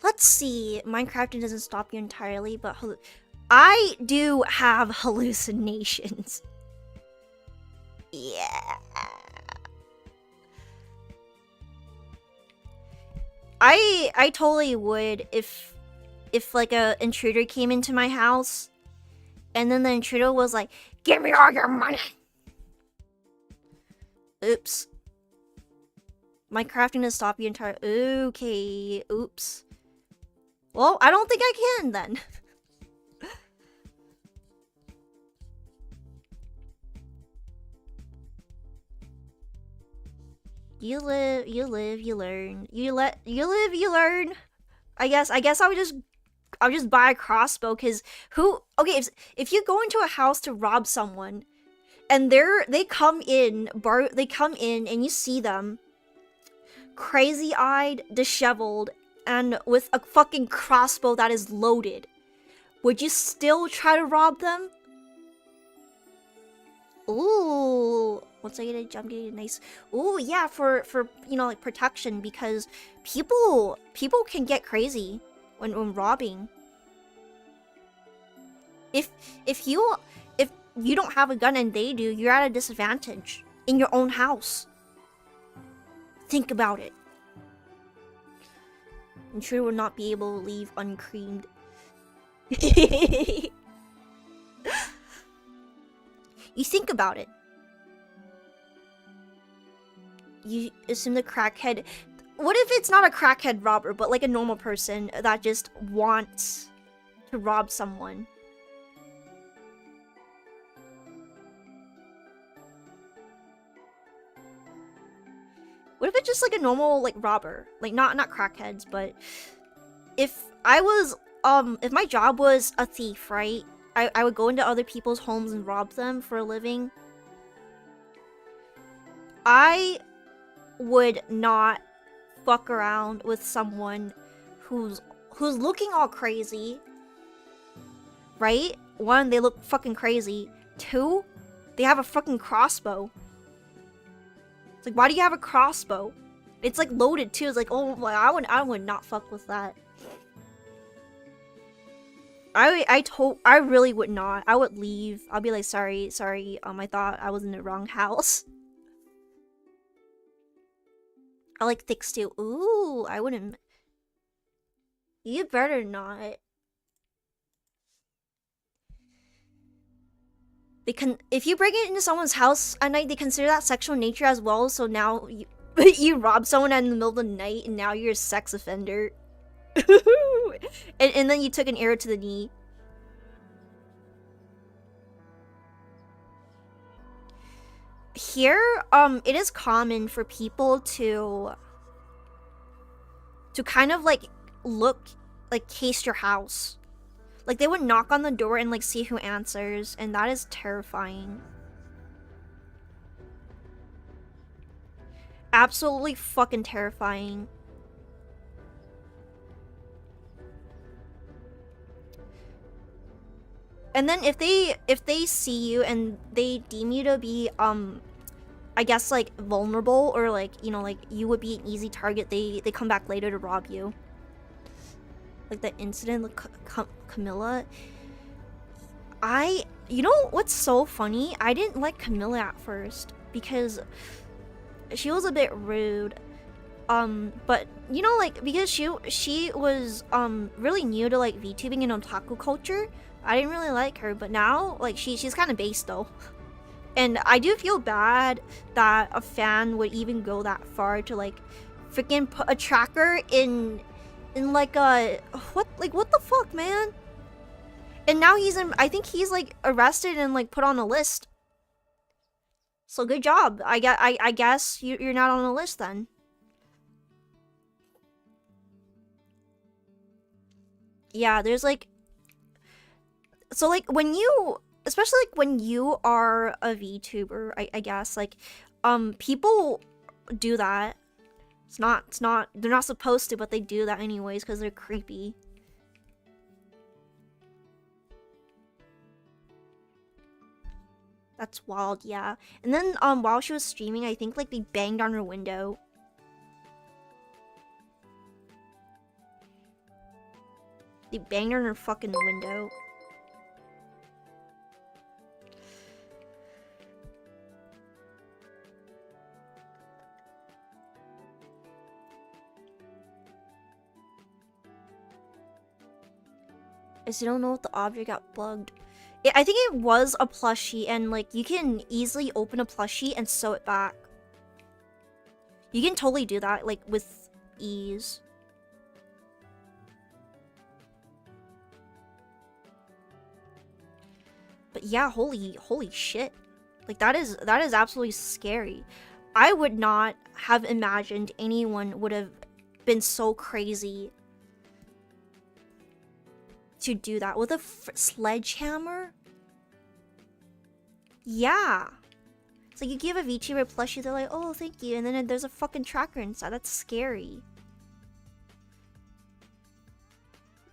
Let's see. Minecrafting doesn't stop you entirely, but I do have hallucinations. Yeah. I totally would if like a intruder came into my house and then the intruder was like, "Give me all your money." Oops. Minecrafting doesn't stop you entirely. Okay. Oops. Well, I don't think I can then. You live, you learn. You live, you learn. I guess I'll just buy a crossbow, cause if you go into a house to rob someone and they come in and you see them crazy-eyed, disheveled, and with a fucking crossbow that is loaded, would you still try to rob them? Ooh, once I get a jump, get a nice. Ooh, yeah, for you know, like protection, because people can get crazy when robbing. If you don't have a gun and they do, you're at a disadvantage in your own house. Think about it. Intruder would not be able to leave uncreamed. You think about it. You assume the crackhead... What if it's not a crackhead robber, but like a normal person that just wants to rob someone? What if it's just like a normal like robber? Like not crackheads, but if I was if my job was a thief, right? I would go into other people's homes and rob them for a living. I would not fuck around with someone who's looking all crazy. Right? One, they look fucking crazy. Two, they have a fucking crossbow. It's like, why do you have a crossbow? It's like loaded too. It's like, oh, I would not fuck with that. I really would not. I would leave. I'll be like, sorry. I thought I was in the wrong house. I like thick steel. Ooh, I wouldn't. You better not. If you break it into someone's house at night, they consider that sexual nature as well. So now you you rob someone in the middle of the night, and now you're a sex offender. and then you took an arrow to the knee. Here, it is common for people to kind of like case your house. Like they would knock on the door and like see who answers, and that is terrifying. Absolutely fucking terrifying. And then if they see you and they deem you to be I guess like vulnerable, or like, you know, like you would be an easy target, they come back later to rob you. Like that incident with Camilla. You know what's so funny? I didn't like Camilla at first because she was a bit rude. But you know, like, because she was really new to like VTubing and otaku culture, I didn't really like her. But now, like, she's kind of based though. And I do feel bad that a fan would even go that far to like freaking put a tracker in like a what the fuck, man? And now I think he's like arrested and like put on a list. So good job. I guess you're not on the list then. Yeah, there's like, so like when you, especially like when you are a VTuber, I guess like people do that. It's not they're not supposed to, but they do that anyways because they're creepy. That's wild, yeah. And then while she was streaming, I think like they banged on her window. They banged on her fucking window. I still don't know if the object got bugged. I think it was a plushie, and like you can easily open a plushie and sew it back. You can totally do that like with ease. But yeah, holy shit. Like that is absolutely scary. I would not have imagined anyone would have been so crazy to do that with a sledgehammer. Yeah. It's like you give a VTuber plushie, they're like, oh, thank you, and then there's a fucking tracker inside. That's scary.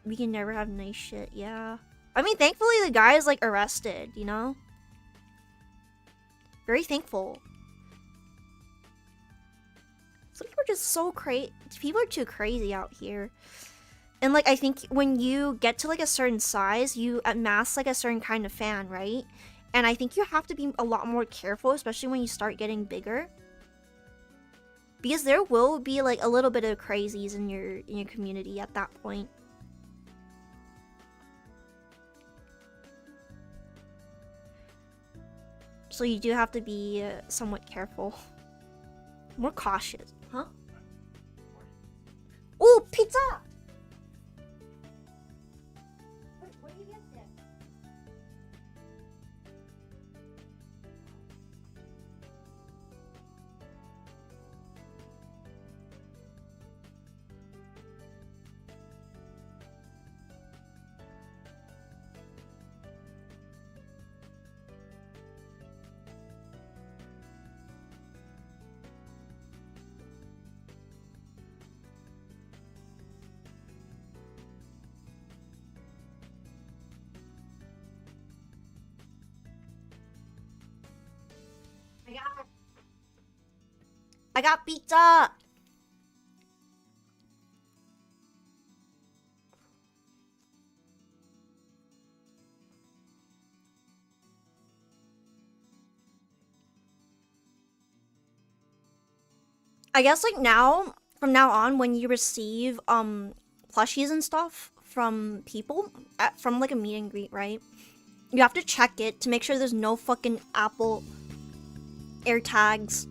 We can never have nice shit, yeah. I mean, thankfully the guy is like arrested, you know? Very thankful. Some people are just so crazy. People are too crazy out here. And like, I think when you get to like a certain size, you amass like a certain kind of fan, right? And I think you have to be a lot more careful, especially when you start getting bigger. Because there will be like a little bit of crazies in your community at that point. So you do have to be somewhat careful. More cautious. Huh? Oh, pizza! Where do you get this? I got pizza! I guess like now, from now on, when you receive plushies and stuff from people, from like a meet and greet, right? You have to check it to make sure there's no fucking Apple AirTags.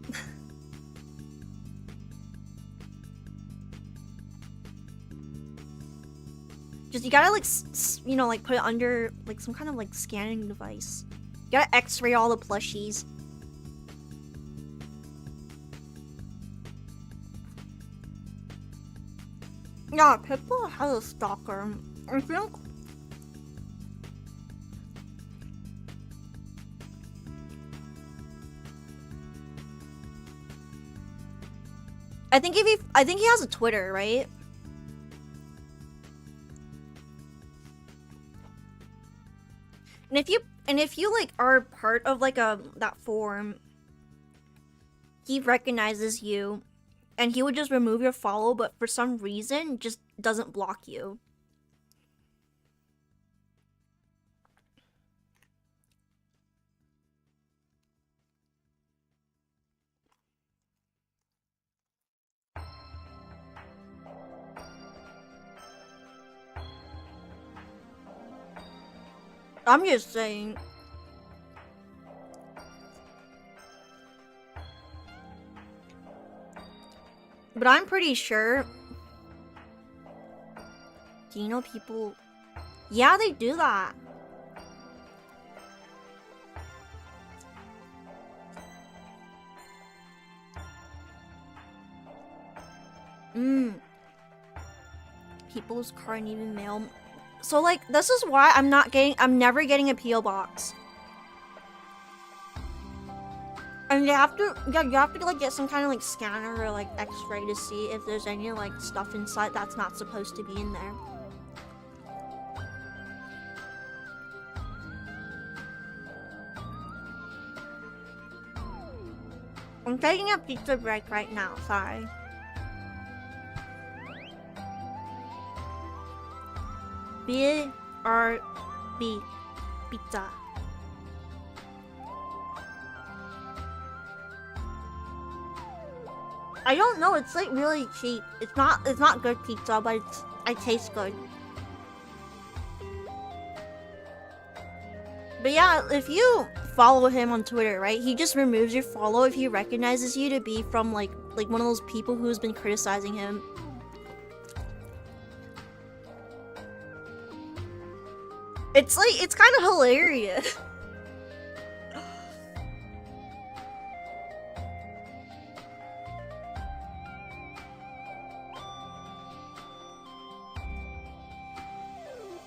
Just, you gotta like, you know, like put it under like some kind of like scanning device. You gotta x-ray all the plushies. Yeah, Pitbull has a stalker. I think. I think he has a Twitter, right? And if you like are part of like that forum, he recognizes you, and he would just remove your follow, but for some reason just doesn't block you. I'm just saying. But I'm pretty sure. Do you know people? Yeah, they do that. People's card even mail. So like, this is why I'm never getting a PO box. And you have to like get some kind of like scanner or like X-ray to see if there's any like stuff inside that's not supposed to be in there. I'm taking a pizza break right now, sorry. BRB pizza. I don't know, it's like really cheap. It's not good pizza, but it tastes good. But yeah, if you follow him on Twitter, right? He just removes your follow if he recognizes you to be from like one of those people who's been criticizing him. It's like, it's kind of hilarious.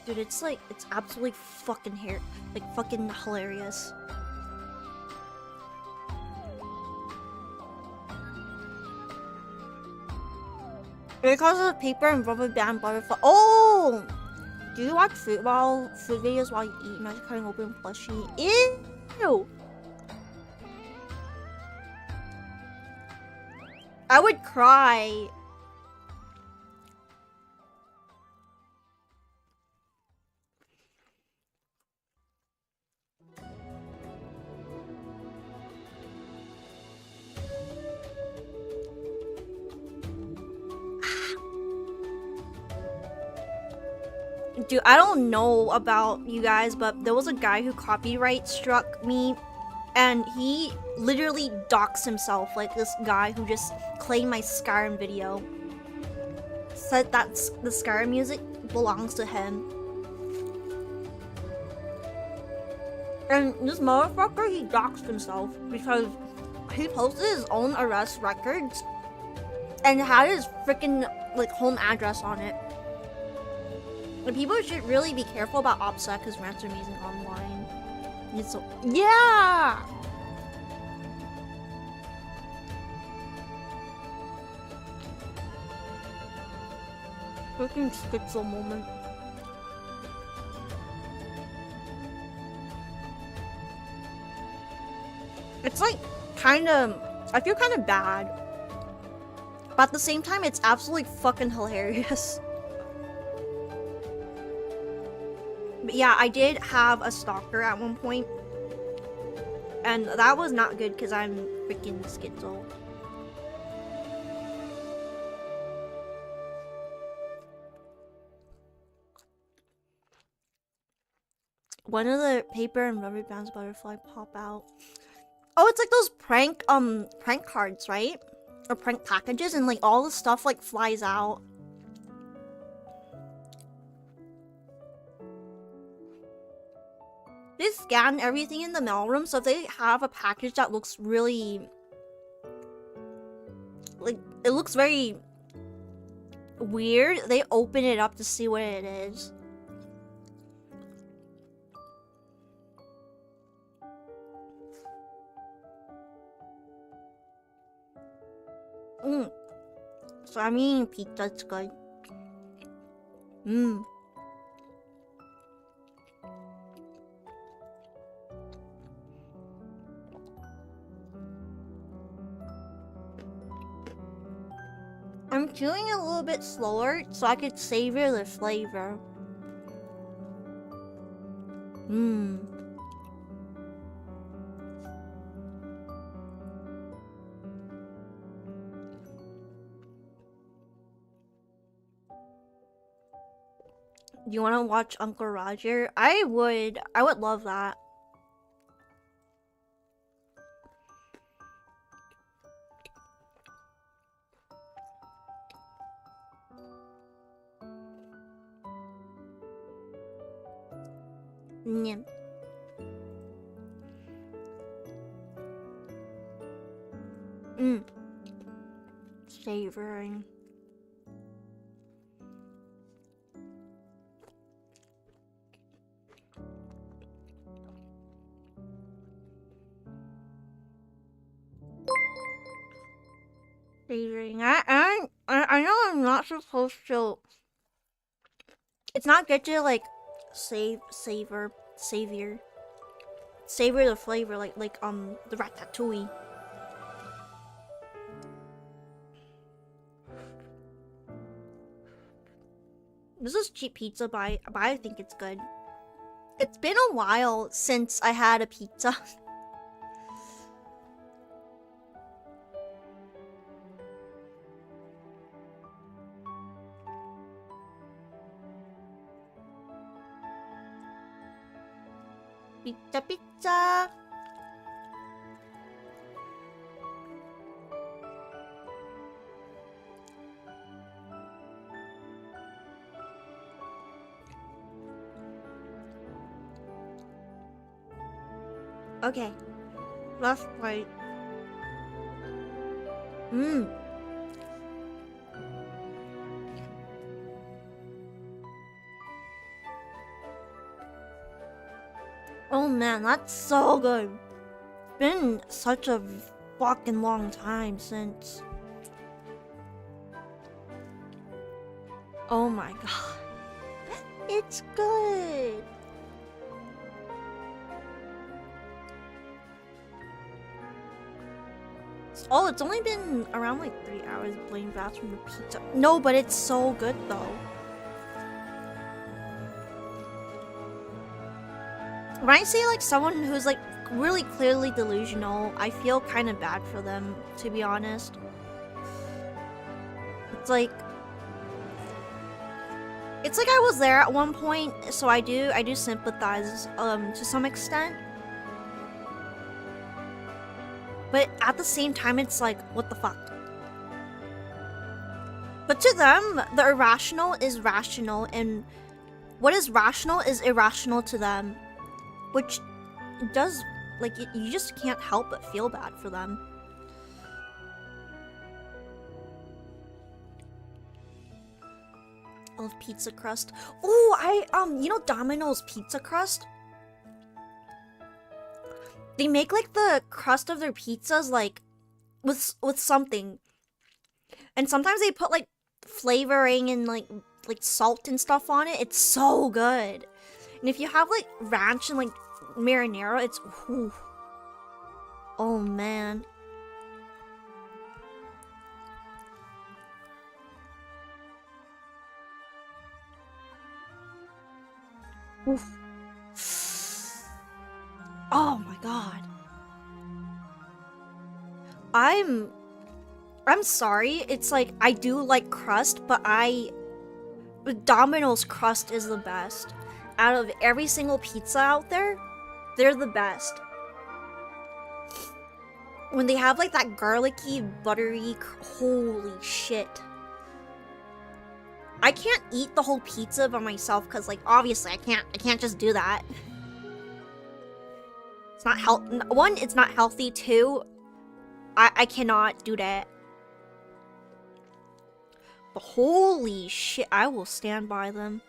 Dude, it's like, it's absolutely fucking fucking hilarious. Because of paper and rubber band butterfly. Oh! Do you watch food videos while you eat? Imagine cutting open plushie. Ew! I would cry. Dude, I don't know about you guys, but there was a guy who copyright struck me, and he literally doxed himself, like this guy who just claimed my Skyrim video. Said that the Skyrim music belongs to him. And this motherfucker, he doxed himself because he posted his own arrest records and had his freaking like home address on it. And people should really be careful about OPSEC because rants are amazing online. It's so yeah. Freaking schizo moment. It's like I feel kind of bad, but at the same time, it's absolutely fucking hilarious. But yeah, I did have a stalker at one point, and that was not good because I'm freaking schizo. When do the paper and rubber bands butterfly pop out? Oh, it's like those prank cards, right? Or prank packages, and like all the stuff like flies out. They scan everything in the mailroom, so if they have a package that looks really like it looks very weird, they open it up to see what it is. So I mean, pizza's good. I'm chewing a little bit slower so I could savor the flavor. Do you want to watch Uncle Roger? I would love that. Yeah. Savoring. Savoring. I know I'm not supposed to. It's not good to like savor the flavor like the ratatouille. This is cheap pizza, but I think it's good. It's been a while since I had a pizza. Pizza. Okay. Last bite. Oh man, that's so good. It's been such a fucking long time since. Oh my god. It's good. Oh, it's only been around like 3 hours playing bathroom for pizza. No, but it's so good though. When I say like someone who's like really clearly delusional, I feel kind of bad for them, to be honest. It's like It's like I was there at one point, so I do sympathize to some extent. But at the same time, it's like, what the fuck? But to them, the irrational is rational, and what is rational is irrational to them. Which does, like, you just can't help but feel bad for them. I love pizza crust. Oh, you know Domino's pizza crust? They make, like, the crust of their pizzas, like, with something. And sometimes they put, like, flavoring and, like salt and stuff on it. It's so good. And if you have, like, ranch and, like, marinara, it's... Whew. Oh, man. Oof. Oh my god. I'm sorry. It's like I do like crust, but Domino's crust is the best. Out of every single pizza out there, they're the best. When they have like that garlicky, buttery, holy shit. I can't eat the whole pizza by myself because, like, obviously I can't just do that. It's not one, it's not healthy. Two, I cannot do that. But holy shit, I will stand by them.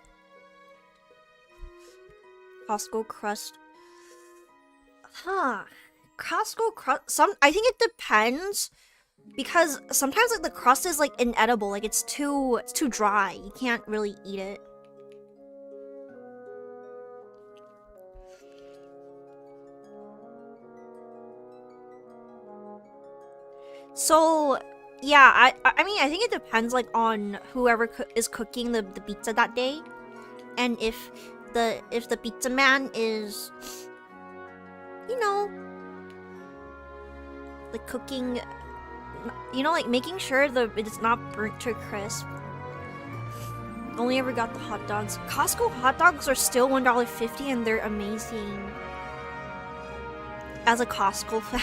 Costco crust. Huh. Costco crust. I think it depends. Because sometimes, like, the crust is, like, inedible. Like, it's too dry. You can't really eat it. So, yeah, I mean, I think it depends, like, on whoever is cooking the pizza that day. And if the pizza man is, you know, like, cooking... You know, like, making sure it's not burnt to a crisp. Only ever got the hot dogs. Costco hot dogs are still $1.50 and they're amazing. As a Costco fan.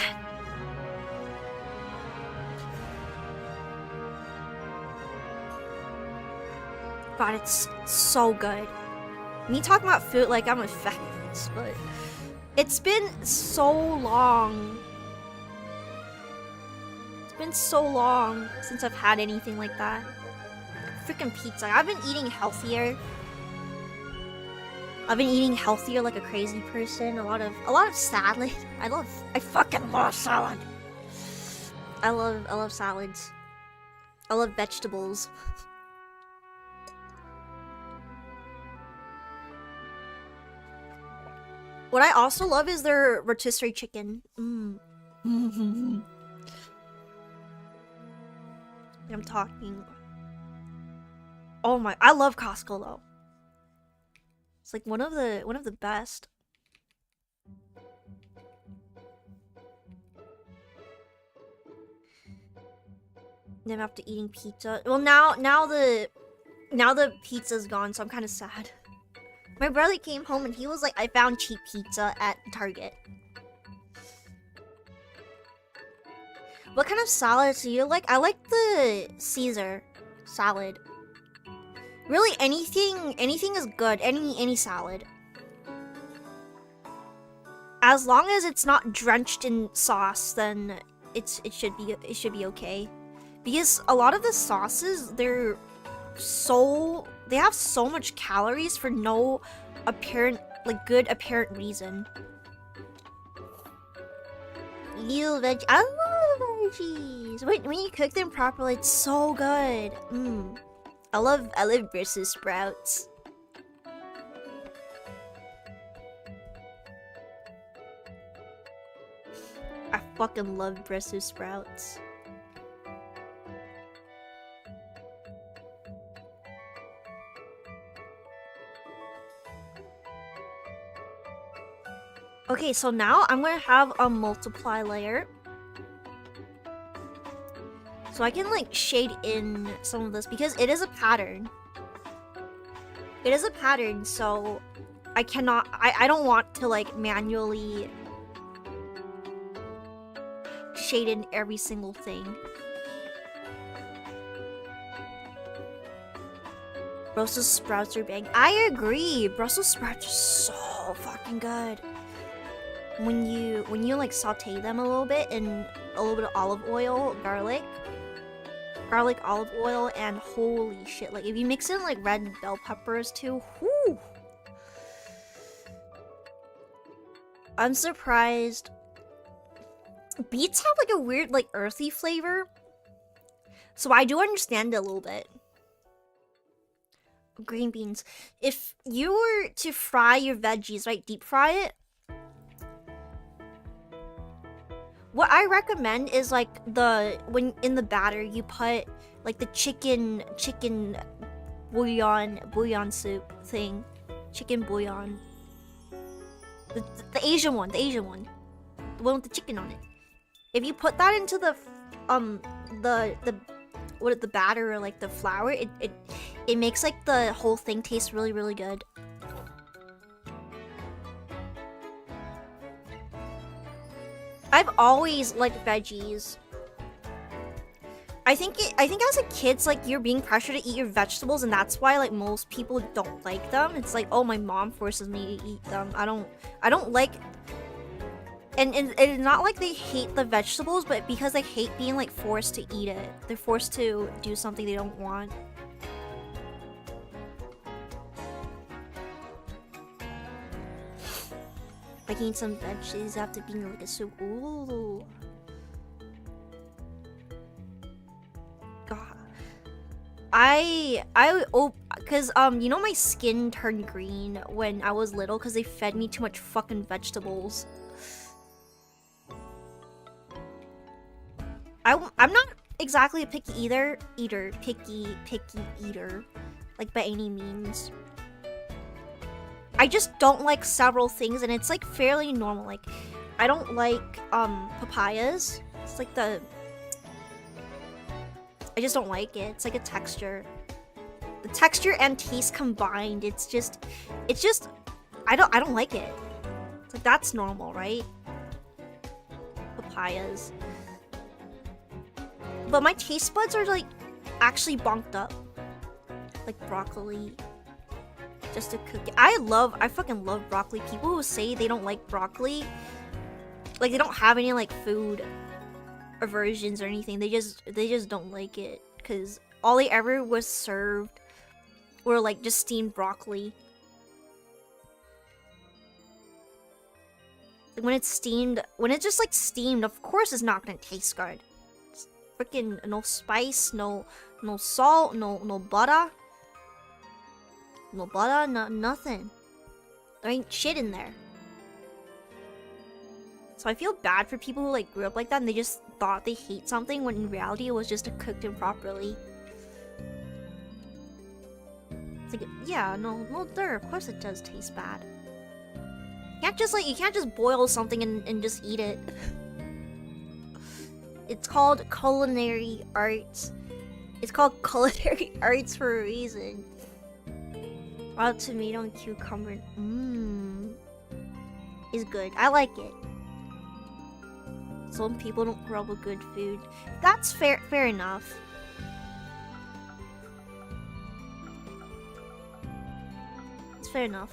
God, it's so good. Me talking about food like I'm a feminist, but it's been so long. It's been so long since I've had anything like that. Freaking pizza. I've been eating healthier. I've been eating healthier like a crazy person. A lot of salad. I fucking love salad. I love salads. I love vegetables. What I also love is their rotisserie chicken. I'm talking. Oh my! I love Costco though. It's like one of the best. Then after eating pizza, well now the pizza's gone, so I'm kind of sad. My brother came home and he was like, "I found cheap pizza at Target." What kind of salads do you like? I like the Caesar salad. Really, anything is good. Any salad. As long as it's not drenched in sauce, then it should be okay. Because a lot of the sauces, they have so much calories for no apparent, like, good apparent reason. I love veggies. When you cook them properly, it's so good. I love Brussels sprouts. I fucking love Brussels sprouts. Okay, so now I'm gonna have a multiply layer. So I can, like, shade in some of this because it is a pattern. It is a pattern, so I cannot. I don't want to like manually shade in every single thing. Brussels sprouts are bang. I agree. Brussels sprouts are so fucking good. When you like saute them a little bit in a little bit of olive oil, garlic, olive oil, and holy shit, like if you mix in like red bell peppers too, whoo! I'm surprised. Beets have like a weird like earthy flavor, so I do understand it a little bit. Green beans. If you were to fry your veggies, right, deep fry it, what I recommend is like when in the batter you put like the chicken bouillon soup thing, chicken bouillon, the Asian one, the one with the chicken on it. If you put that into the batter or like the flour, it makes like the whole thing taste really, really good. I've always liked veggies. I think as a kid, it's like you're being pressured to eat your vegetables, and that's why like most people don't like them. It's like, oh, my mom forces me to eat them. I don't like. And it's not like they hate the vegetables, but because they hate being like forced to eat it. They're forced to do something they don't want. Like eating some veggies after being like a soup. Ooh. God. Cause you know my skin turned green when I was little because they fed me too much fucking vegetables. I'm not exactly a picky eater, like by any means. I just don't like several things, and it's like fairly normal. Like, I don't like papayas. It's like I just don't like it. It's like a texture. The texture and taste combined, it's just I don't like it. It's like that's normal, right? Papayas. But my taste buds are like actually bonked up. Like broccoli. Just to cook it. I fucking love broccoli. People who say they don't like broccoli, like they don't have any like food aversions or anything. They just don't like it because all they ever was served were like just steamed broccoli. Like, when it's just like steamed, of course it's not gonna taste good. Freaking no spice, no salt, no butter. No butter, nothing. There ain't shit in there. So I feel bad for people who like grew up like that and they just thought they hate something when in reality it was just cooked improperly. It's like, yeah, no, there, of course it does taste bad. You can't just boil something and just eat it. It's called culinary arts. It's called culinary arts for a reason. Wild tomato and cucumber. Is good. I like it. Some people don't grow up with good food. That's fair enough. It's fair enough.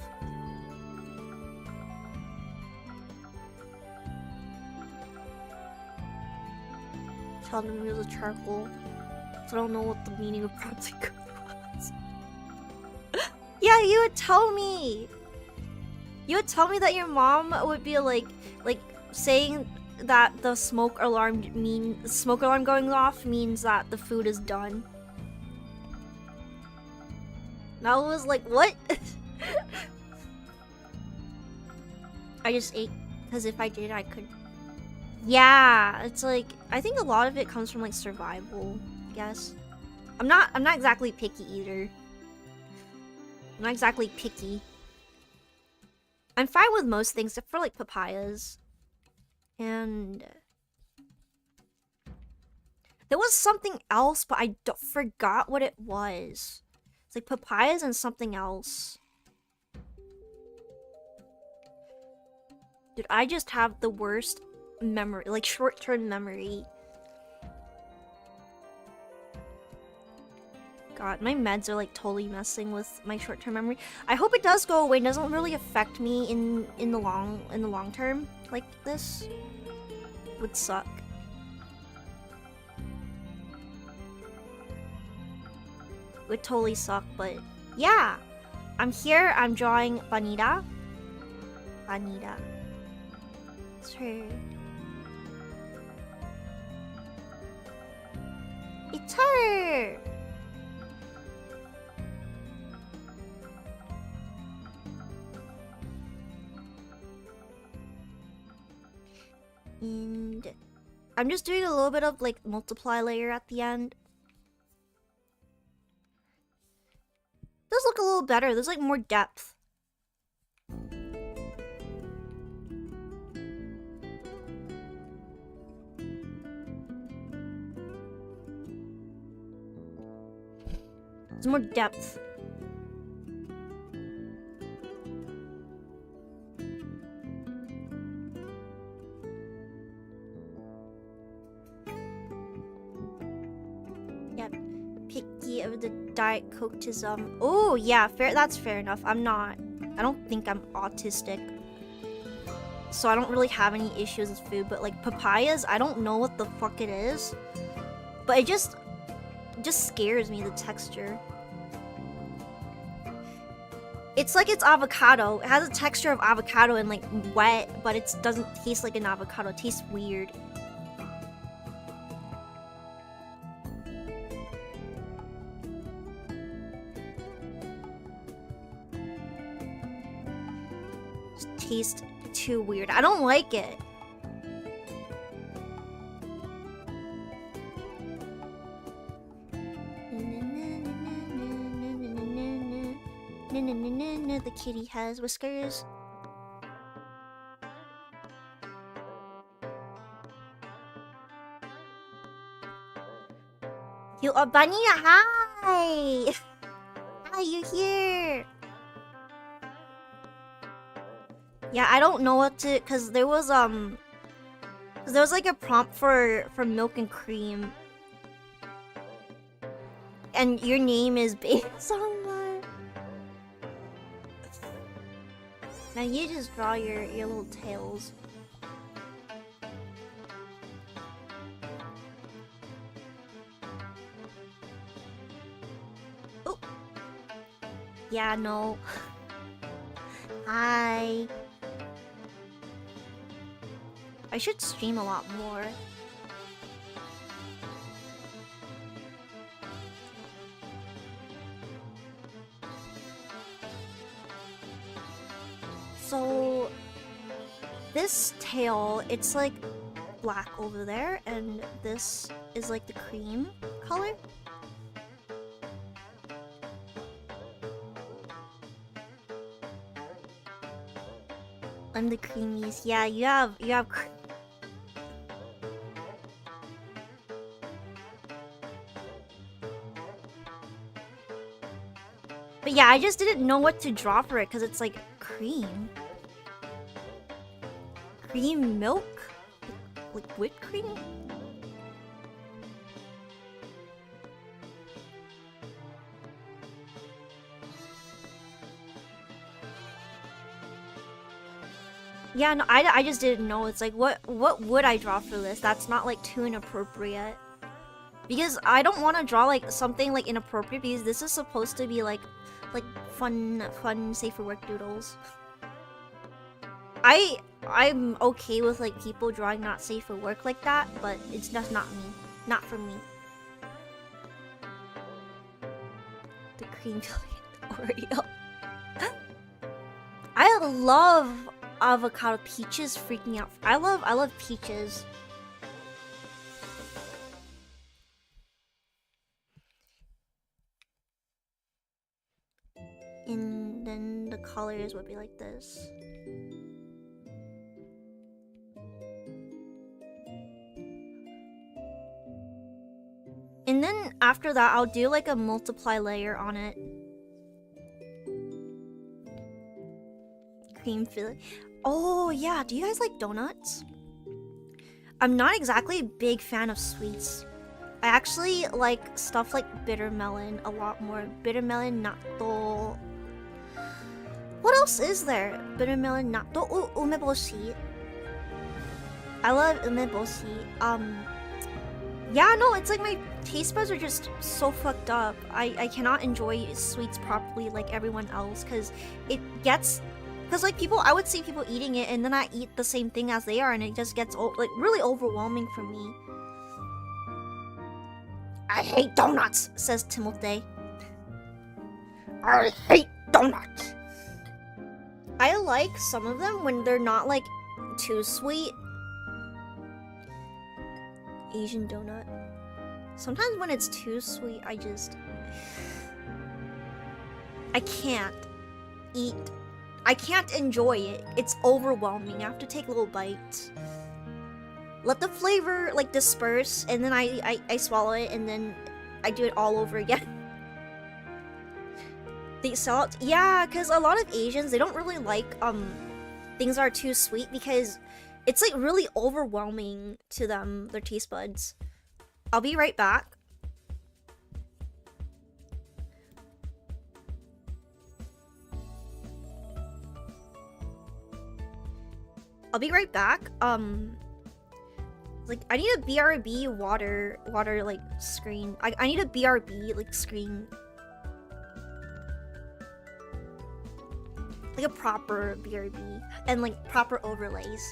Tell them it was a charcoal. So I don't know what the meaning of promptly cooked was. Yeah, you would tell me. You would tell me that your mom would be like saying that the smoke alarm going off means that the food is done. And I was like, what? I just ate because if I did, I could. Yeah, it's like I think a lot of it comes from like survival, I guess. I'm not exactly picky either. I'm not exactly picky. I'm fine with most things except for like papayas. And there was something else, but I forgot what it was. It's like papayas and something else. Dude, I just have the worst memory, like short-term memory. God, my meds are like totally messing with my short-term memory. I hope it does go away. It doesn't really affect me in the long term. Like this would suck. Would totally suck, but yeah. I'm here, I'm drawing Vanita. Vanita. It's her. It's her! And I'm just doing a little bit of like multiply layer at the end. Does look a little better. There's like more depth. There's more depth. Yep. Picky of the Diet Coke to some. Oh yeah, fair. That's fair enough. I'm not. I don't think I'm autistic, so I don't really have any issues with food. But like papayas, I don't know what the fuck it is, but it just scares me, the texture. It's like it's avocado. It has a texture of avocado and like wet, but it doesn't taste like an avocado. It tastes weird. Just tastes too weird. I don't like it. The kitty has whiskers. You are Bunny. Hi. Hi, you here? Yeah, I don't know what to, cause there was like a prompt for milk and cream, and your name is based on that. Now you just draw your little tails. Oh. Yeah, no. Hi. I should stream a lot more. So this tail, it's like black over there, and this is like the cream color. I'm the creamies. Yeah, you have but yeah, I just didn't know what to draw for it because it's like cream. Cream milk? Like whipped cream? Yeah, no, I just didn't know. It's like, what would I draw for this? That's not like too inappropriate. Because I don't want to draw like something like inappropriate because this is supposed to be like fun safe for work doodles. I'm okay with like people drawing not safe for work like that, but it's just not me. Not for me. The cream filling Oreo. I love avocado. Peaches freak me out. I love peaches. And then the colors would be like this. And then after that, I'll do like a multiply layer on it. cream filling. Oh yeah, do you guys like donuts? I'm not exactly a big fan of sweets. I actually like stuff like bitter melon a lot more. Bitter melon, natto. What else is there? Bitter melon, natto. Oh, umeboshi. I love umeboshi. Yeah, no, it's like my taste buds are just so fucked up. I cannot enjoy sweets properly like everyone else because it gets... Because like people, I would see people eating it and then I eat the same thing as they are and it just gets like really overwhelming for me. I hate donuts, says Timothy. I hate donuts. I like some of them when they're not like too sweet. Asian donut. Sometimes when it's too sweet, I can't eat. I can't enjoy it. It's overwhelming. I have to take little bites. Let the flavor like disperse, and then I swallow it, and then I do it all over again. They sell it, yeah, because a lot of Asians, they don't really like things that are too sweet because it's like really overwhelming to them, their taste buds. I'll be right back. I'll be right back. Like I need a BRB water like screen. I need a BRB like screen. Like a proper BRB and like proper overlays.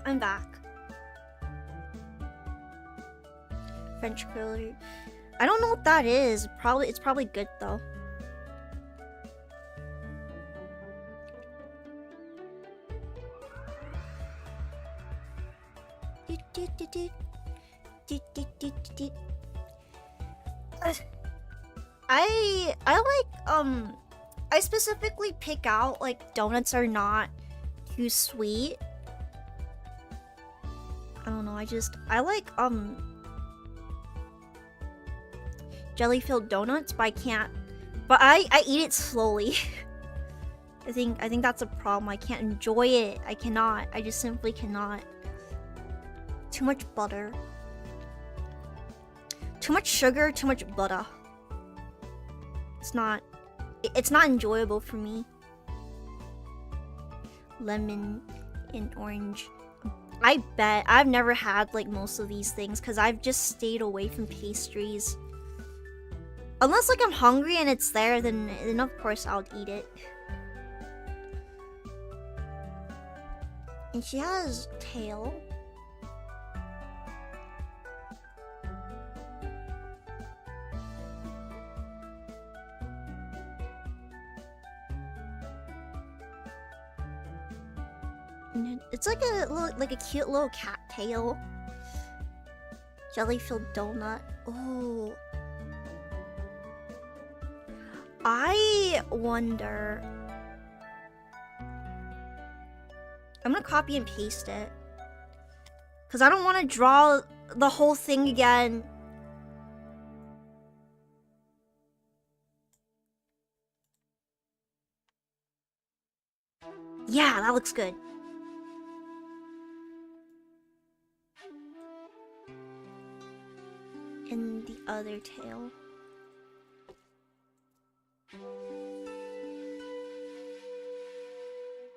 I'm back. French curler. I don't know what that is. It's probably good though. I like I specifically pick out like donuts are not too sweet. I don't know, I like jelly-filled donuts, but I can't. But I eat it slowly. I think that's a problem. I can't enjoy it. I cannot. I just simply cannot. Too much butter. Too much sugar, too much butter. It's not enjoyable for me. Lemon and orange. I bet I've never had like most of these things because I've just stayed away from pastries. Unless like I'm hungry and it's there, then of course I'll eat it. And she has tail. It's like a cute little cat tail. Jelly-filled donut. Oh. I wonder. I'm gonna copy and paste it. Because I don't want to draw the whole thing again. Yeah, that looks good. And the other tail.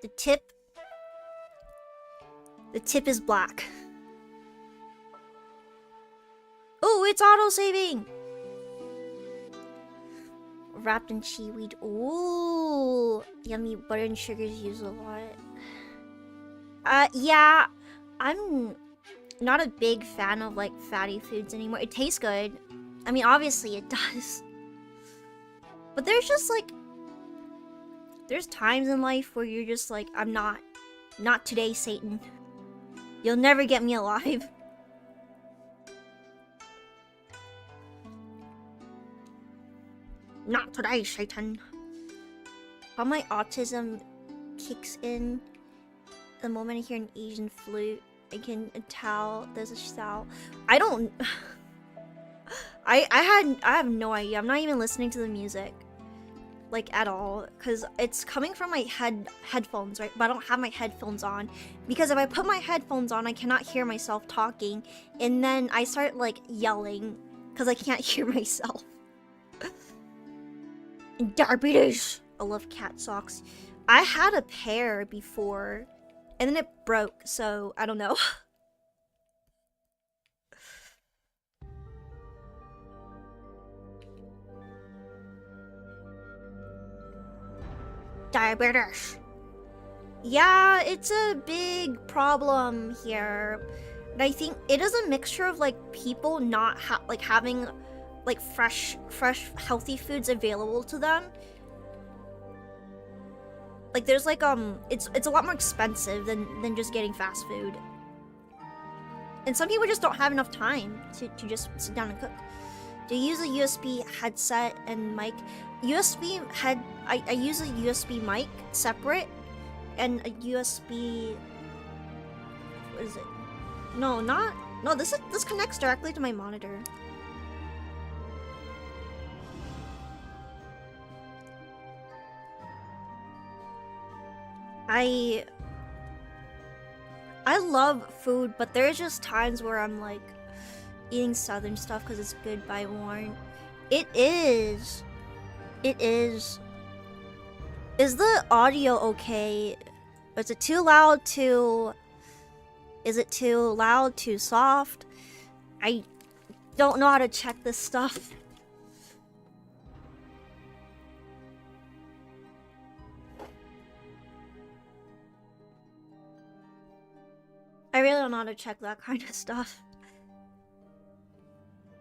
The tip is black. Oh, it's auto-saving! Wrapped in seaweed. Ooh, yummy. Butter and sugar is used a lot. Yeah, I'm not a big fan of like fatty foods anymore. It tastes good. I mean, obviously it does. But there's just like, there's times in life where you're just like, I'm not today, Satan. You'll never get me alive. Not today, Satan. How my autism kicks in the moment I hear an Asian flute. I can tell there's a sound. I don't. I have no idea. I'm not even listening to the music, like, at all, because it's coming from my headphones, right? But I don't have my headphones on, because if I put my headphones on, I cannot hear myself talking, and then I start like yelling because I can't hear myself. Diabetes. I love cat socks. I had a pair before, and then it broke, so I don't know. Diabetes. Yeah, it's a big problem here. And I think it is a mixture of like people not having like fresh healthy foods available to them. Like there's like it's a lot more expensive than just getting fast food. And some people just don't have enough time to just sit down and cook. Do you use a USB headset and mic? USB head I use a USB mic separate and a USB, what is it? No, this connects directly to my monitor. I love food, but there's just times where I'm like eating southern stuff because it's good by Warren. It is. Is the audio okay? Is it too loud? Is it too loud? Too soft? I don't know how to check this stuff. I really don't know how to check that kind of stuff.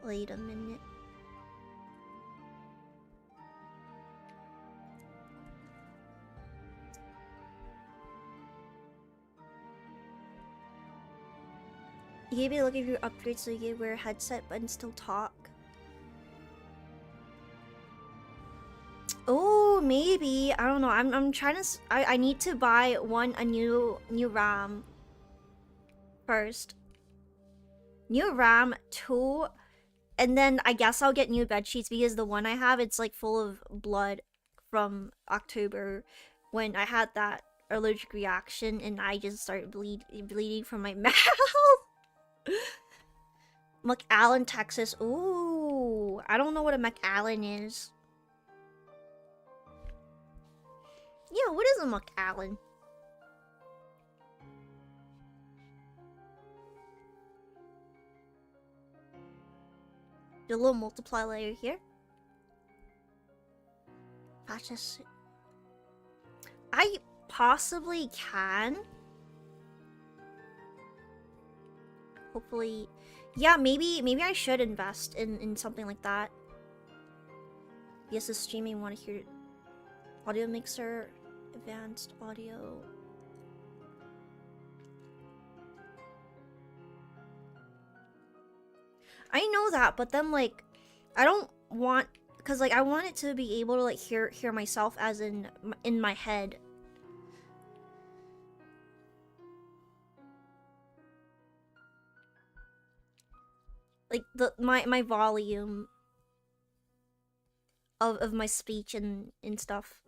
Wait a minute. You can be looking for your upgrades so you can wear a headset but and still talk. Oh, maybe. I don't know. I'm trying to. I need to buy a new RAM first. New RAM, 2, and then I guess I'll get new bed sheets because the one I have, it's like full of blood from October when I had that allergic reaction and I just started bleeding from my mouth. McAllen, Texas. Ooh, I don't know what a McAllen is. Yeah, what is a McAllen? The little multiply layer here. Patches. I possibly can. Hopefully. Yeah, maybe I should invest in something like that. Yes, the streaming want to hear audio mixer, advanced audio. I know that, but then like I don't want, because like I want it to be able to like hear myself as in my head. Like my volume of my speech and stuff.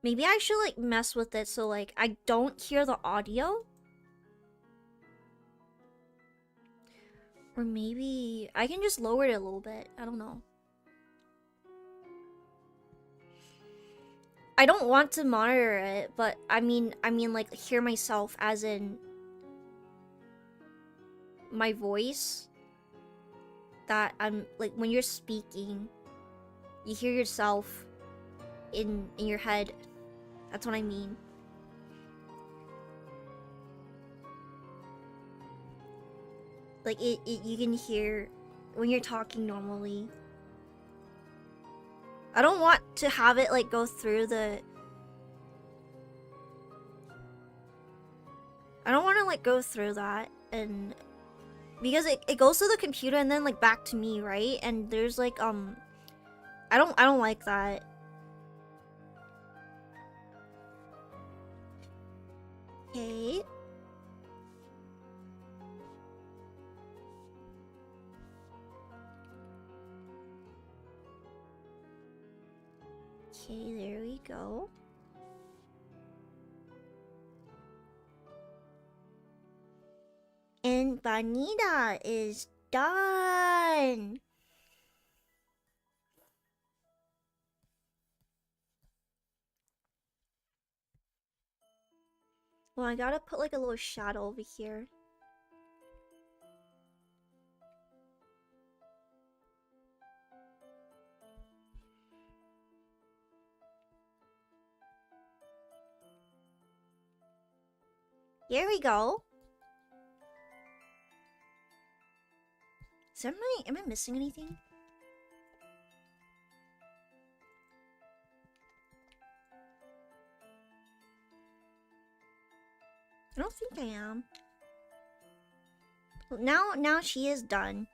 Maybe I should like mess with it so like I don't hear the audio. Or maybe I can just lower it a little bit. I don't know. I don't want to monitor it, but I mean like hear myself as in my voice. That I'm like when you're speaking, you hear yourself in your head. That's what I mean. Like you can hear when you're talking normally. I don't want to have it like go through the... I don't want to like go through that, and because it goes to the computer and then like back to me, right? And there's like I don't like that. Okay. Okay, there we go. And Vanita is done. Well, I gotta put like a little shadow over here. Here we go. Am I missing anything? I don't think I am. Well, now she is done.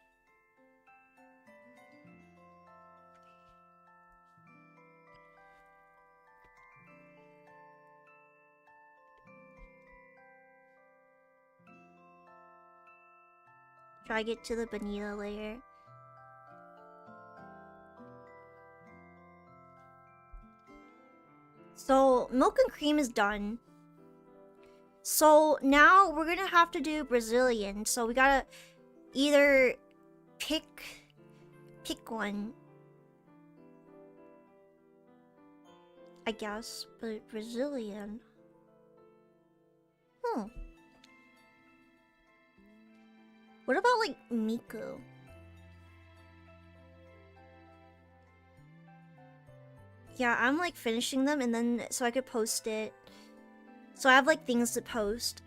Try to get to the Bonita layer. So milk and cream is done. So now we're gonna have to do Brazilian. So we gotta either pick one, I guess, but Brazilian. What about like Miku? Yeah, I'm like finishing them and then so I could post it. So I have like things to post.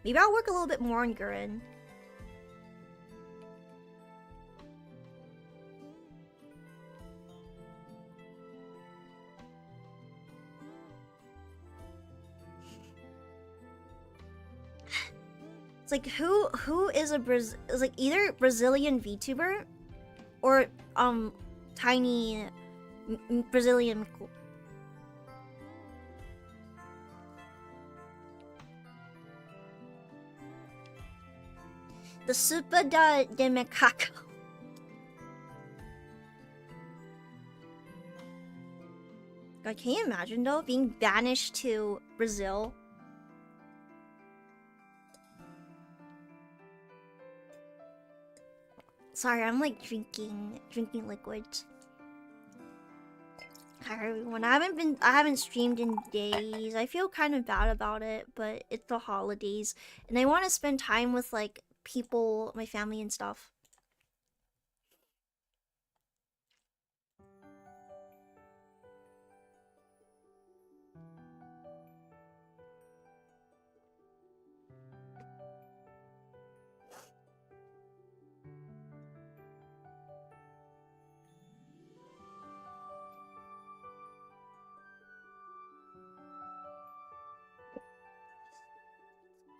Maybe I'll work a little bit more on Gurren. It's like who is a it's like either Brazilian VTuber or tiny Brazilian. The Super de Macaco. God, can you imagine though being banished to Brazil? Sorry, I'm like drinking liquids. Hi everyone. I haven't streamed in days. I feel kind of bad about it, but it's the holidays and I want to spend time with like people, my family and stuff.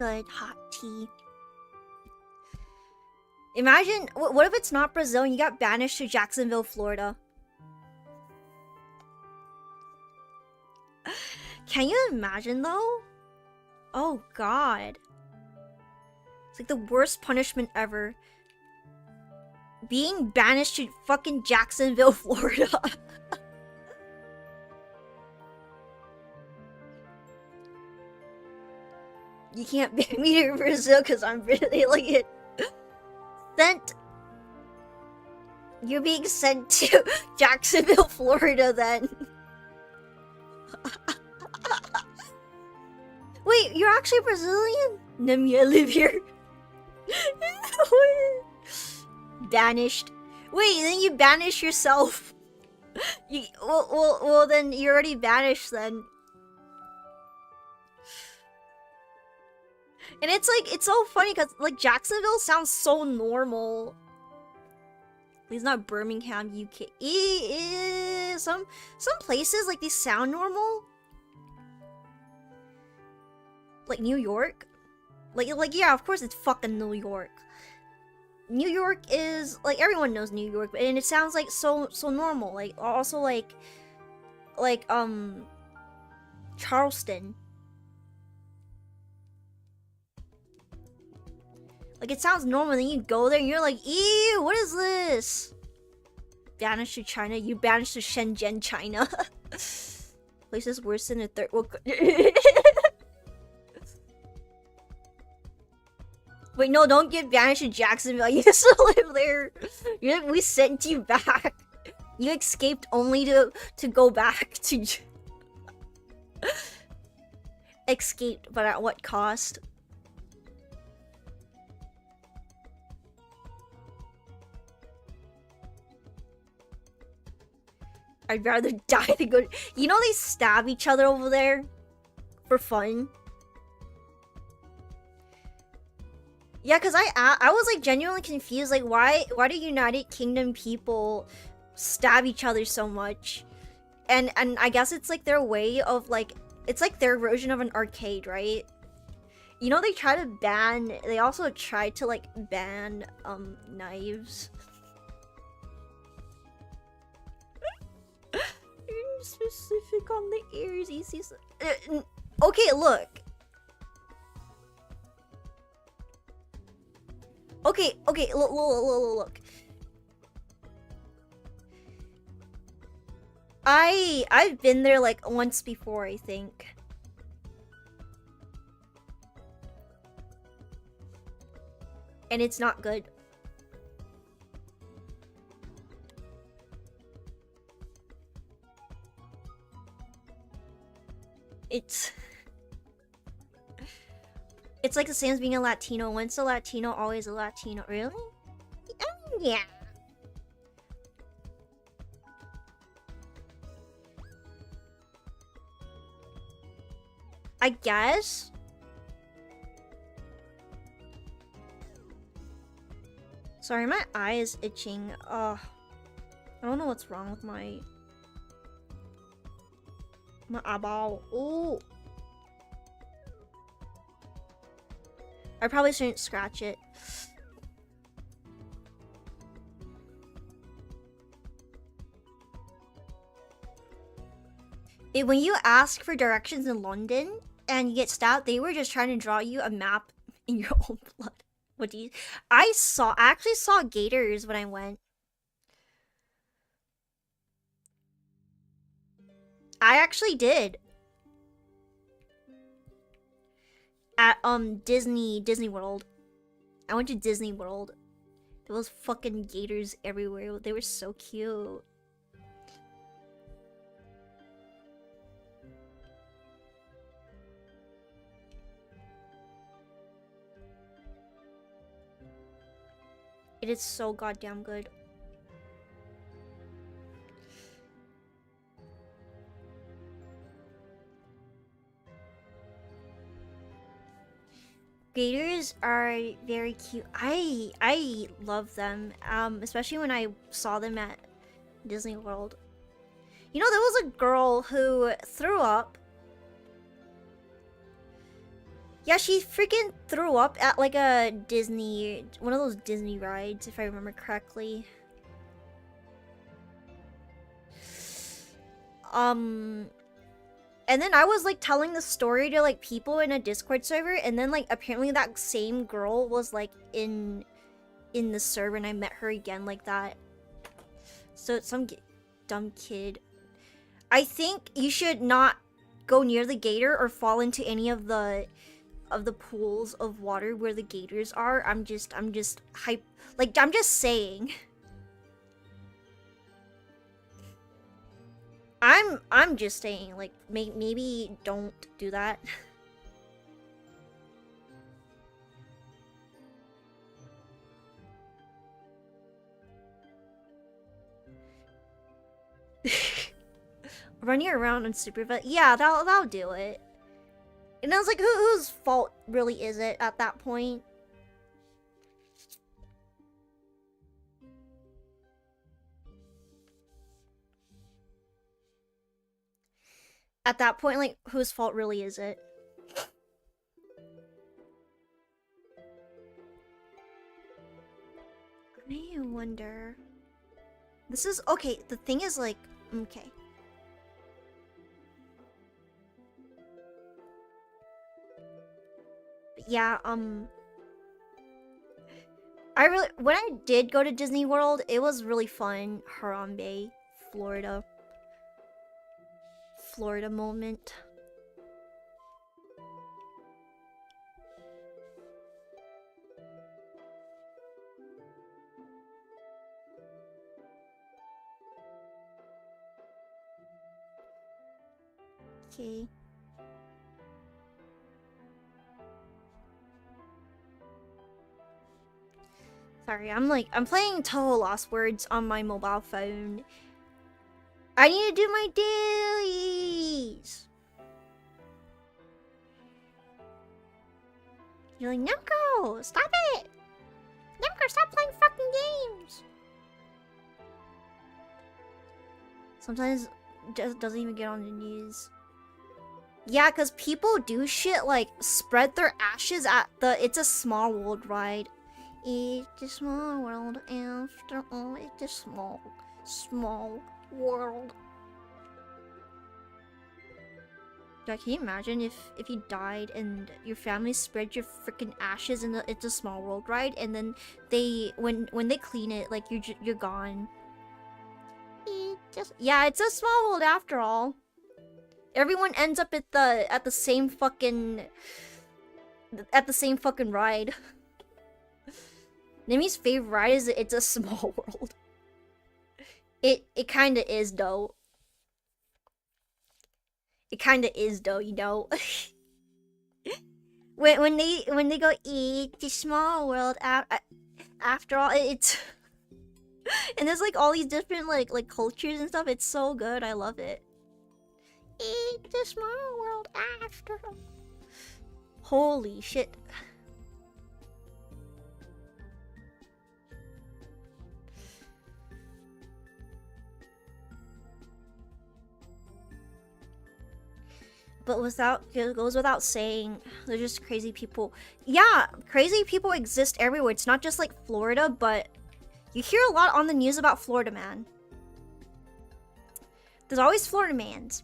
Good hot tea. Imagine, what if it's not Brazil and you got banished to Jacksonville, Florida? Can you imagine though? Oh god. It's like the worst punishment ever. Being banished to fucking Jacksonville, Florida. You can't ban me to Brazil because I'm really like it. You're being sent to Jacksonville, Florida then. Wait, you're actually Brazilian? Nami, I live here. Banished. Wait, then you banish yourself. Well, then you're already banished then. And it's like, it's so funny because like Jacksonville sounds so normal. At least not Birmingham, UK. Some places like these sound normal. Like New York. Like yeah, of course it's fucking New York. New York is like, everyone knows New York, and it sounds like so normal. Like also like Charleston. Like it sounds normal, then you go there and you're like, ew, what is this? Banished to China, you banished to Shenzhen, China. Places worse than a third world. Wait, no, don't get banished to Jacksonville. You used to live there. We sent you back. You escaped only to go back to. Escaped, but at what cost? I'd rather die than go. You know they stab each other over there for fun. Yeah, cause I was like genuinely confused. Like why do United Kingdom people stab each other so much? And I guess it's like their way of like, it's like their version of an arcade, right? You know they try to ban. They also tried to like ban knives. Specific on the ears, easy. Okay, look. Okay, look. I've been there like once before, I think. And it's not good. It's like the same as being a Latino. Once a Latino, always a Latino. Really? Yeah. I guess. Sorry, my eye is itching. I don't know what's wrong with my eyeball. Ooh. I probably shouldn't scratch it. When you ask for directions in London and you get stopped, they were just trying to draw you a map in your own blood. What do you? I actually saw gators when I went. I actually did. At Disney World. I went to Disney World. There was fucking gators everywhere. They were so cute. It is so goddamn good. Gators are very cute. I love them. Especially when I saw them at Disney World. You know, there was a girl who threw up. Yeah, she freaking threw up at like a Disney, one of those Disney rides, if I remember correctly. And then I was like telling the story to like people in a Discord server, and then like apparently that same girl was like in the server, and I met her again like that. So it's some dumb kid. I think you should not go near the gator or fall into any of the pools of water where the gators are. I'm just saying. I'm just saying, like, maybe don't do that. Running around on supervised. Yeah, that'll do it. And I was like, whose fault really is it at that point? At that point, like, whose fault really is it? I wonder. This is okay. The thing is, like, okay. But yeah, when I did go to Disney World, it was really fun. Harambe, Florida moment. Okay. Sorry, I'm playing Toho Lost Words on my mobile phone. I need to do my dailies! You're like, Nemco, stop it! Nemco, stop playing fucking games! Sometimes it just doesn't even get on the news. Yeah, because people do shit like spread their ashes at the It's a Small World ride. It's a small world after all. It's a small world. Yeah, can you imagine if you died and your family spread your freaking ashes in the It's a Small World ride, and then when they clean it, like you're gone. Yeah, it's a small world after all. Everyone ends up at the same fucking ride. Nemi's favorite ride is It's a Small World. It kinda is though. It kinda is though, you know. when they go It's a Small World after all, it's and there's like all these different like cultures and stuff. It's so good. I love it. It's a small world after all. Holy shit. But it goes without saying, they're just crazy people. Yeah, crazy people exist everywhere. It's not just like Florida, but you hear a lot on the news about Florida man. There's always Florida mans.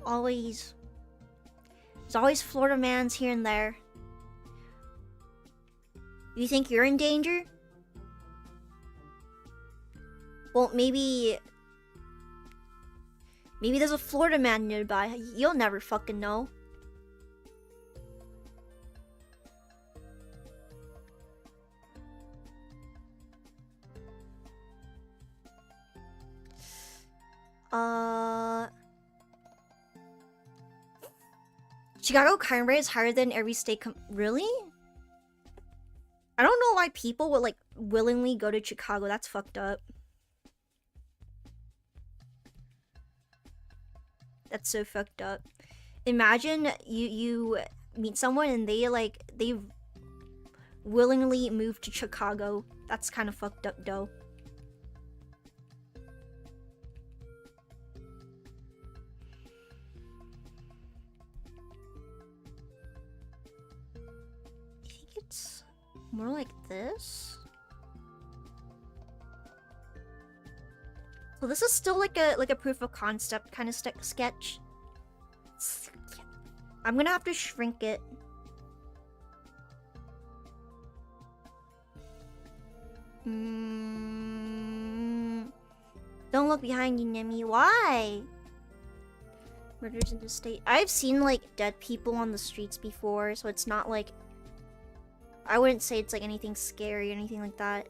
Always. There's always Florida mans here and there. You think you're in danger? Well, maybe there's a Florida man nearby. You'll never fucking know. Chicago crime rate is higher than every state. Really? I don't know why people would like willingly go to Chicago. That's fucked up. That's so fucked up. Imagine you meet someone and they willingly move to Chicago. That's kind of fucked up though. I think it's more like this. So this is still like a proof of concept kind of sketch. I'm gonna have to shrink it. Don't look behind you, Nemi. Why? Murders in the state. I've seen like dead people on the streets before, so it's not like, I wouldn't say it's like anything scary or anything like that.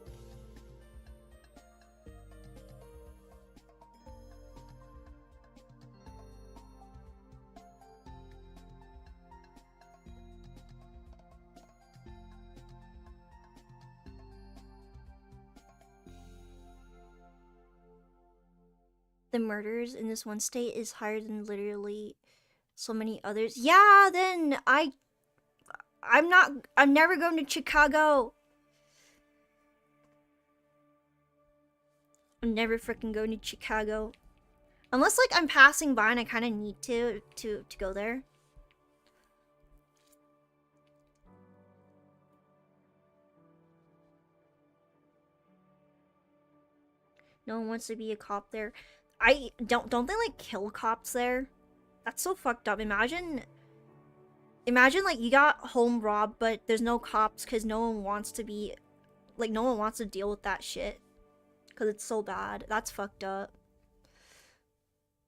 The murders in this one state is higher than literally so many others. Yeah, then I'm never going to Chicago. I'm never freaking going to Chicago. Unless like I'm passing by and I kind of need to go there. No one wants to be a cop there. I don't they like kill cops there? That's so fucked up. Imagine like you got home robbed, but there's no cops because no one wants to be like no one wants to deal with that shit because it's so bad. That's fucked up.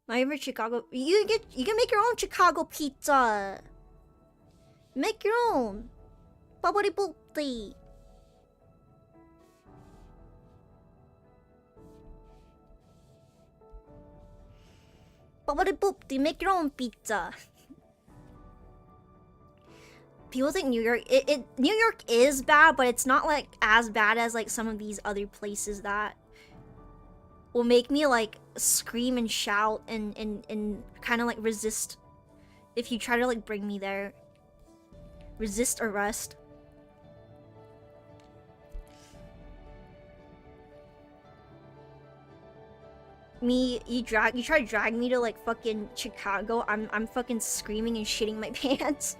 My favorite Chicago. You can make your own Chicago pizza. Make your own. Bubbly boopty. Bubbly boopty. Make your own pizza. People think New York. New York is bad, but it's not like as bad as like some of these other places that will make me like scream and shout and kind of like resist if you try to like bring me there. Resist arrest. You try to drag me to like fucking Chicago. I'm fucking screaming and shitting my pants.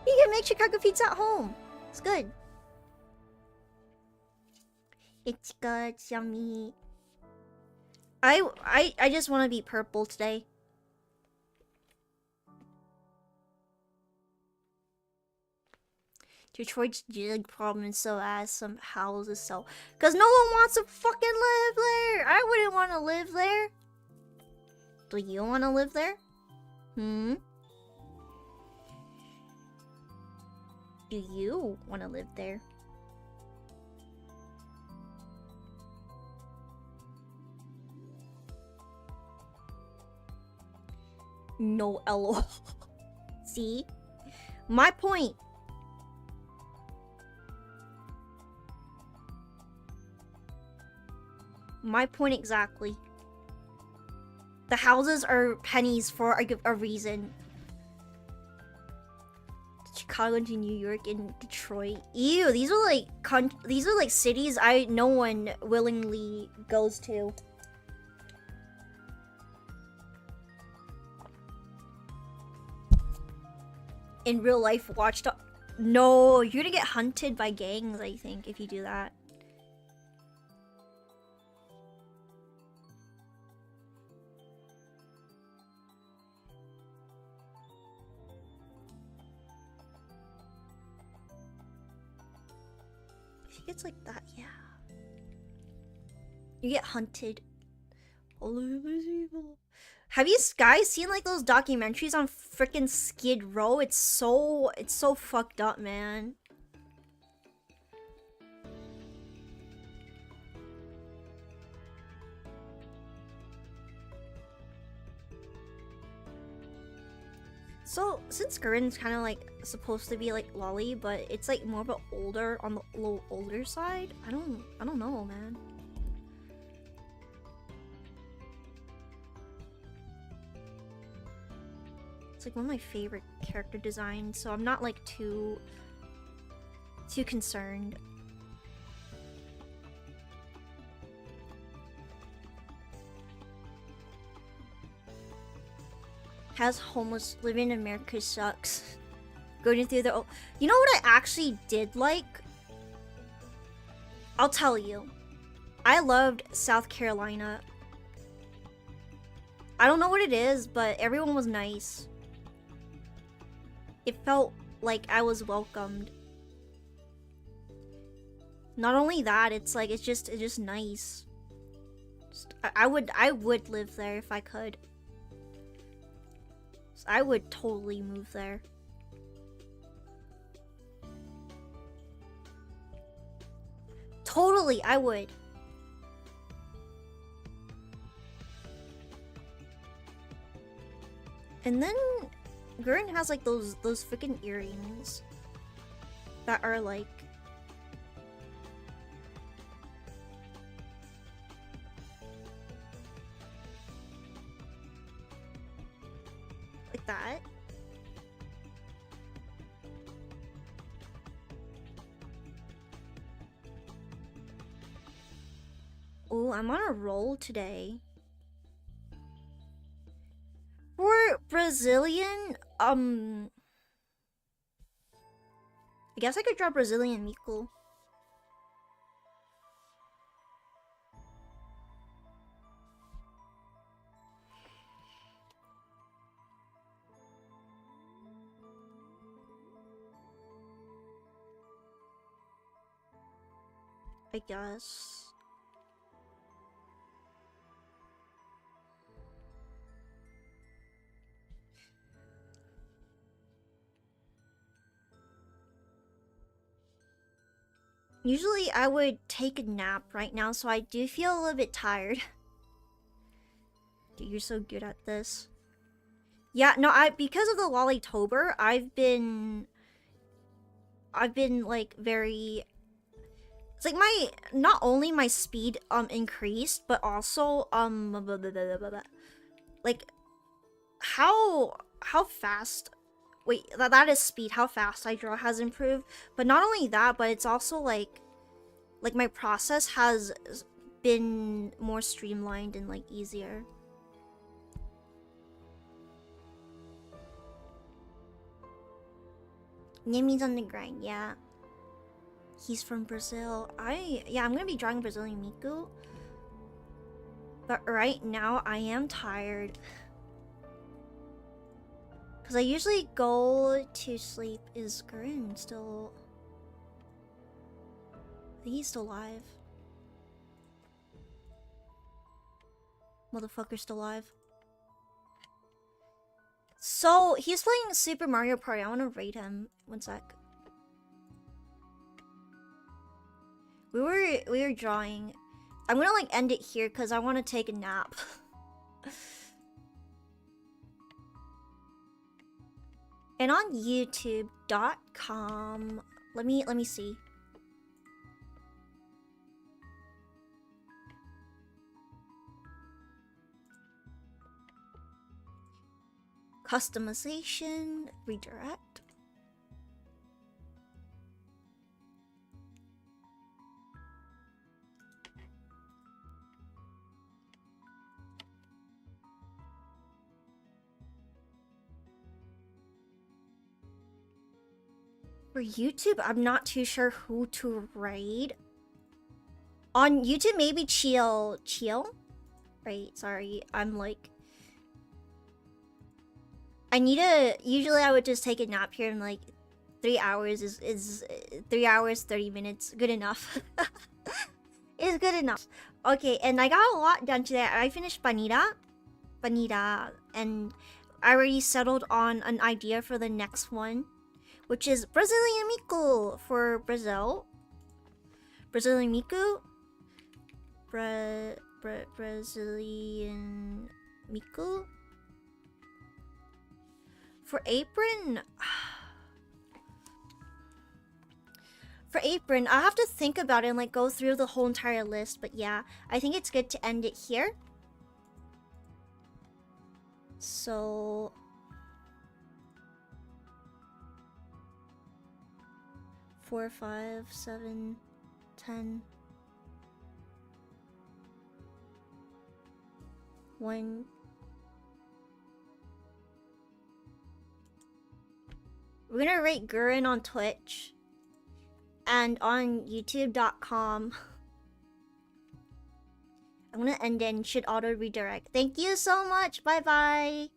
You can make Chicago pizza at home. It's good. It's good, it's yummy. I just want to be purple today. Detroit's big problem so as some houses sell. Cause no one wants to fucking live there. I wouldn't want to live there. Do you want to live there? Hmm? Do you want to live there? No, LOL. See? My point. My point exactly. The houses are pennies for a reason. Chicago to New York and Detroit. Ew, these are like cities no one willingly goes to. In real life, no, you're gonna get hunted by gangs, I think, if you do that. If it's like that, yeah. You get hunted. Have you guys seen like those documentaries on freaking Skid Row? It's so fucked up, man. So since Gurren's kind of like supposed to be like lolly, but it's like more of on the little older side. I don't know, man. It's like one of my favorite character designs, so I'm not like too concerned. Has homeless living in America sucks. Going through the you know what I actually did like? I'll tell you. I loved South Carolina. I don't know what it is, but everyone was nice. It felt like I was welcomed. Not only that, it's like it's just nice. I would live there if I could. I would totally move there. Totally, I would. And then Gurren has like those freaking earrings that are like Ooh, I'm on a roll today. For Brazilian, I guess I could draw Brazilian Miku. I guess. Usually I would take a nap right now, so I do feel a little bit tired. Dude, you're so good at this. Yeah, no, because of the Lollytober, I've been like very, it's like my, not only my speed increased, but also like how fast, wait, that is speed, how fast I draw has improved. But not only that, but it's also like my process has been more streamlined and like easier. Nimi's on the grind, yeah. He's from Brazil. Yeah, I'm gonna be drawing Brazilian Miku. But right now, I am tired. Because I usually go to sleep. Is Grin still... I think he's still alive. Motherfucker's still alive. So, he's playing Super Mario Party. I want to rate him. One sec. We were drawing. I'm gonna like end it here because I want to take a nap. And on YouTube.com, let me see. Customization, redirect. For YouTube, I'm not too sure who to raid. On YouTube, maybe Chill? Right, sorry, I'm like... I need to... Usually I would just take a nap here and like 3 hours is 3 hours, 30 minutes. Good enough. It's good enough. Okay, and I got a lot done today. I finished Banita, and I already settled on an idea for the next one, which is Brazilian Miku for Brazil. Brazilian Miku. Brazilian Miku. For apron... For apron, I have to think about it and like go through the whole entire list. But yeah, I think it's good to end it here. So... 4, 5, 7, 10... 1... We're gonna rate Gurren on Twitch and on youtube.com. I'm gonna end in should auto redirect. Thank you so much. Bye bye.